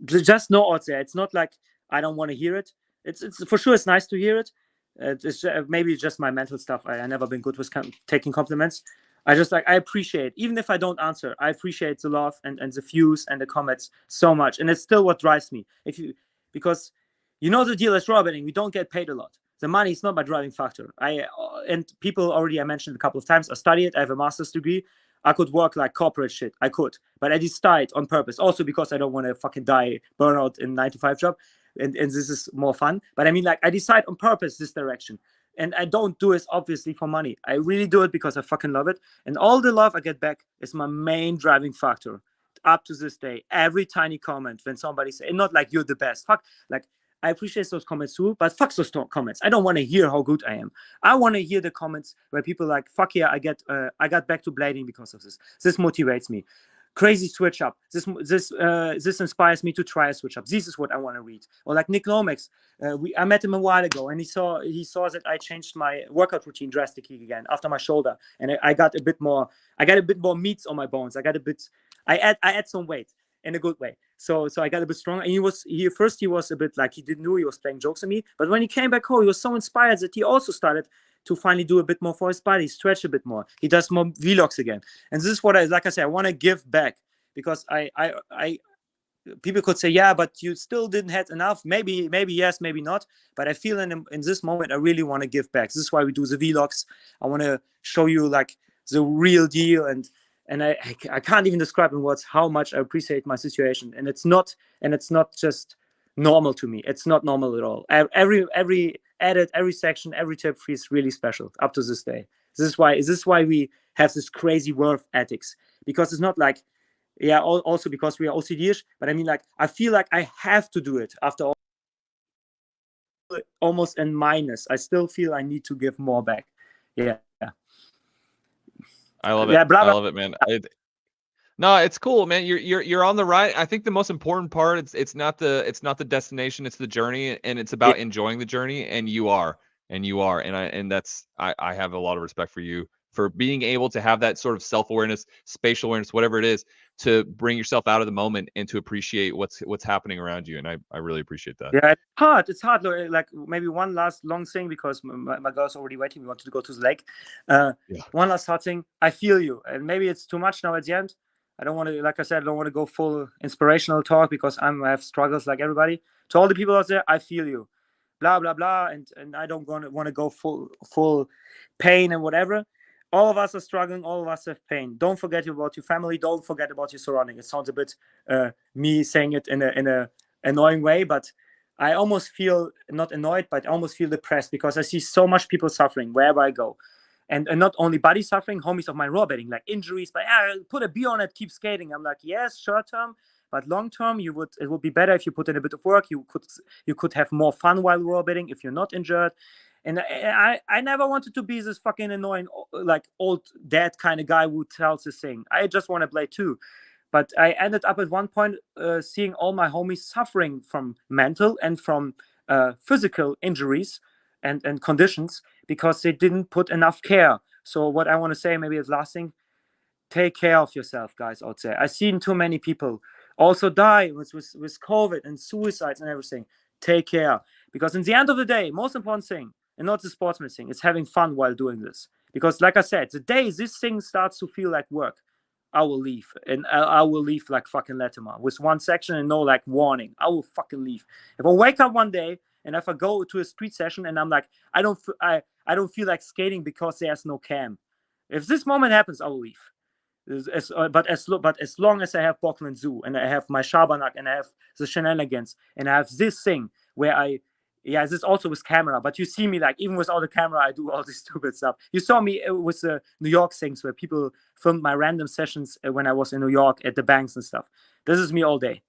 S2: just know out there, it's not like I don't want to hear it. It's for sure, it's nice to hear it. It's maybe just my mental stuff. I never been good with taking compliments. I appreciate, even if I don't answer, I appreciate the love and the views and the comments so much, and it's still what drives me. Because you know the deal as rollerblading, we don't get paid a lot. The money is not my driving factor. And people already, I mentioned a couple of times, I studied, I have a master's degree. I could work like corporate shit. I could, but I decided on purpose. Also because I don't want to fucking die, burn out in 9-to-5 job. And this is more fun. But I mean, like, I decide on purpose this direction. And I don't do it obviously for money. I really do it because I fucking love it. And all the love I get back is my main driving factor. Up to this day, every tiny comment when somebody say, not like you're the best. Fuck, like, I appreciate those comments too, but fuck those comments. I don't want to hear how good I am. I want to hear the comments where people like, fuck yeah, I got back to blading because of this. This motivates me. crazy switch up. This inspires me to try a switch up. This is what I want to read. Or like Nick Lomax, I met him a while ago, and he saw that I changed my workout routine drastically again after my shoulder, and I got a bit more meat on my bones. I add some weight in a good way. So I got a bit stronger. And he was a bit like, he didn't know he was playing jokes on me, but when he came back home, he was so inspired that he also started to finally do a bit more for his body, stretch a bit more. He does more vlogs again. And this is what I want to give back, because people could say, yeah, but you still didn't have enough. Maybe yes, maybe not. But I feel in this moment, I really want to give back. This is why we do the vlogs. I want to show you like the real deal. And I can't even describe in words how much I appreciate my situation. And it's not just normal to me. It's not normal at all. Every edit, every section, every tip is really special up to this day. This is why we have this crazy worth ethics, because it's not like, yeah, also because we are OCD-ish, but I mean, like, I feel like I have to do it after all, almost in minus. I still feel I need to give more back. Yeah.
S1: I love it.
S2: Yeah, blah, blah.
S1: I love it, man. No, it's cool, man. You're on the right. I think the most important part, it's not the destination, it's the journey, and it's about enjoying the journey. And you are, and that's I have a lot of respect for you for being able to have that sort of self-awareness, spatial awareness, whatever it is, to bring yourself out of the moment and to appreciate what's happening around you. And I really appreciate that.
S2: Yeah, it's hard. Like maybe one last long thing, because my girl's already waiting. We wanted to go to the lake. One last hard thing. I feel you, and maybe it's too much now at the end. I don't want to, like I said, I don't want to go full inspirational talk, because I have struggles like everybody. To all the people out there, I feel you. Blah blah blah, and I don't want to go full pain and whatever. All of us are struggling. All of us have pain. Don't forget about your family. Don't forget about your surrounding. It sounds a bit me saying it in a annoying way, but I almost feel not annoyed, but I almost feel depressed, because I see so much people suffering wherever I go. And not only body suffering, homies of mine rollerblading, like injuries, but put a beer on it, keep skating. I'm like, yes, short term, but long term, it would be better if you put in a bit of work. You could have more fun while rollerblading if you're not injured. And I never wanted to be this fucking annoying, like old dad kind of guy who tells this thing. I just want to play too. But I ended up at one point seeing all my homies suffering from mental and from physical injuries and conditions, because they didn't put enough care. So what I want to say, maybe as last thing, take care of yourself, guys out there. I've seen too many people also die with COVID and suicides and everything. Take care, because in the end of the day, most important thing, and not the sportsman thing, is having fun while doing this. Because like I said, the day this thing starts to feel like work, I will leave, and I will leave like fucking Latimer with one section and no like warning. I will fucking leave. If I wake up one day and if I go to a street session and I'm like, I don't feel like skating because there's no cam. If this moment happens, I will leave. But as long as I have Bockland Zoo and I have my Schabernack and I have the shenanigans and I have this thing where this is also with camera, but you see me like even without the camera, I do all this stupid stuff. You saw me with the New York things where people filmed my random sessions when I was in New York at the banks and stuff. This is me all day.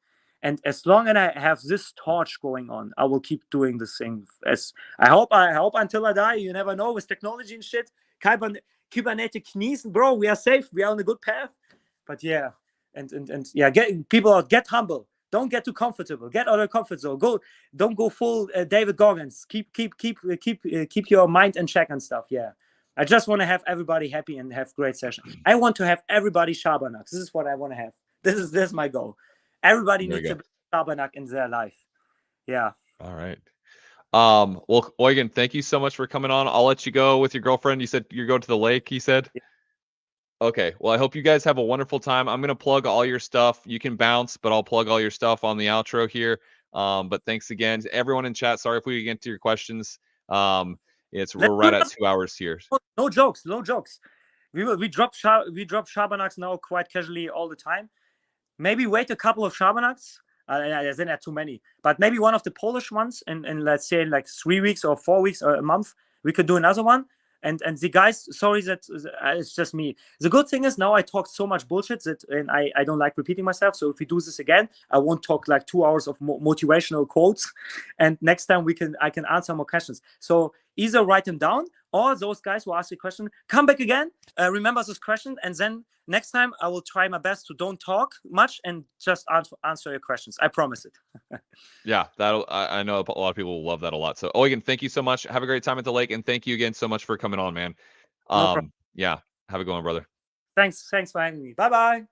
S2: And as long as I have this torch going on, I will keep doing this thing. As I hope until I die. You never know with technology and shit. Kybernetic knees, bro. We are safe. We are on a good path. But yeah, and yeah, get humble. Don't get too comfortable. Get out of the comfort zone. Don't go full David Goggins. Keep your mind in check and stuff. Yeah, I just want to have everybody happy and have great session. I want to have everybody Schabernack. This is what I want to have. This is my goal. Everybody needs a Schabernack in their life. Yeah.
S1: All right. Well, Eugen, thank you so much for coming on. I'll let you go with your girlfriend. You said you're going to the lake, he said.
S2: Yeah.
S1: Okay. Well, I hope you guys have a wonderful time. I'm going to plug all your stuff. You can bounce, but I'll plug all your stuff on the outro here. But thanks again to everyone in chat. Sorry if we didn't get to your questions. We're right at 2 hours here.
S2: No jokes. We drop Schabernacks now quite casually all the time. Maybe wait a couple of Schabernacks. There's not too many, but maybe one of the Polish ones, and let's say like 3 weeks or 4 weeks or a month, we could do another one. And the guys, sorry that it's just me. The good thing is now I talk so much bullshit and I don't like repeating myself. So if we do this again, I won't talk like 2 hours of motivational quotes. And next time I can answer more questions. So either write them down, or those guys who ask you a question, come back again, remember this question, and then next time I will try my best to don't talk much and just answer your questions. I promise it.
S1: Yeah, I know a lot of people will love that a lot. So Eugen, thank you so much. Have a great time at the lake, and thank you again so much for coming on, man.
S2: No problem.
S1: Yeah, have a good one, brother.
S2: Thanks for having me. Bye.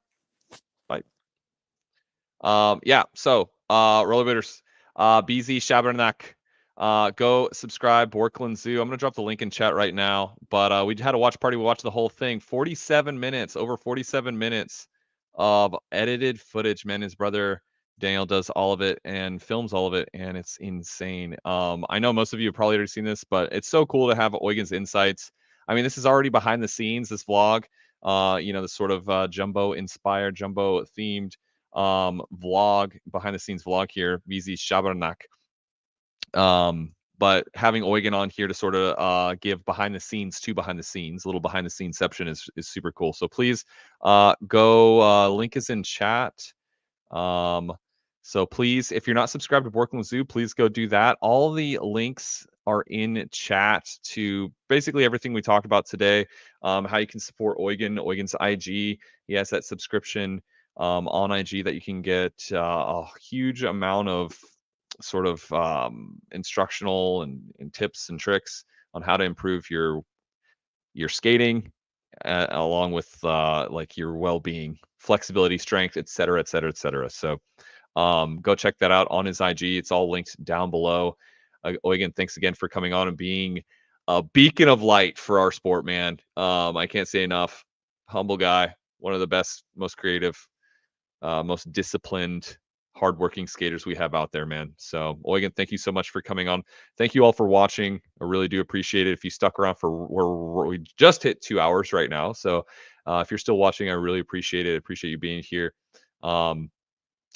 S1: Bye. Yeah, so rollerbladers, BZ Schabernack, go subscribe, Borkland Zoo. I'm gonna drop the link in chat right now. But we had a watch party. We watched the whole thing, 47 minutes, over 47 minutes of edited footage. Man, his brother Daniel does all of it and films all of it, and it's insane. I know most of you have probably already seen this, but it's so cool to have Eugen's insights. I mean, this is already behind the scenes, this vlog. You know, the sort of jumbo inspired, jumbo themed vlog, behind the scenes vlog here, VZ Schabernack. But having Eugen on here to sort of give behind the scenes, a little behind the sceneception is super cool. So please go, link is in chat. So please, if you're not subscribed to Borkland Zoo, please go do that. All the links are in chat to basically everything we talked about today. How you can support Eugen's IG. He has that subscription on IG that you can get a huge amount of sort of instructional and tips and tricks on how to improve your skating, along with like your well-being, flexibility, strength, etc., etc., etc. So go check that out on his IG. It's all linked down below. Eugen, thanks again for coming on and being a beacon of light for our sport, man. I can't say enough. Humble guy, one of the best, most creative, most disciplined, hardworking skaters we have out there, man. So Eugen, thank you so much for coming on. Thank you all for watching. I really do appreciate it. If you stuck around we just hit 2 hours right now. So if you're still watching, I really appreciate it. I appreciate you being here.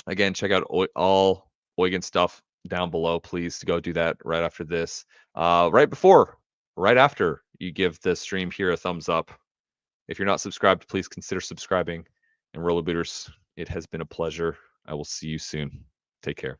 S1: Again, check out all Eugen stuff down below. Please go do that right after this. Right after you give the stream here a thumbs up. If you're not subscribed, please consider subscribing. And rollerbladers, it has been a pleasure. I will see you soon. Take care.